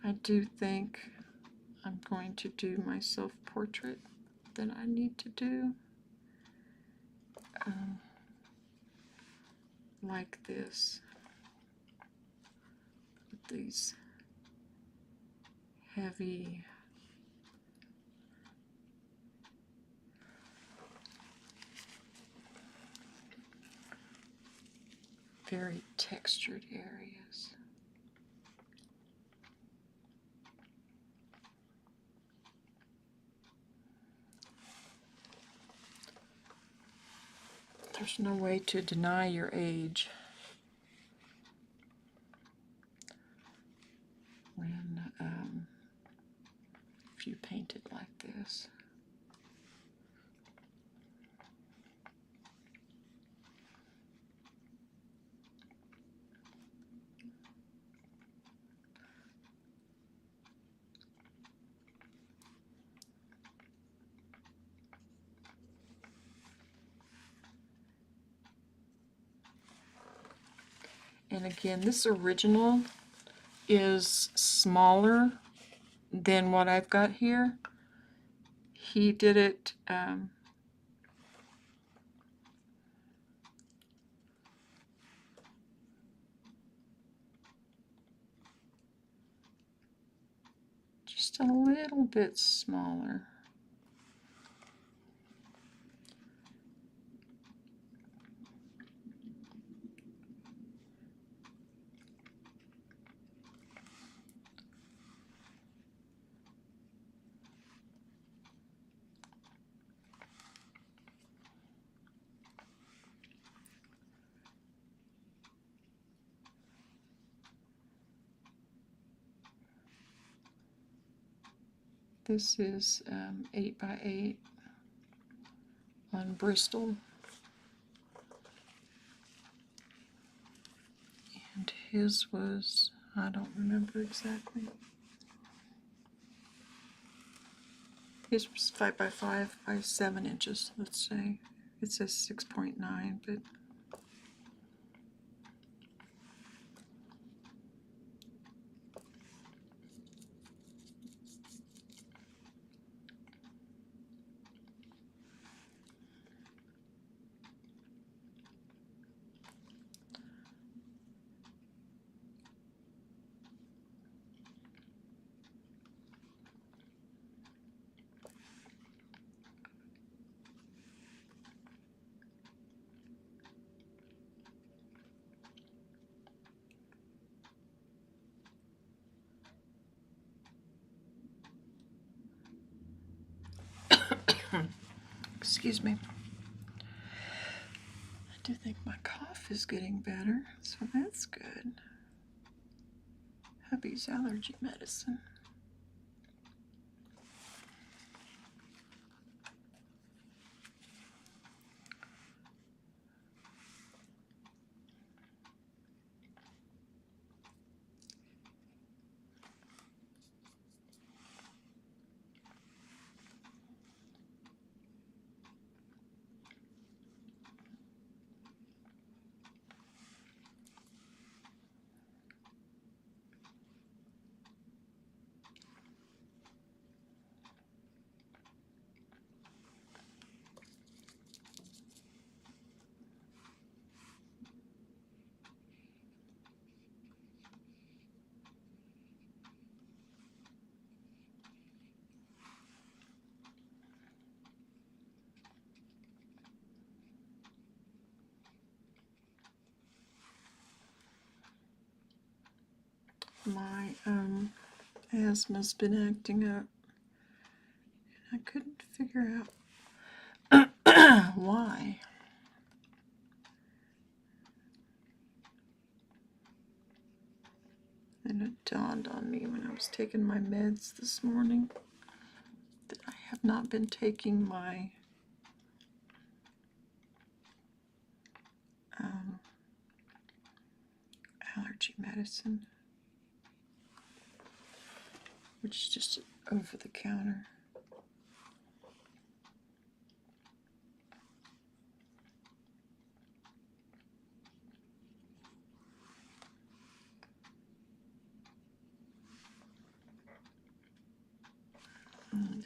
I do think I'm going to do my self-portrait that I need to do. Like this. With these heavy very textured areas. There's no way to deny your age. when if you paint it like this. And again, this original is smaller than what I've got here. He did it just a little bit smaller. This is 8 by 8 on Bristol. And his was, I don't remember exactly. His was 5 by 5 by 7 inches, let's say. It says 6.9, but excuse me. I do think my cough is getting better, so that's good. Hubby's allergy medicine. My asthma's been acting up. I couldn't figure out why. And it dawned on me when I was taking my meds this morning that I have not been taking my allergy medicine, which is just over the counter.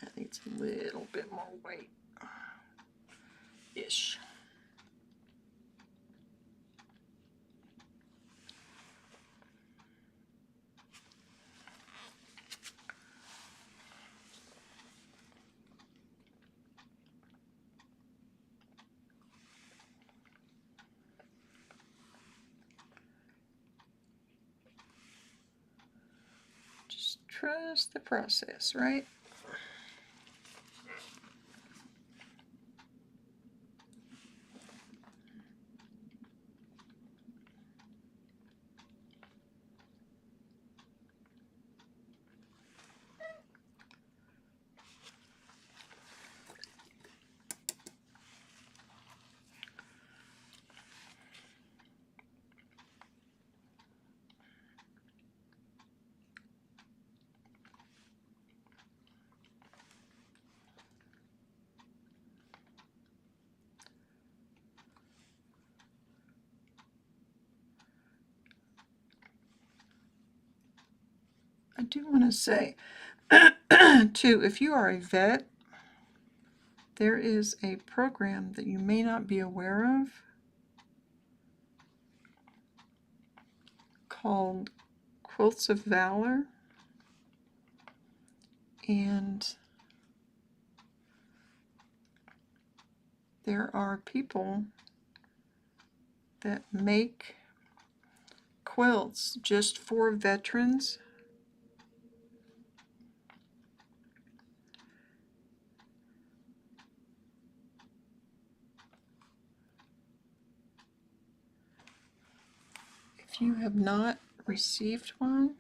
That needs a little bit more weight. Ish. Just trust the process, right? I do want to say, too, if you are a vet, there is a program that you may not be aware of called Quilts of Valor. And there are people that make quilts just for veterans. If you have not received one,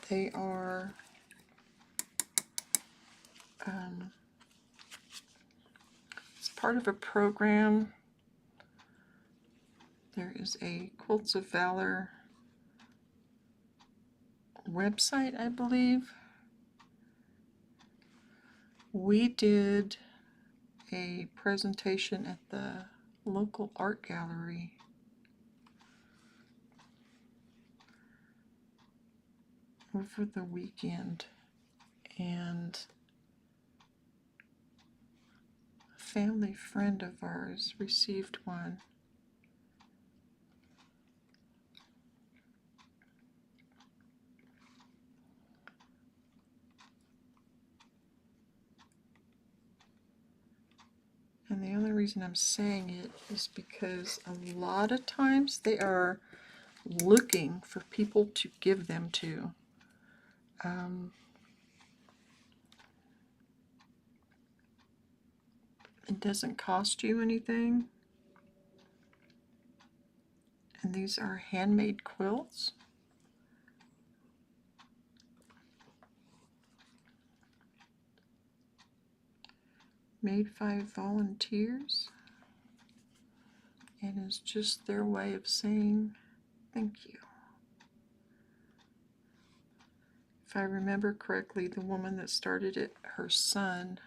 they are it's part of a program. There is a Quilts of Valor website, I believe. We did a presentation at the local art gallery over the weekend, and a family friend of ours received one. And the only reason I'm saying it is because a lot of times they are looking for people to give them to. It doesn't cost you anything. And these are handmade quilts. Made by volunteers. And it's just their way of saying thank you. If I remember correctly, the woman that started it, her son,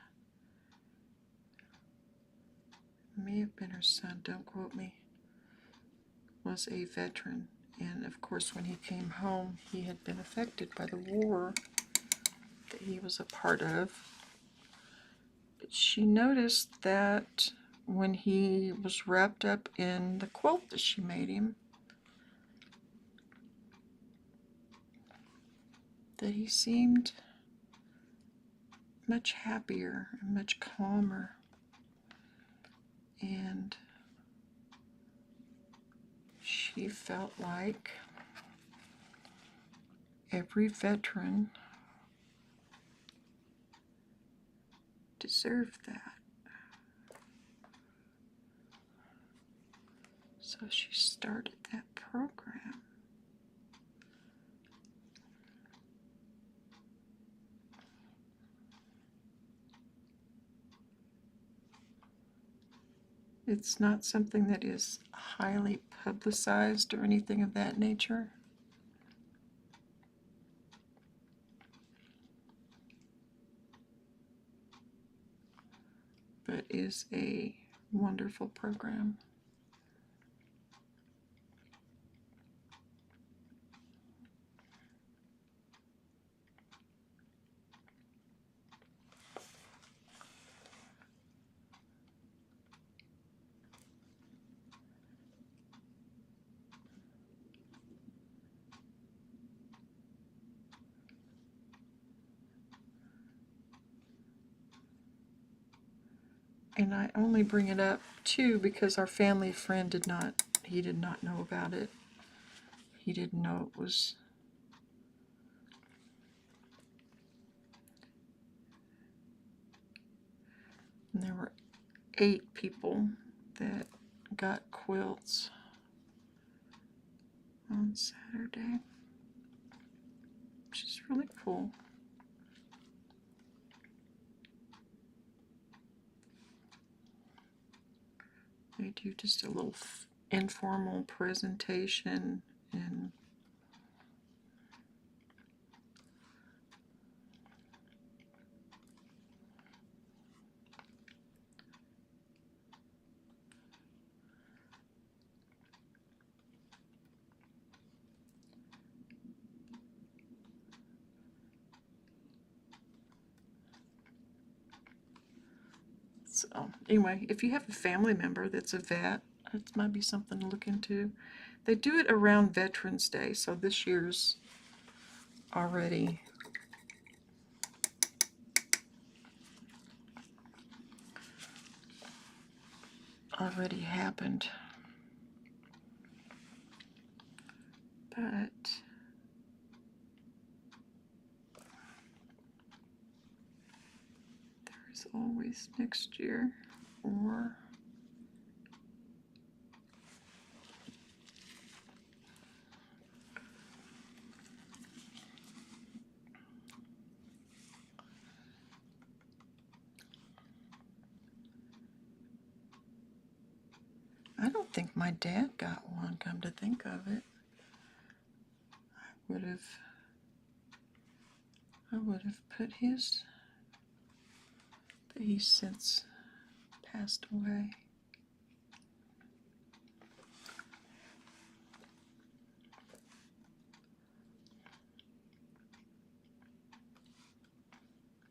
may have been her son, don't quote me, was a veteran. And of course, when he came home, he had been affected by the war that he was a part of. But she noticed that when he was wrapped up in the quilt that she made him, that he seemed much happier and much calmer. And she felt like every veteran deserved that. So she started that program. It's not something that is highly publicized or anything of that nature. But is a wonderful program. And I only bring it up too because our family friend did not know about it. He didn't know it was. And there were 8 people that got quilts on Saturday, which is really cool. They do just a little informal presentation, and So anyway, if you have a family member that's a vet, it might be something to look into. They do it around Veterans Day, so this year's already happened. But there's always next year, or I don't think my dad got one, come to think of it. I would have put his, but he's since passed away.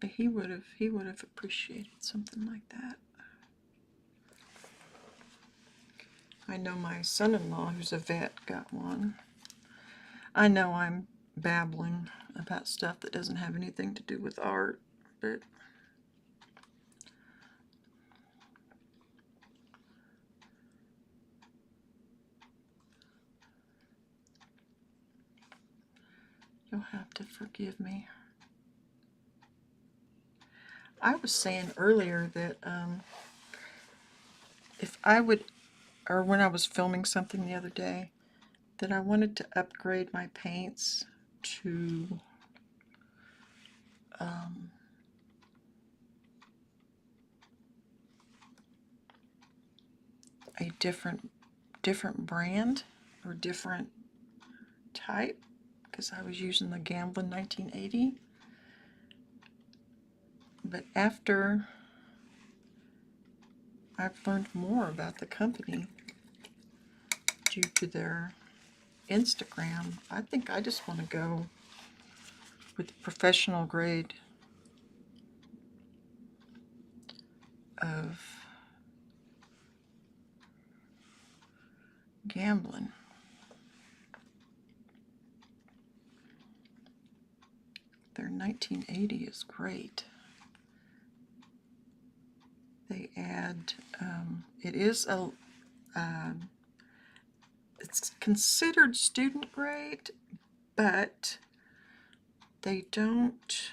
But he would have appreciated something like that. I know my son-in-law, who's a vet, got one. I know I'm babbling about stuff that doesn't have anything to do with art, but you'll have to forgive me. I was saying earlier that if I would, or when I was filming something the other day, that I wanted to upgrade my paints to a different brand or different type, because I was using the Gamblin 1980. But after I've learned more about the company due to their Instagram, I think I just want to go with the professional grade of Gamblin. Their 1980 is great. They add, it is a, it's considered student grade, but they don't,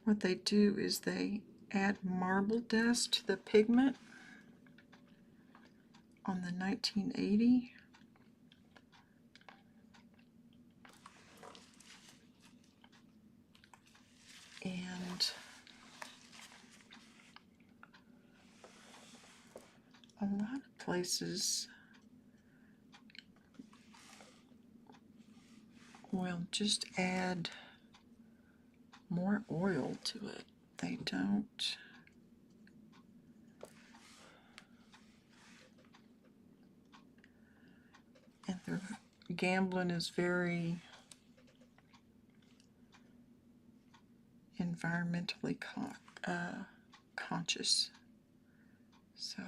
what they do is they add marble dust to the pigment on the 1980. And a lot of places will just add more oil to it. They don't. And their Gamblin is very environmentally conscious. So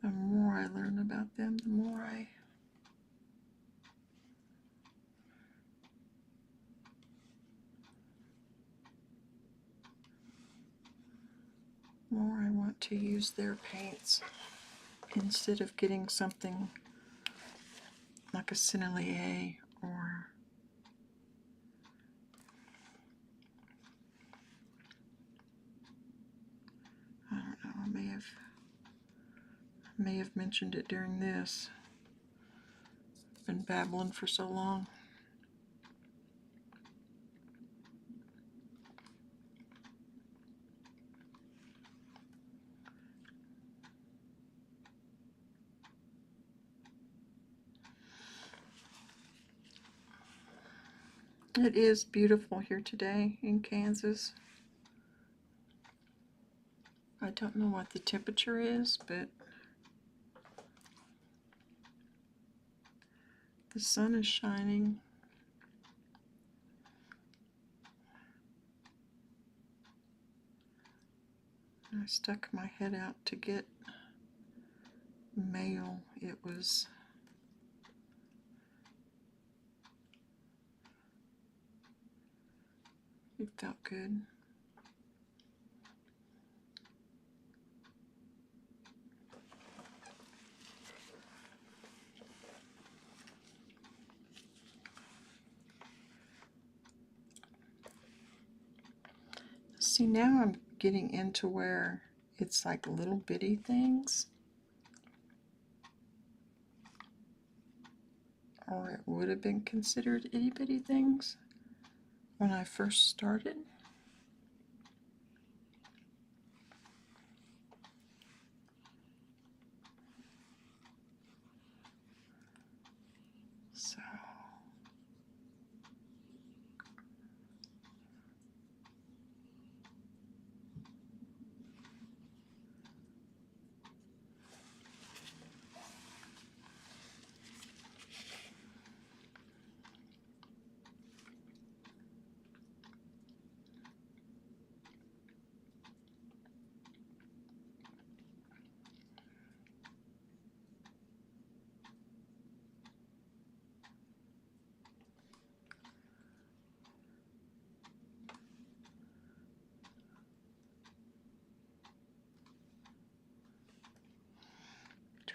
the more I learn about them, the more I want to use their paints instead of getting something like a Sennelier or I don't know, I may have mentioned it during this. I've been babbling for so long. It is beautiful here today in Kansas. I don't know what the temperature is, but The sun is shining. I stuck my head out to get mail. It felt good. See, now I'm getting into where it's like little bitty things, or it would have been considered itty bitty things when I first started. So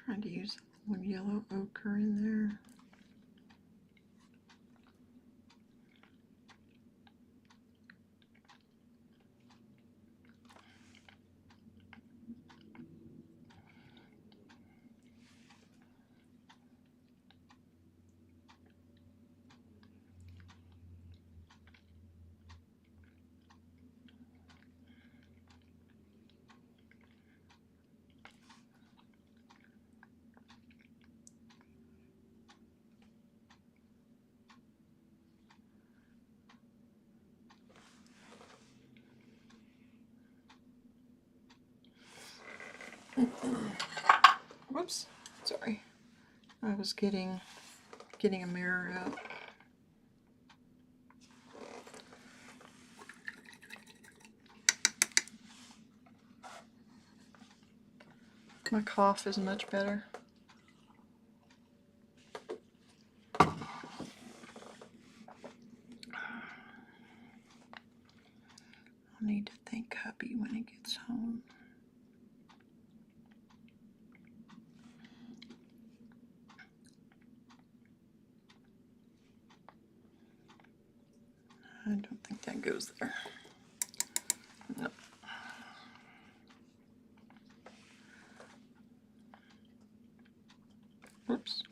trying to use one yellow ochre in there. Whoops, sorry. I was getting a mirror out. My cough is much better. I'll need to thank hubby when he gets home. I don't think that goes there. No. Whoops.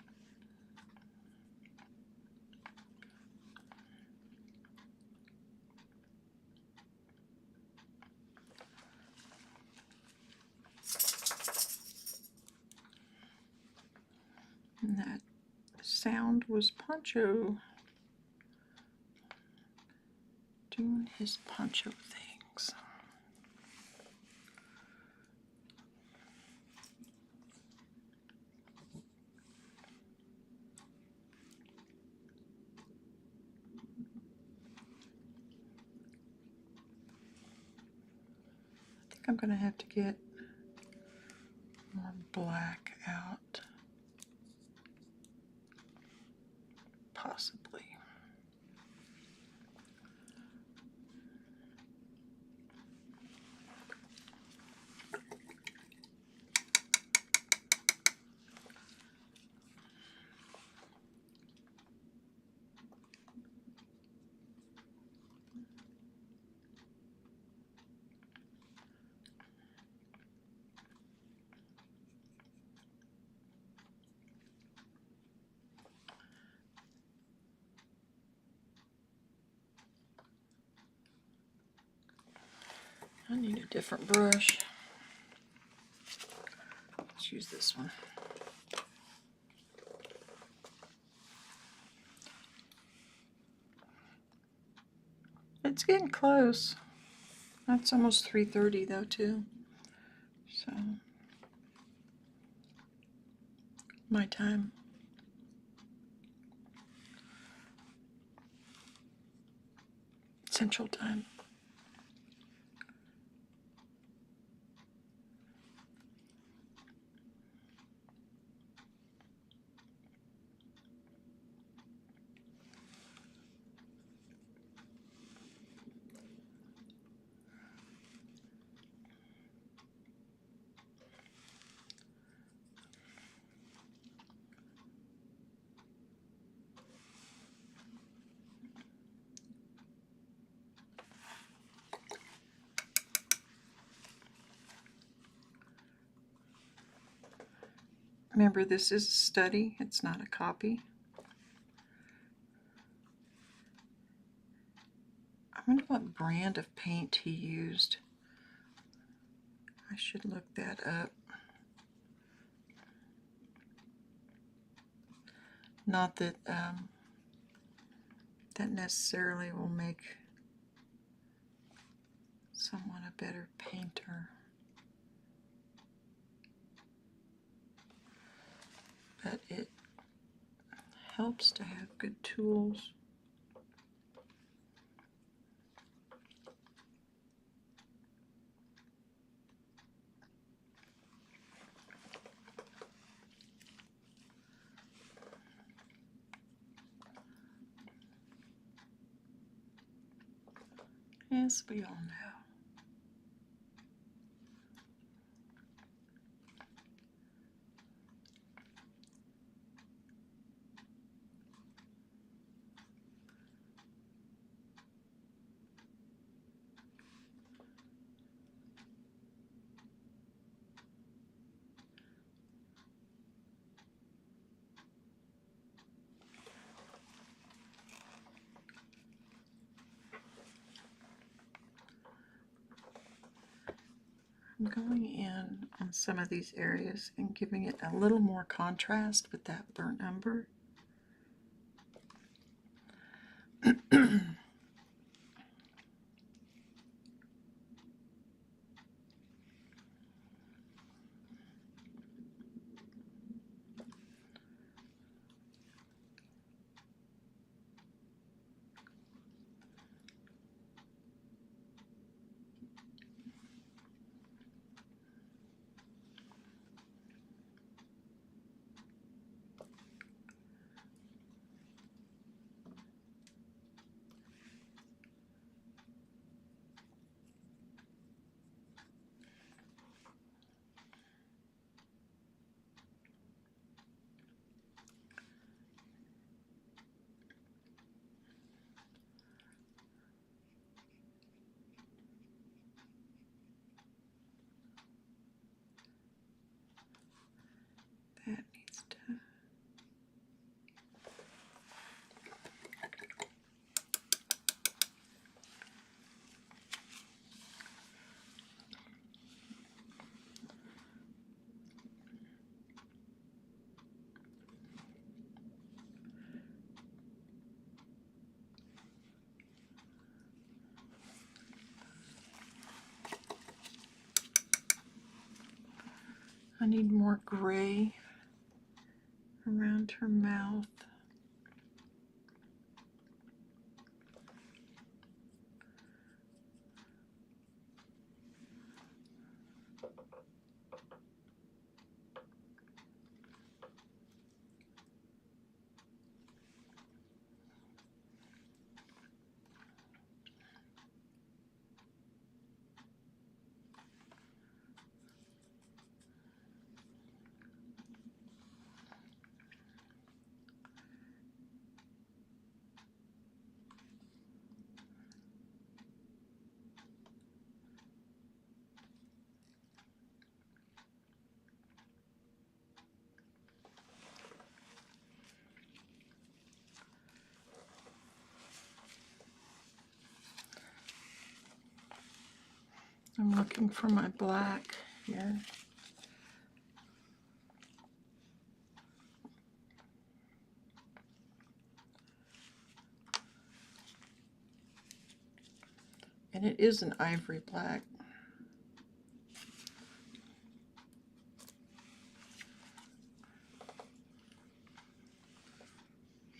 And that sound was Poncho doing his Poncho things. I think I'm going to have to get more black out. Possibly. I need a different brush. Let's use this one. It's getting close. That's almost 3:30 though too. So my time. Central Time. Remember, this is a study, it's not a copy. I wonder what brand of paint he used. I should look that up. Not that that necessarily will make someone a better painter. But it helps to have good tools. Yes, we all know. I'm going in on some of these areas and giving it a little more contrast with that burnt umber. That needs to... I need more gray around her mouth. I'm looking for my black here. And it is an ivory black.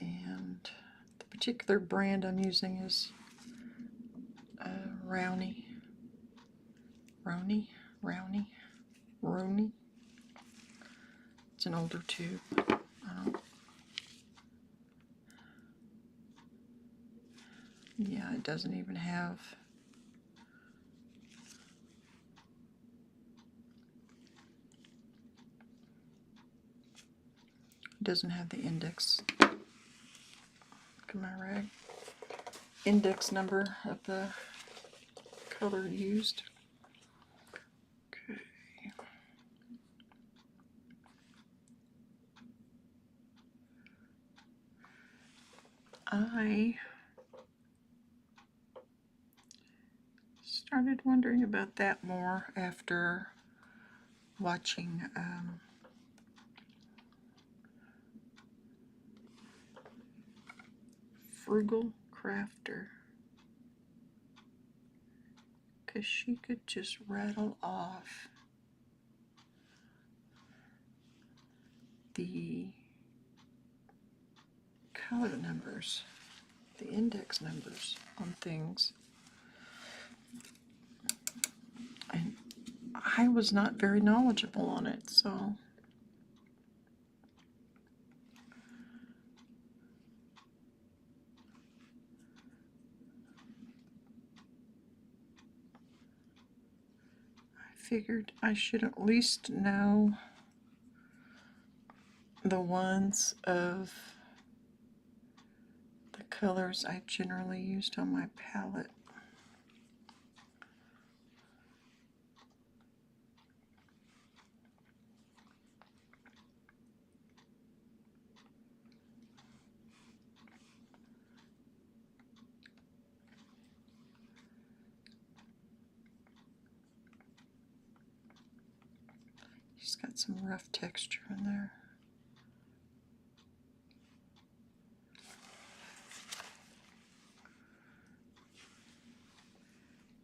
And the particular brand I'm using is Rowney. Rowney. It's an older tube. Yeah, it doesn't even have. It doesn't have the index. Look at my rag. Index number of the color used. Okay. I started wondering about that more after watching Frugal Crafter, because she could just rattle off the color numbers, the index numbers on things. And I was not very knowledgeable on it, so I figured I should at least know the ones of the colors I generally used on my palette. She's got some rough texture in there.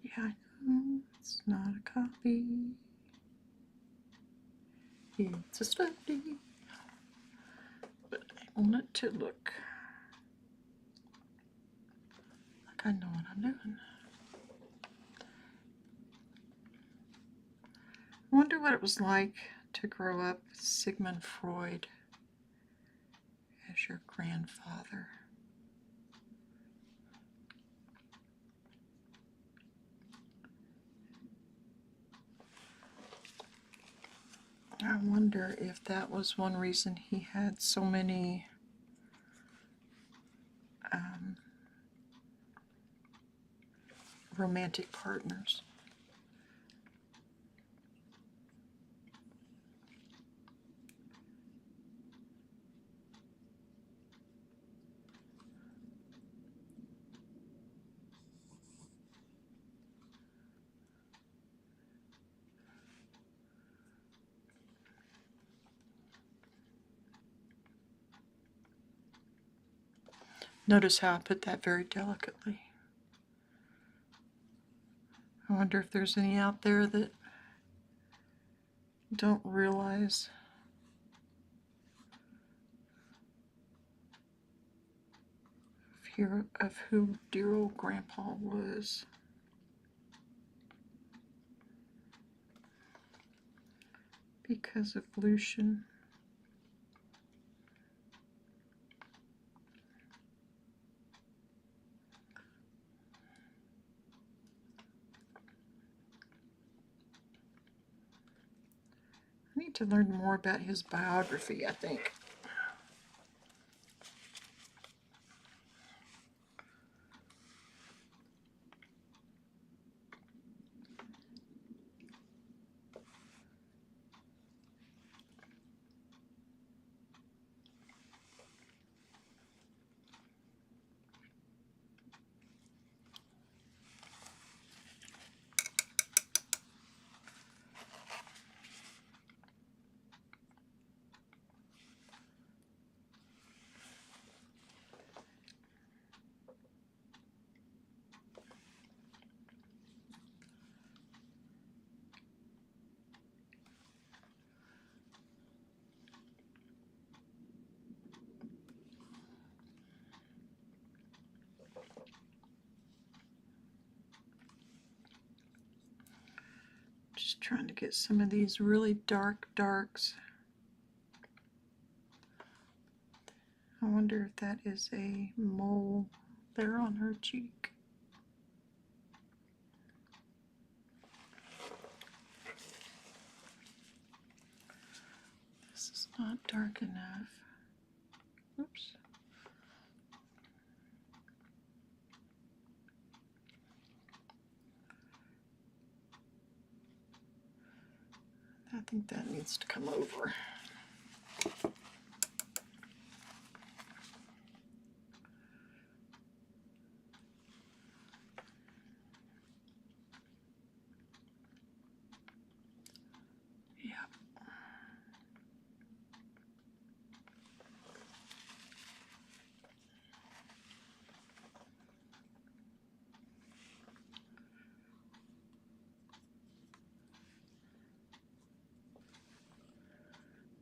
Yeah, I know it's not a copy. It's a study. But I want it to look like I know what I'm doing. I wonder what it was like to grow up with Sigmund Freud as your grandfather. I wonder if that was one reason he had so many romantic partners. Notice how I put that very delicately. I wonder if there's any out there that don't realize of who dear old Grandpa was. Because of Lucian. I need to learn more about his biography, I think. Trying to get some of these really dark darks. I wonder if that is a mole there on her cheek. This is not dark enough. Oops. I think that needs to come over. Yeah.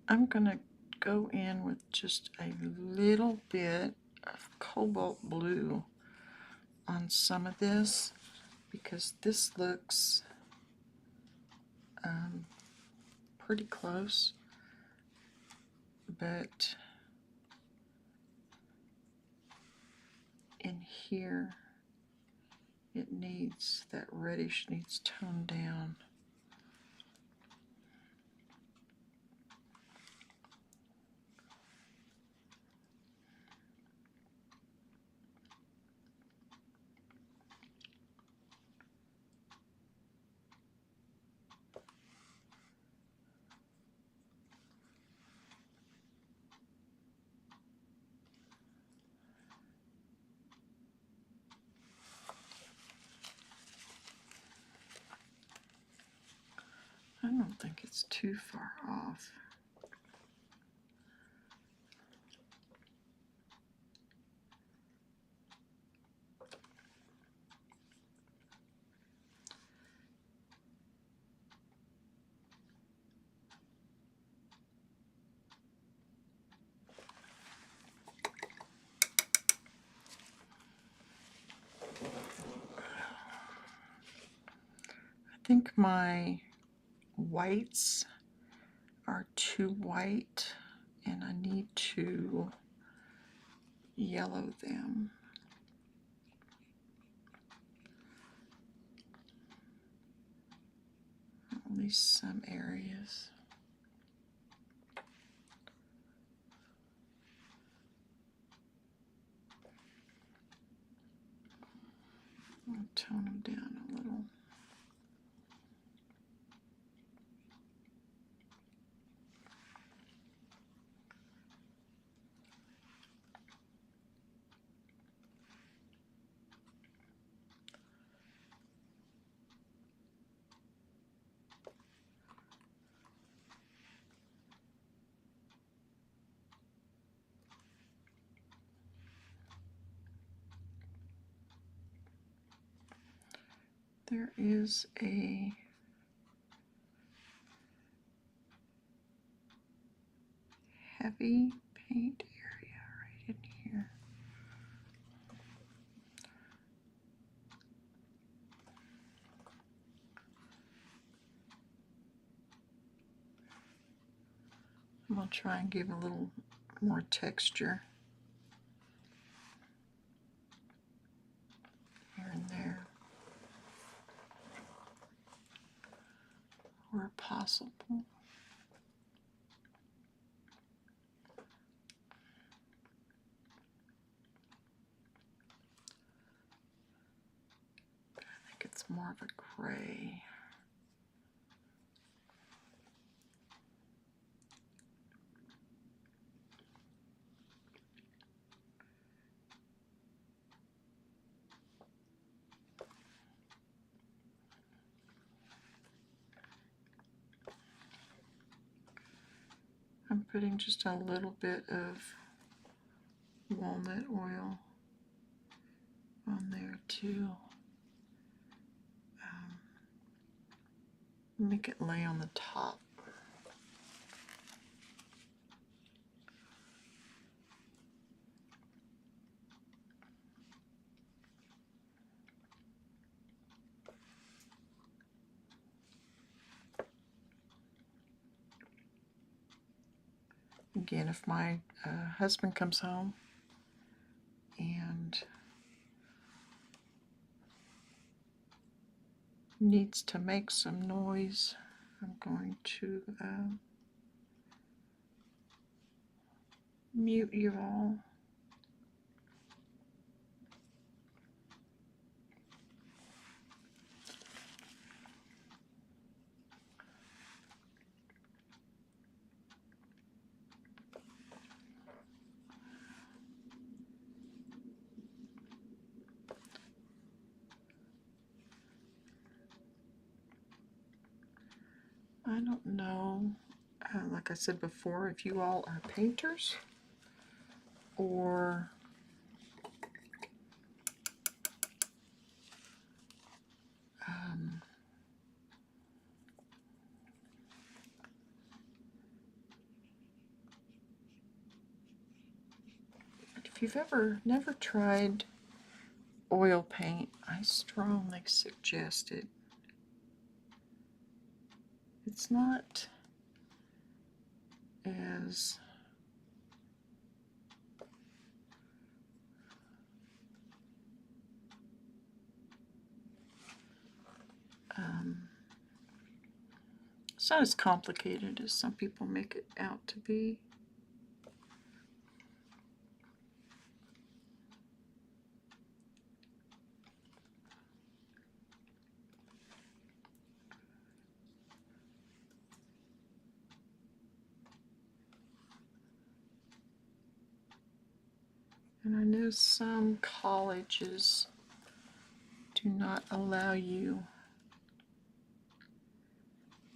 I'm going to go in with just a little bit of cobalt blue on some of this because this looks pretty close, but in here it needs, that reddish needs toned down. I don't think it's too far off. I think my whites are too white and I need to yellow them. At least some areas. I'll tone them down a little. There is a heavy paint area right in here. I'm going to try and give a little more texture here and there where possible. I think it's more of a gray. I'm putting just a little bit of walnut oil on there too. Make it lay on the top. Again, if my husband comes home and needs to make some noise, I'm going to mute you all. I don't know, like I said before, if you all are painters or if you've never tried oil paint, I strongly suggest it. It's not as it's not as complicated as some people make it out to be. And I know some colleges do not allow you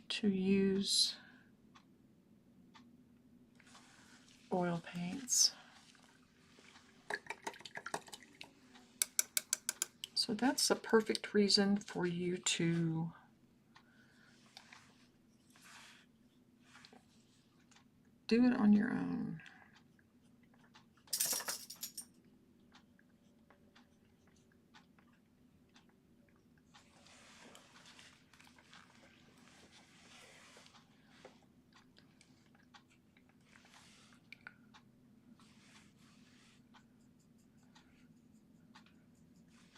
to use oil paints. So that's the perfect reason for you to do it on your own.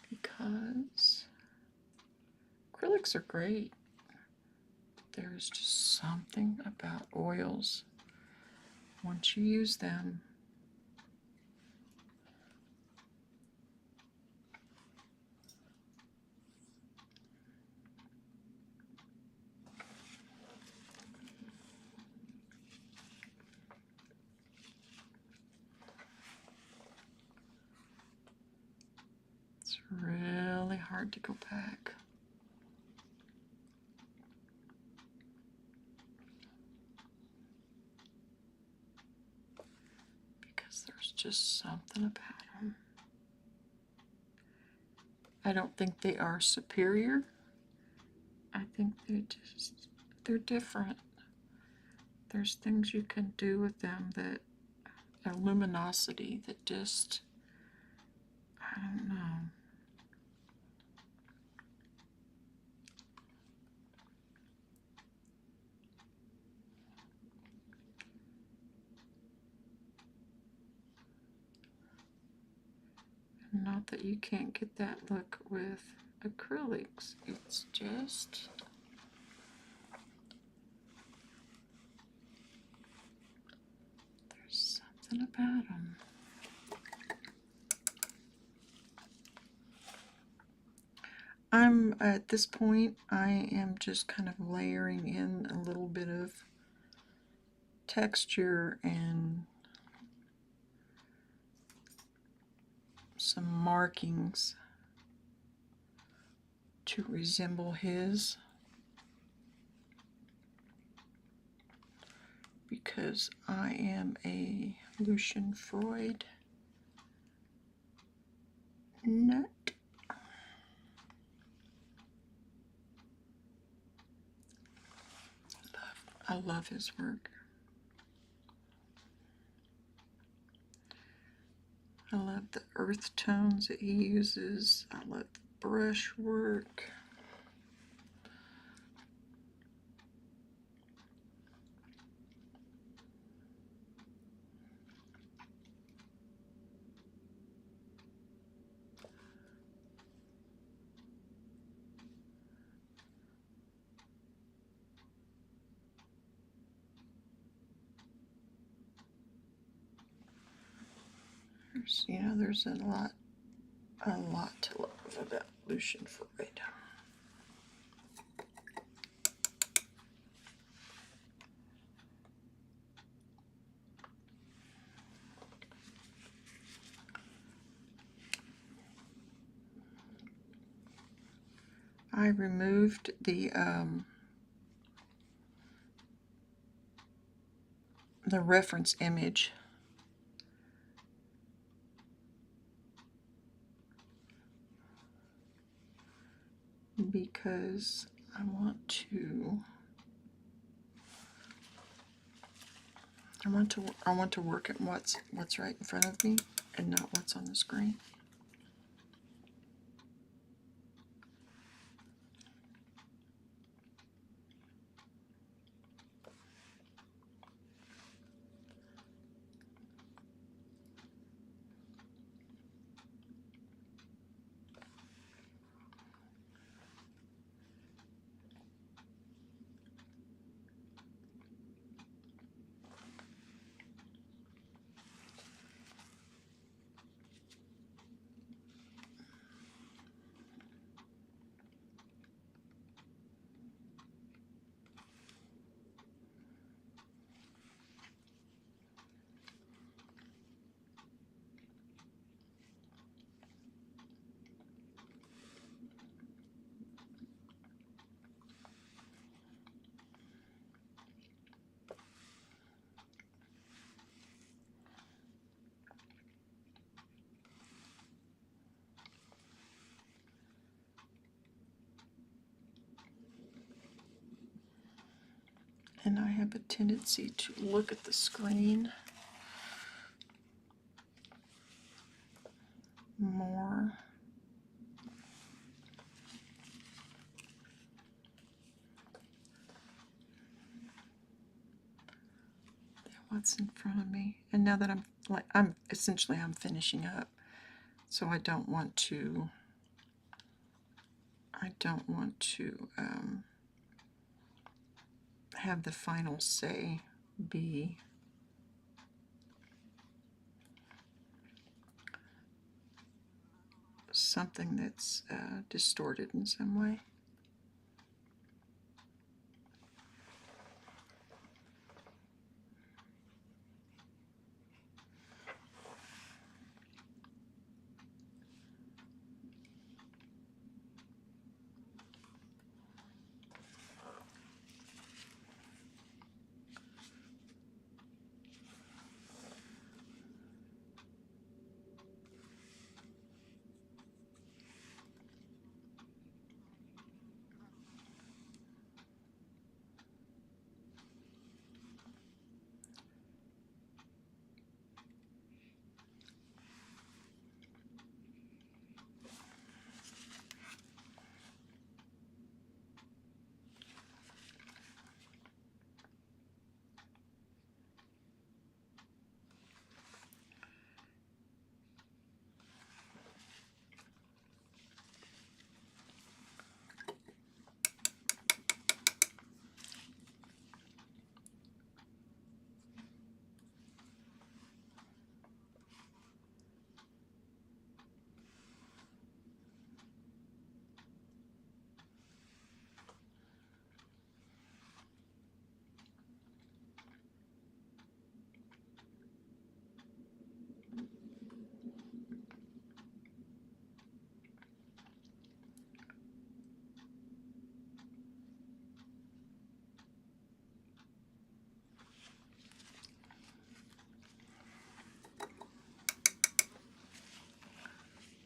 Because acrylics are great. There's just something about oils. Once you use them, it's really hard to go back. Because there's just something about them. I don't think they are superior. I think they're different. There's things you can do with them that a luminosity that just, I don't know. Not that you can't get that look with acrylics. It's just there's something about them. At this point, I am just kind of layering in a little bit of texture and some markings to resemble his, because I am a Lucian Freud nut. I love his work. I love the earth tones that he uses. I love the brush work. There's a lot to love about Lucian Freud. I removed the reference image because I want to work at what's right in front of me and not what's on the screen. And I have a tendency to look at the screen more. Than what's in front of me. And now that I'm finishing up, so I don't want to have the final say be something that's distorted in some way.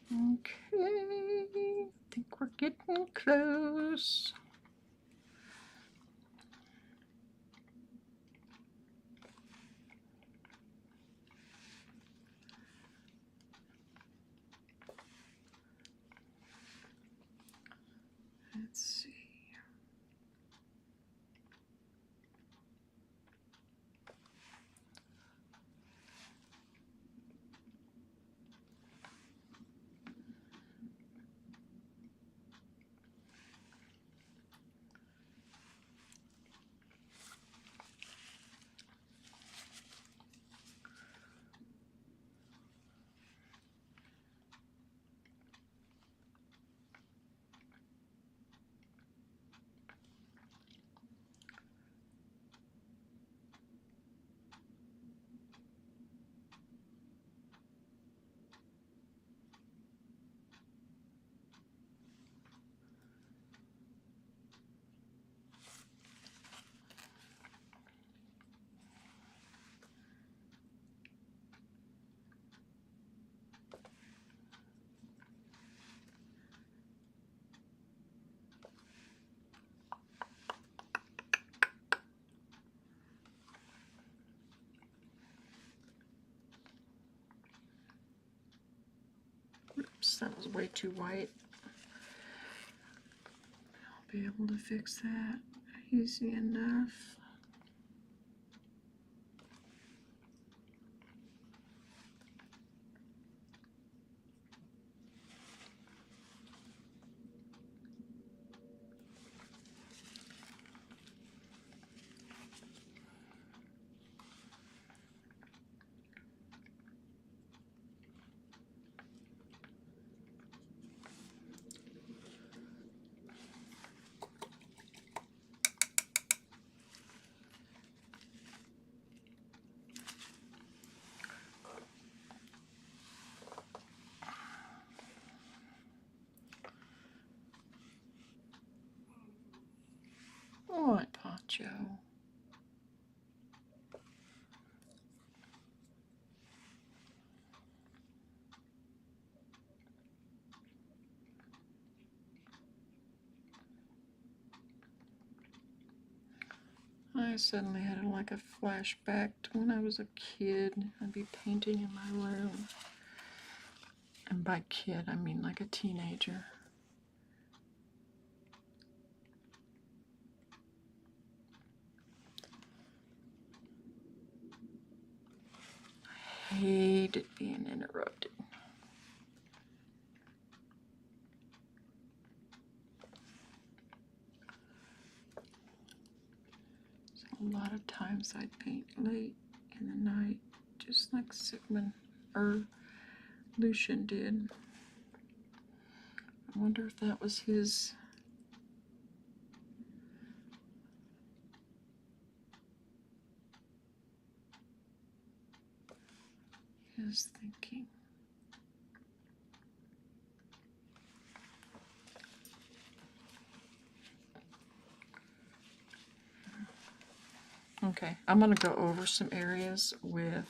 Okay, I think we're getting close. Let's see. Oops, that was way too white. I'll be able to fix that easy enough. What, Poncho? I suddenly had like a flashback to when I was a kid. I'd be painting in my room. And by kid, I mean like a teenager. I hated being interrupted. So a lot of times I'd paint late in the night, just like Sigmund or Lucian did. I wonder if that was his thinking. Okay, I'm going to go over some areas with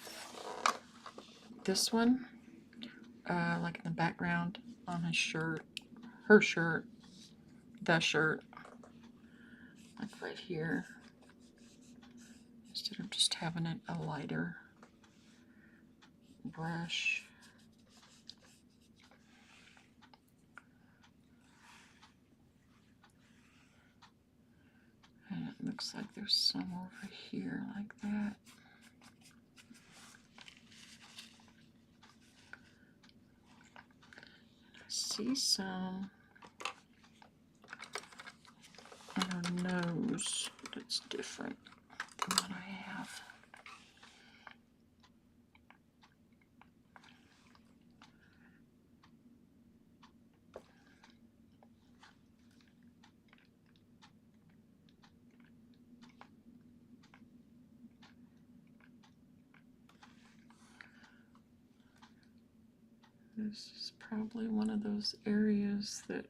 this one, like in the background on his shirt, her shirt, the shirt, like right here, instead of just having it a lighter brush. And it looks like there's some over here like that. I see some on her nose that's different than what I have. This is probably one of those areas that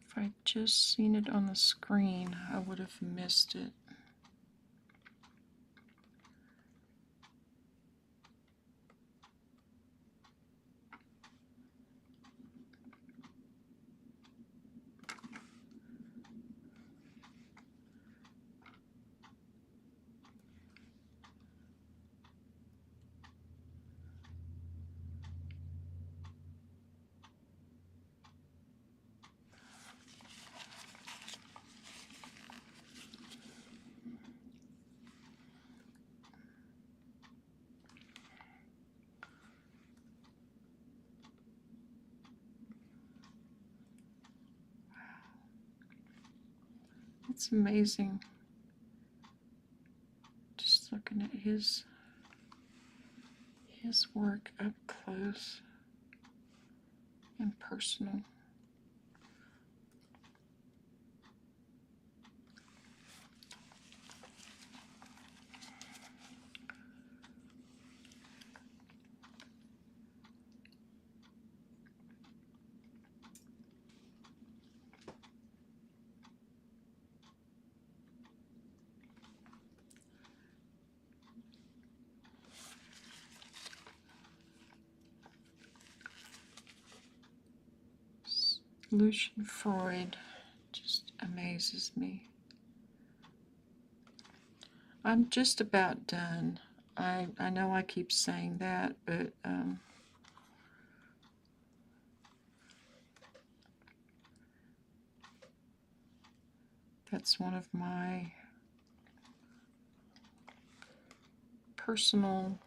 if I'd just seen it on the screen, I would have missed it. It's amazing just looking at his work up close and personal. Lucian Freud, amazes me. I'm just about done. I know I keep saying that, but that's one of my personal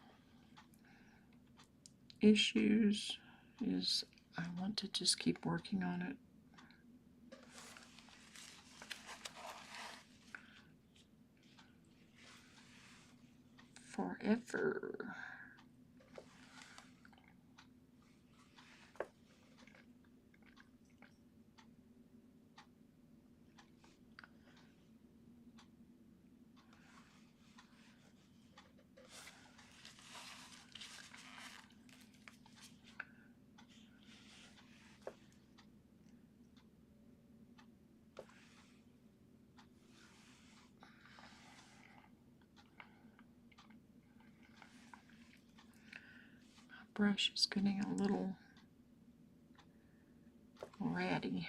issues, is I want to just keep working on it. Forever. Brush is getting a little ratty.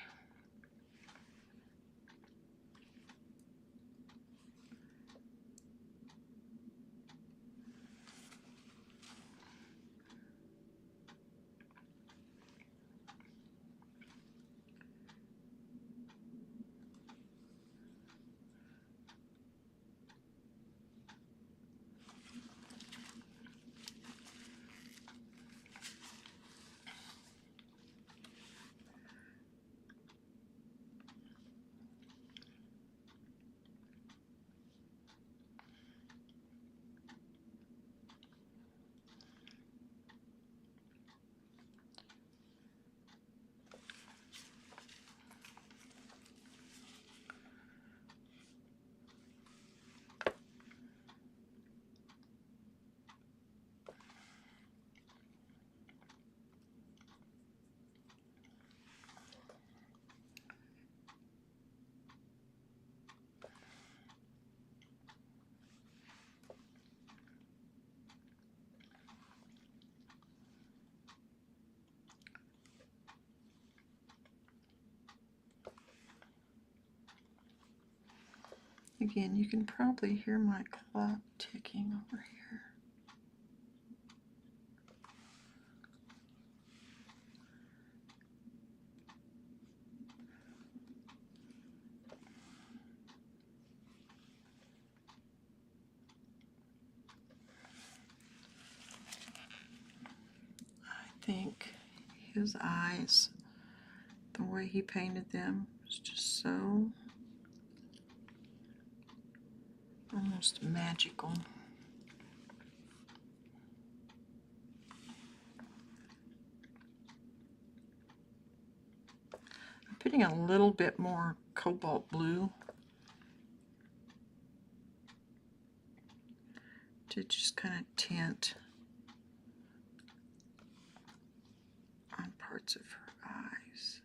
Again, you can probably hear my clock ticking over here. I think his eyes, the way he painted them, was just so almost magical. I'm putting a little bit more cobalt blue to just kind of tint on parts of her eyes.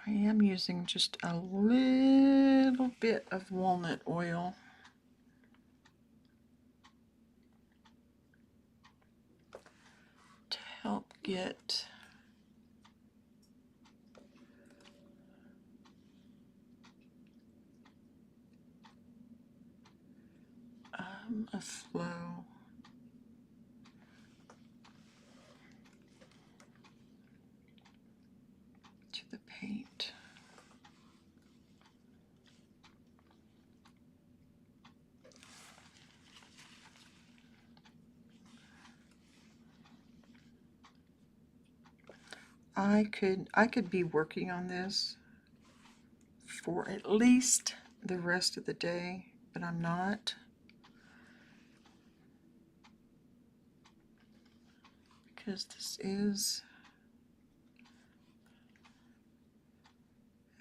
I am using just a little bit of walnut oil to help get a flow. To the paint. I could be working on this for at least the rest of the day, but I'm not, because this is,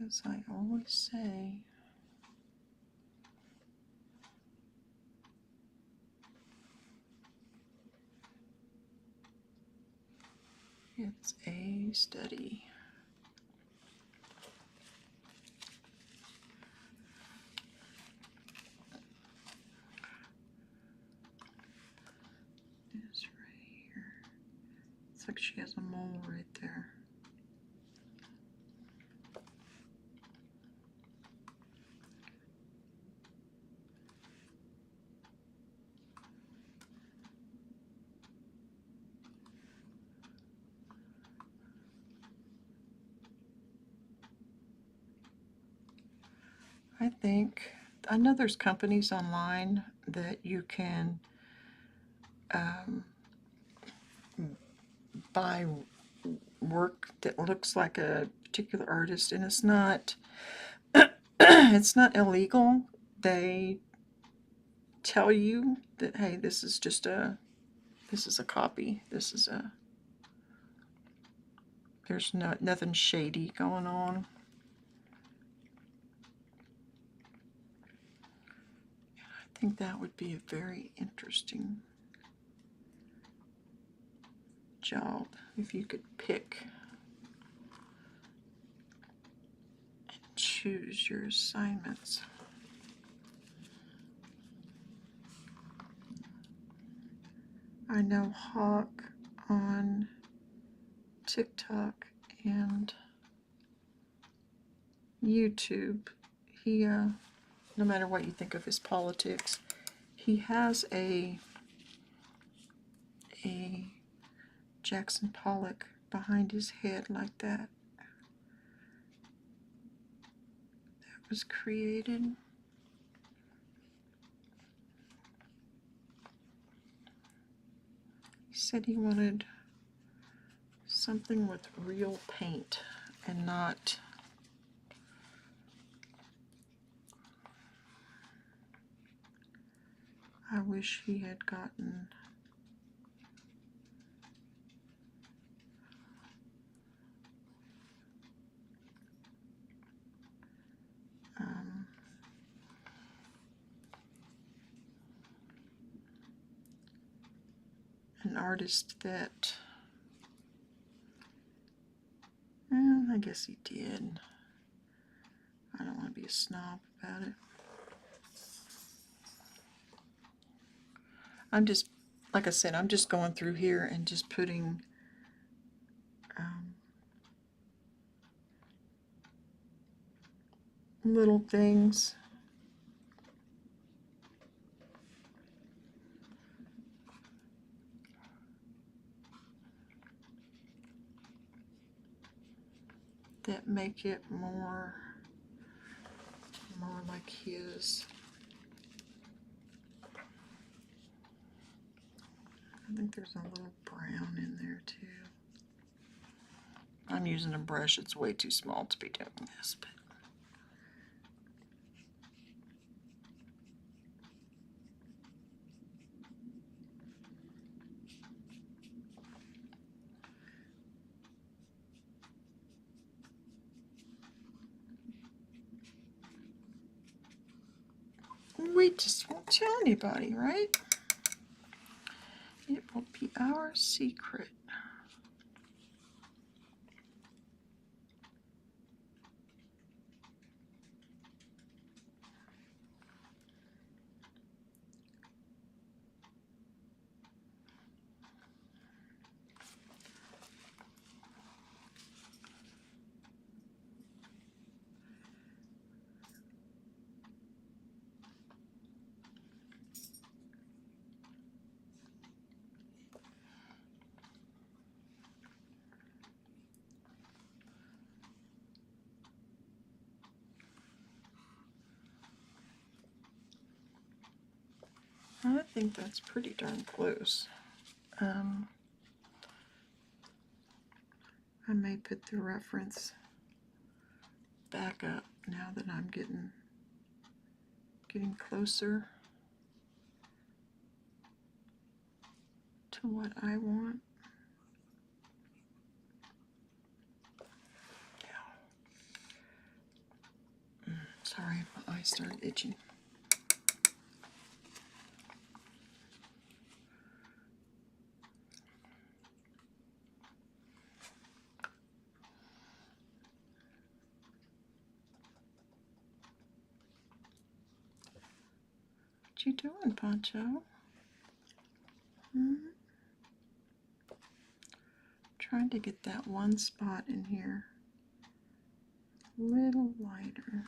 as I always say, it's a study. Looks like she has a mole right there. I know there's companies online that you can buy work that looks like a particular artist, and it's not it's not illegal. They tell you that, hey, this is a copy. There's nothing shady going on. I think that would be a very interesting job if you could pick and choose your assignments. I know Hawk on TikTok and YouTube, he no matter what you think of his politics, he has a Jackson Pollock behind his head like that. That was created. He said he wanted something with real paint and not I wish he had gotten an artist that, I guess he did. I don't want to be a snob about it. I'm just, like I said, I'm just going through here and just putting little things. That make it more like his. I think there's a little brown in there too. I'm using a brush, it's way too small to be doing this, but we just won't tell anybody, right? It will be our secret. I think that's pretty darn close. I may put the reference back up now that I'm getting closer to what I want. Sorry, my eyes started itching. What you doing, Poncho? Trying to get that one spot in here a little lighter.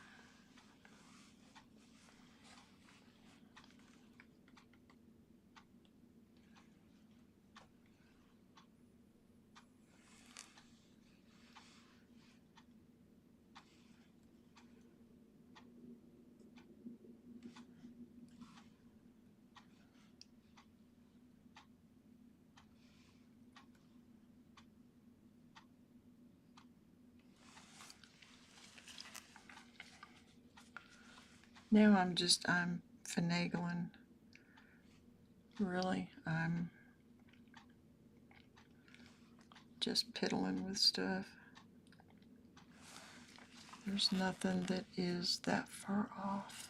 Now I'm finagling. Really, I'm just piddling with stuff. There's nothing that is that far off.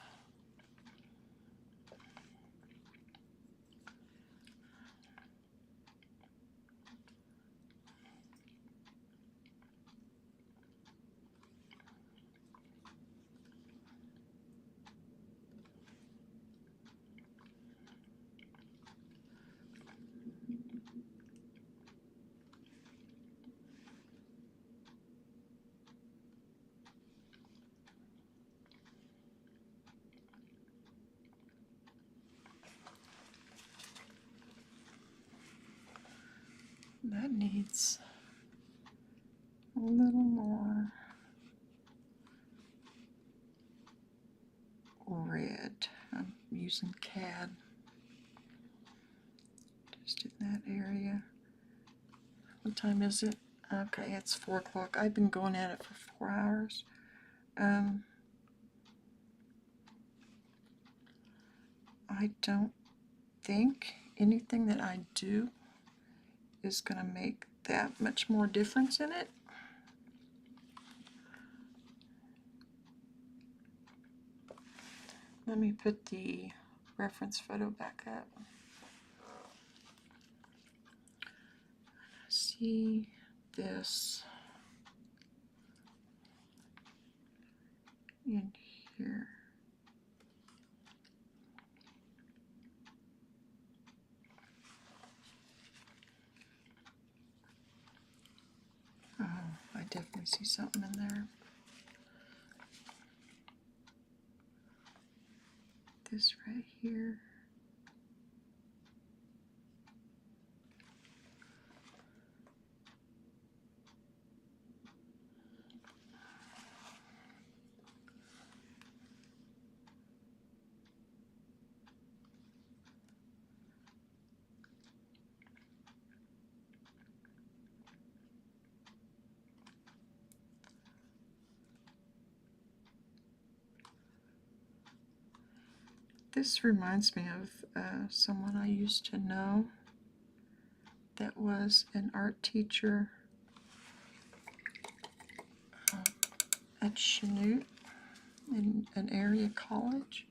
That needs a little more red. I'm using CAD just in that area. What time is it? Okay, it's 4 o'clock. I've been going at it for 4 hours. I don't think anything that I do is going to make that much more difference in it. Let me put the reference photo back up. See this in here. Oh, I definitely see something in there. This right here. This reminds me of someone I used to know that was an art teacher at Chanute in an area college.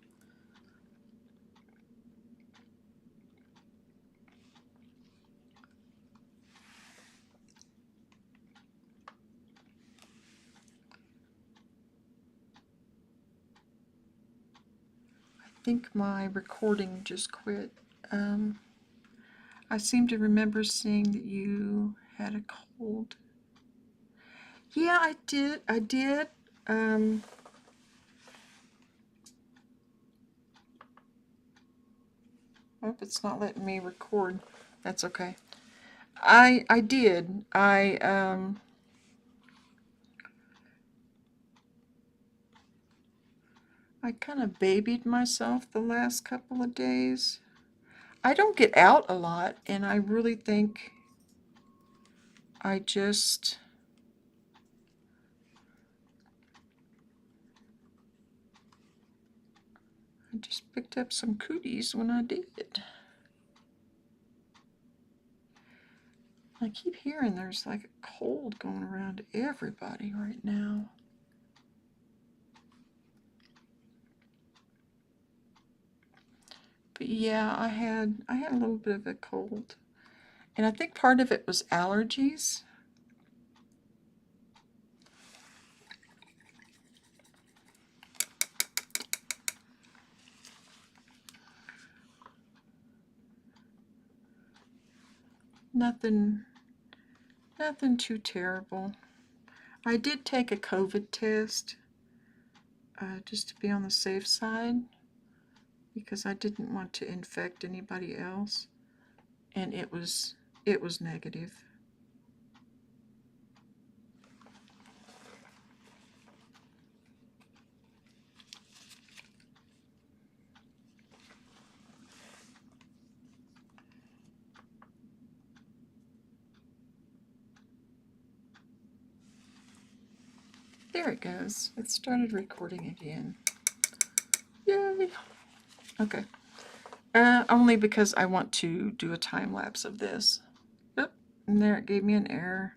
I think my recording just quit. I seem to remember seeing that you had a cold. Yeah, I did. Hope it's not letting me record. That's okay. I did. I kind of babied myself the last couple of days. I don't get out a lot, and I really think I just picked up some cooties when I did. I keep hearing there's like a cold going around everybody right now. But yeah, I had a little bit of a cold. And I think part of it was allergies. Nothing Nothing too terrible. I did take a COVID test just to be on the safe side because I didn't want to infect anybody else, and it was negative. There it goes. It started recording again. Yay! Okay. Only because I want to do a time lapse of this. Oop, and there it gave me an error.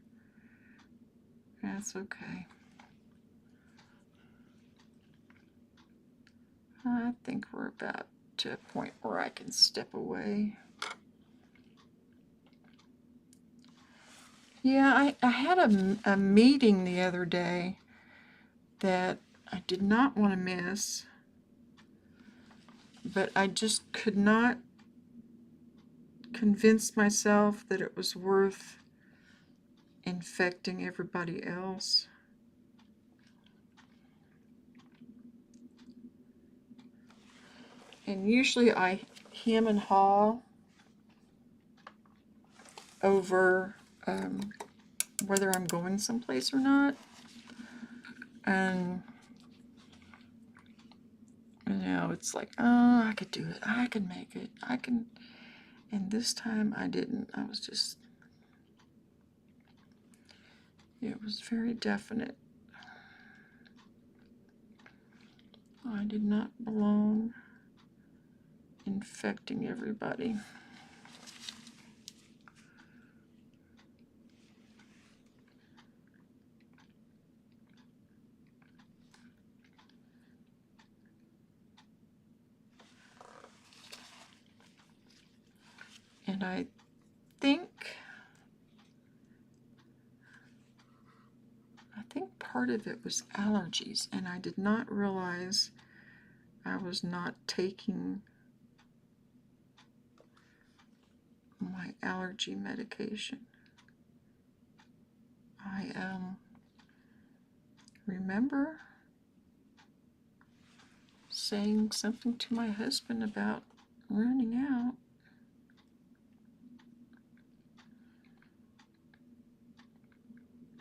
That's okay. I think we're about to a point where I can step away. Yeah, I had a meeting the other day that I did not want to miss, but I just could not convince myself that it was worth infecting everybody else. And usually I hem and haw over whether I'm going someplace or not. And, you know, it's like, oh, I could do it. I can make it. I can. And this time I didn't. I was just, it was very definite. I did not belong infecting everybody. And I think part of it was allergies, and I did not realize I was not taking my allergy medication. I remember saying something to my husband about running out.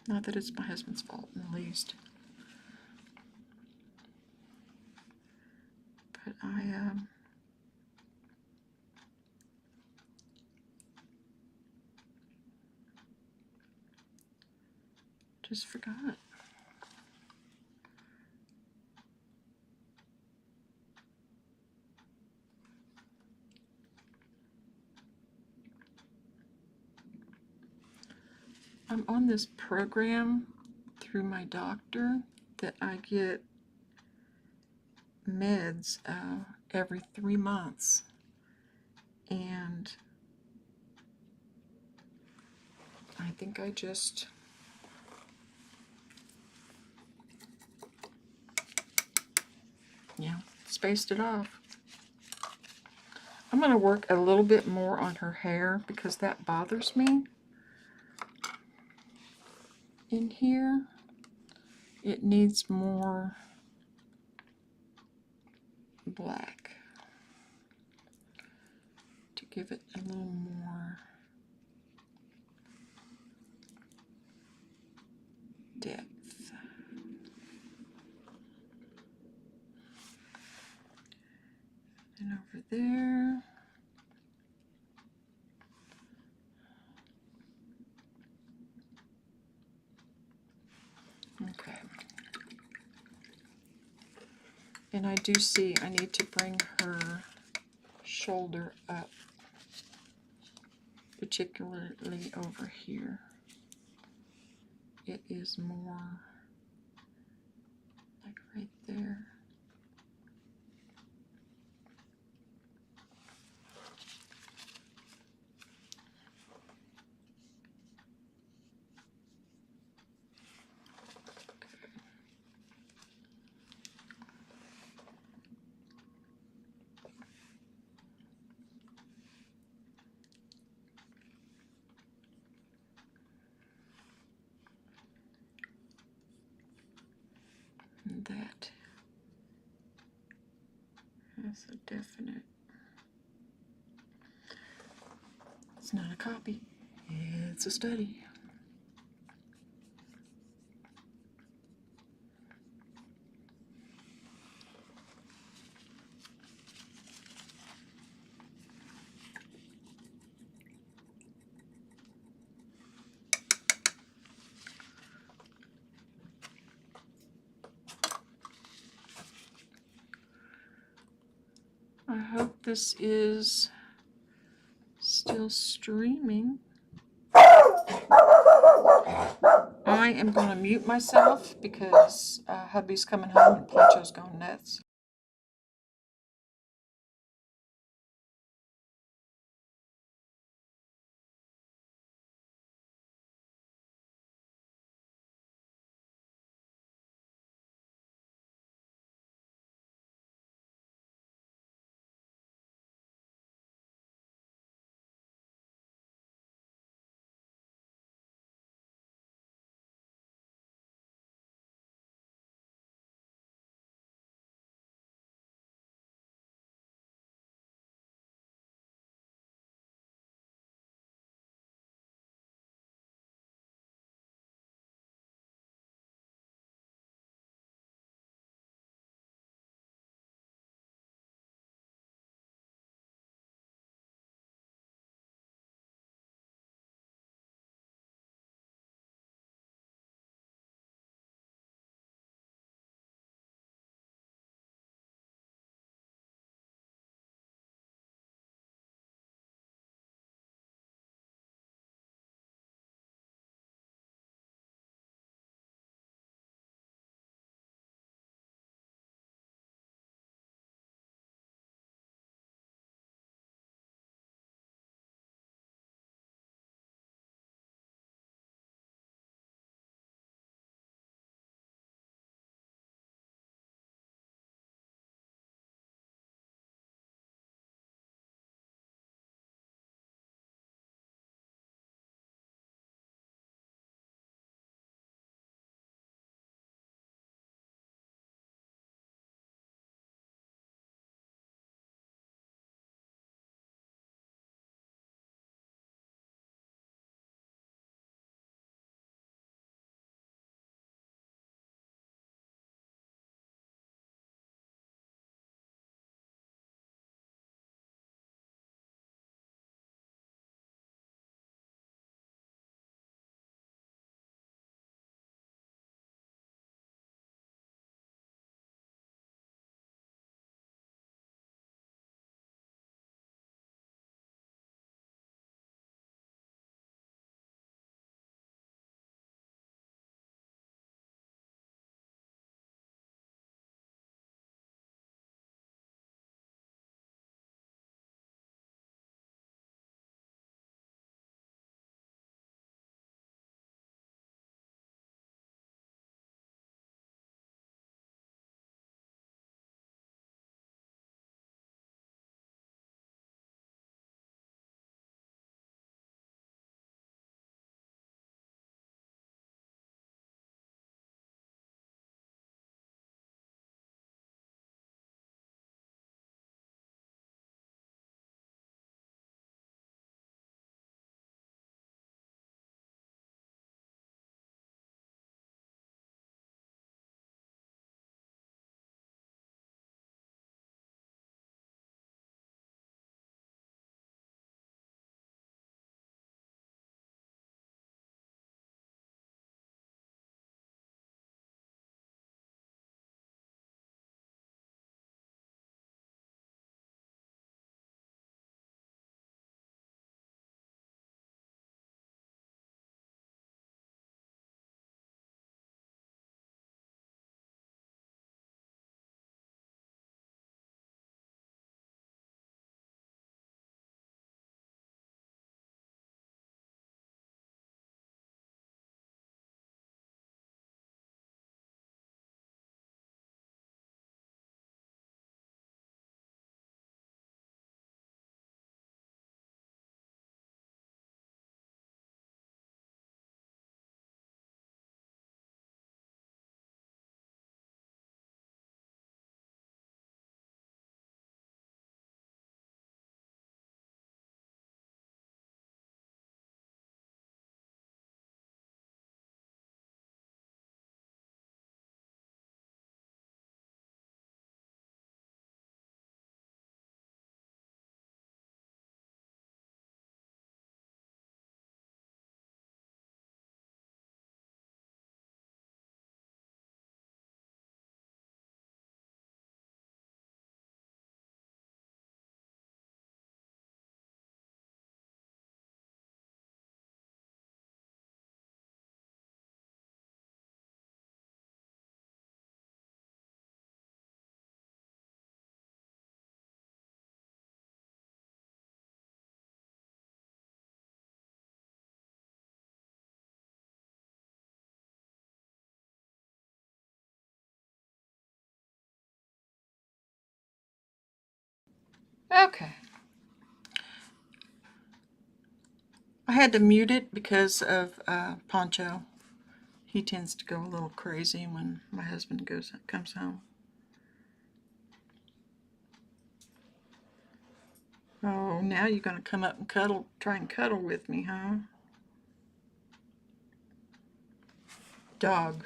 Not that it's my husband's fault in the least. But I just forgot. I'm on this program through my doctor that I get meds every 3 months. And I think I just spaced it off. I'm going to work a little bit more on her hair because that bothers me. In here, it needs more black to give it a little more depth. And over there. Okay. And I do see I need to bring her shoulder up, particularly over here. It is more like right there. that. That's a definite. It's not a copy. It's a study. I hope this is still streaming. I am going to mute myself because hubby's coming home and Pluto's going nuts. Okay. I had to mute it because of Poncho. He tends to go a little crazy when my husband comes home. Oh, now you're going to come up and try and cuddle with me, huh? Dog.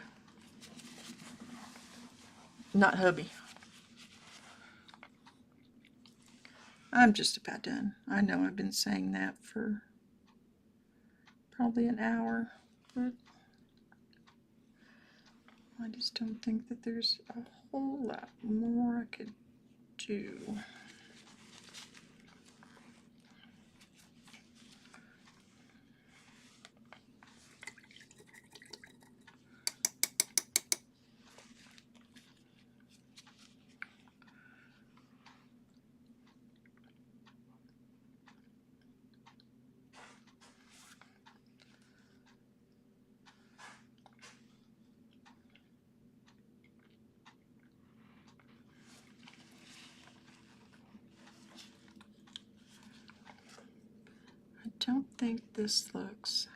Not hubby. I'm just about done. I know I've been saying that for probably an hour, but I just don't think that there's a whole lot more I could do. I don't think this looks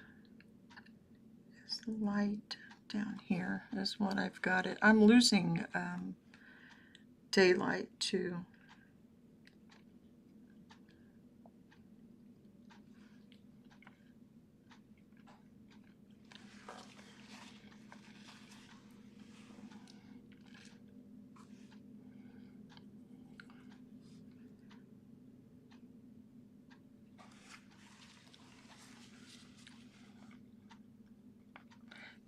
as light down here as what I've got it. I'm losing daylight too.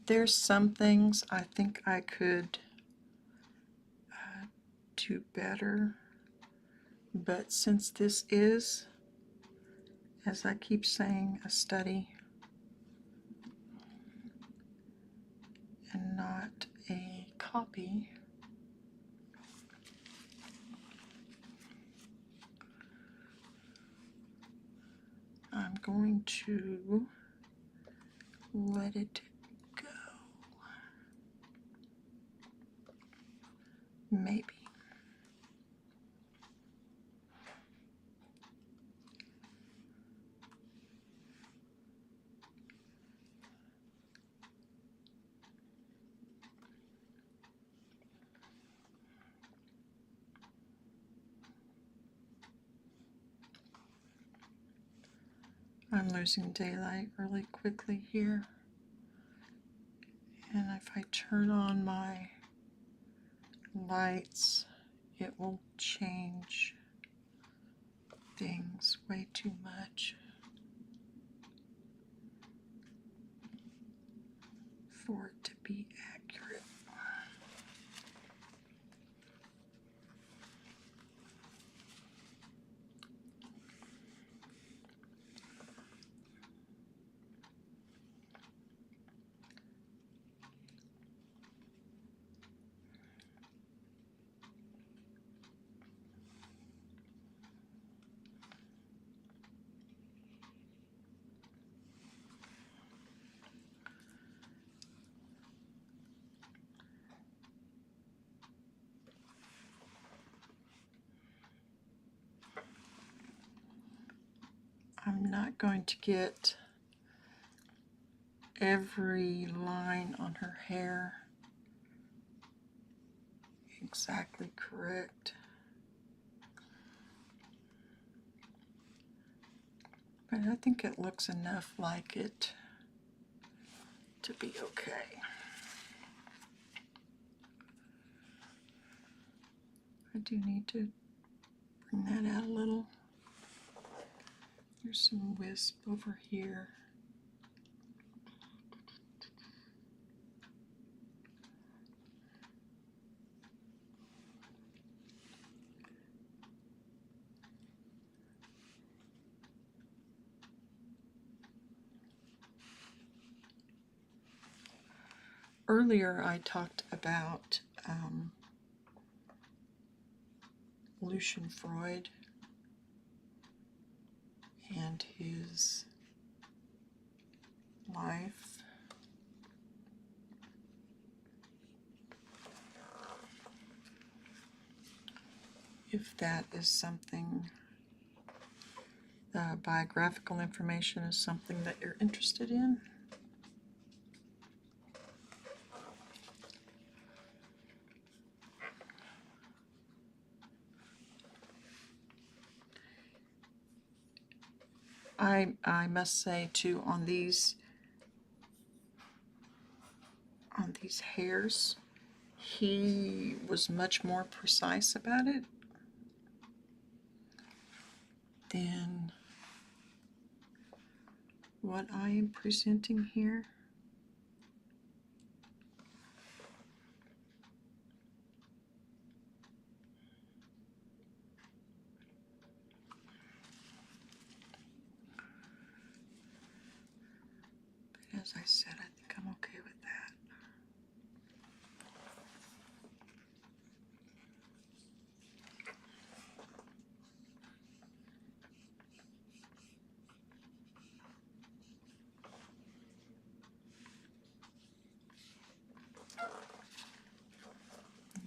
There's some things I think I could do better, but since this is, as I keep saying, a study and not a copy, I'm going to let it go. Maybe. I'm losing daylight really quickly here. And if I turn on my lights, it will change things way too much for it to be accurate. I'm not going to get every line on her hair exactly correct, but I think it looks enough like it to be okay. I do need to bring that out a little. There's some wisp over here. Earlier I talked about Lucian Freud and his life. If that is something biographical information is something that you're interested in. I must say too, on these hairs, he was much more precise about it than what I am presenting here. But as I said, I think I'm okay with that.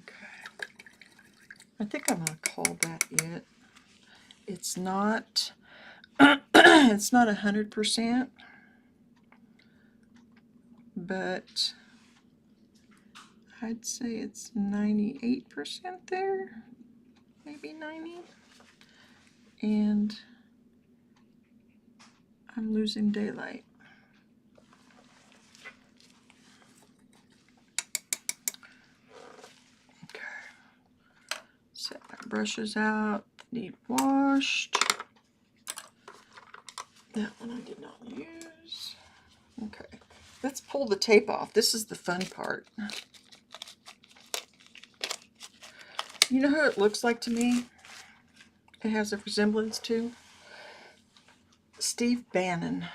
Okay. I think I'm going to call that it. It's not it's not 100%, but I'd say it's 98% there, maybe 90. And I'm losing daylight. Okay. Set my brushes out, need washed. That one I did not use. Okay, let's pull the tape off. This is the fun part. You know who it looks like to me? It has a resemblance to Steve Bannon.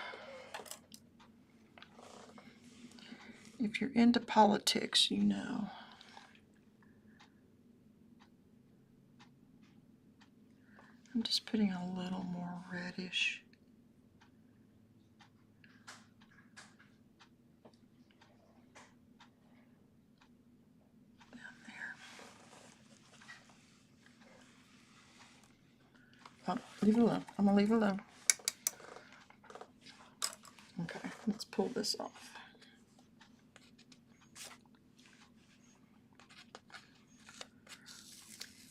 If you're into politics, you know. I'm just putting a little more reddish. Down there. Oh, leave it alone. I'm going to leave it alone. Okay, let's pull this off.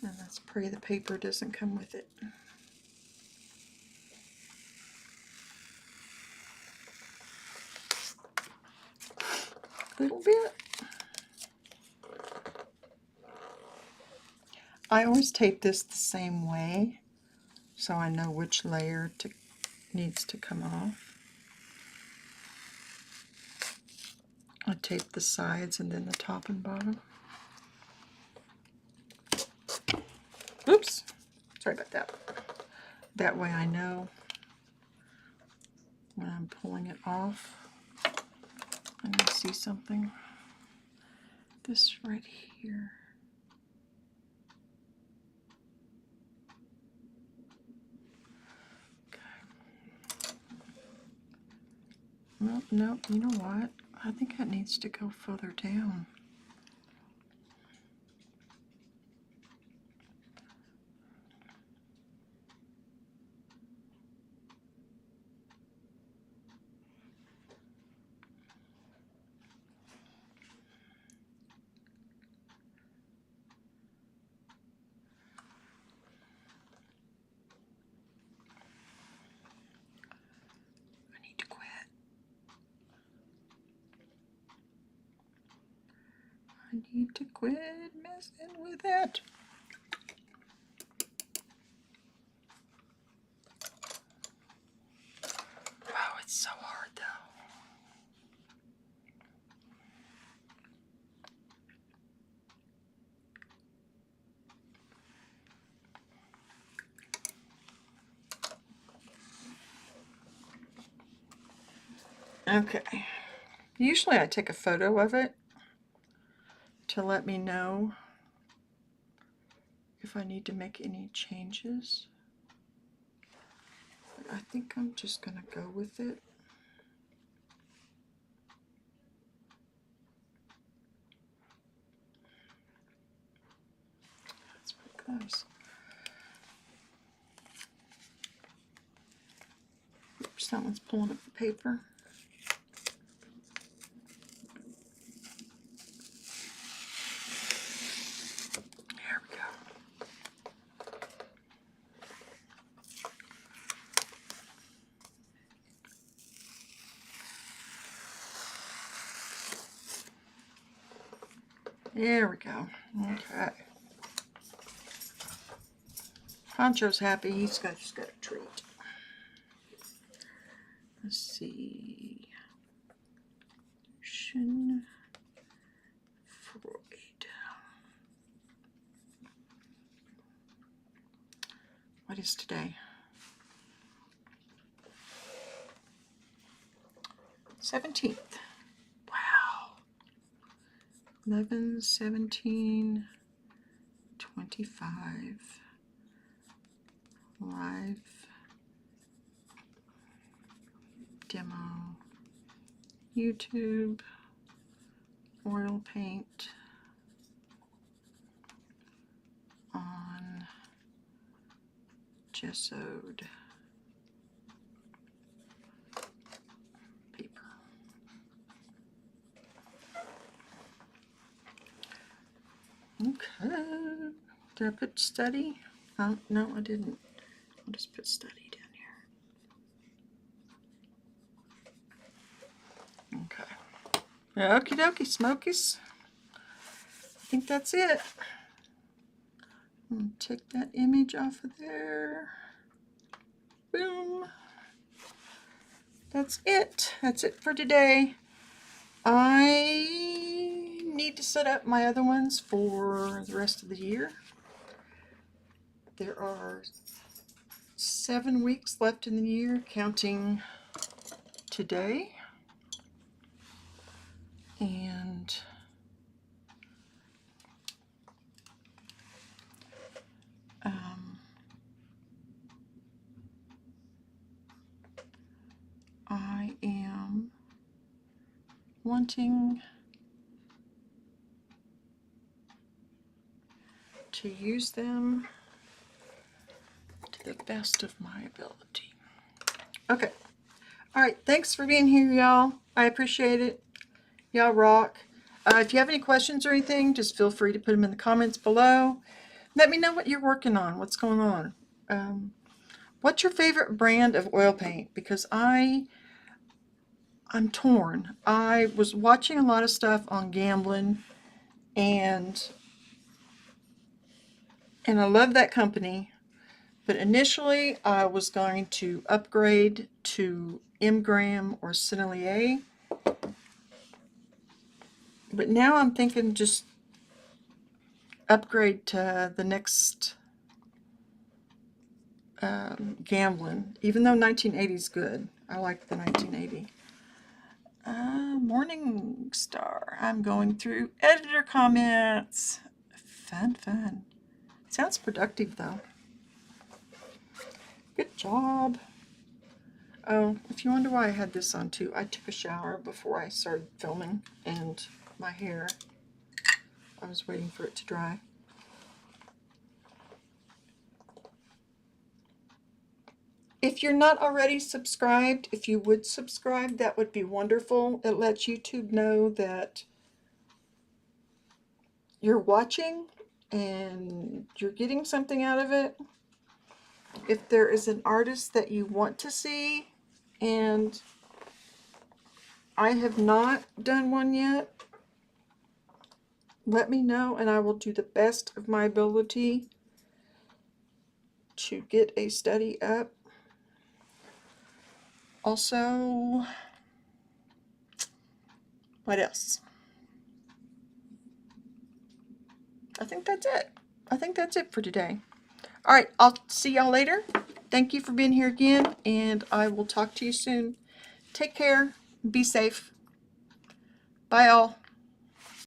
And let's pray the paper doesn't come with it. A little bit. I always tape this the same way so I know which layer needs to come off. I tape the sides and then the top and bottom. Oops, sorry about that. That way I know when I'm pulling it off. And I see something. This right here. Okay. Well, no, you know what? I think that needs to go further down. I need to quit messing with it. Wow, it's so hard though. Okay. Usually I take a photo of it to let me know if I need to make any changes. But I think I'm just going to go with it. That's pretty close. Someone's pulling up the paper. There we go. There we go. Okay. Poncho's happy. He's just got a treat. Let's see. Lucian Freud. What is today? 17th. Wow. 11/17/25. Live demo. YouTube. Oil paint on gessoed paper. Okay. Did I put study? No, I didn't. I'll just put study down here. Okay. Okie dokie, Smokies. I think that's it. I'm going to take that image off of there. Boom. That's it. That's it for today. I need to set up my other ones for the rest of the year. There are 7 weeks left in the year, counting today. And I am wanting to use them to the best of my ability. Okay. All right. Thanks for being here, y'all. I appreciate it. Y'all rock. If you have any questions or anything, just feel free to put them in the comments below. Let me know what you're working on. What's going on? What's your favorite brand of oil paint? Because I'm torn. I was watching a lot of stuff on gambling, and I love that company. But initially, I was going to upgrade to Graham or Sennelier. But now I'm thinking just upgrade to the next gambling. Even though 1980 is good, I like the 1980. Morning Star. I'm going through editor comments. Fun. Sounds productive though. Good job. Oh, if you wonder why I had this on too, I took a shower before I started filming, and my hair, I was waiting for it to dry. If you're not already subscribed, if you would subscribe, that would be wonderful. It lets YouTube know that you're watching and you're getting something out of it. If there is an artist that you want to see and I have not done one yet, let me know and I will do the best of my ability to get a study up. Also, what else? I think that's it. I think that's it for today. All right, I'll see y'all later. Thank you for being here again, and I will talk to you soon. Take care. Be safe. Bye, all.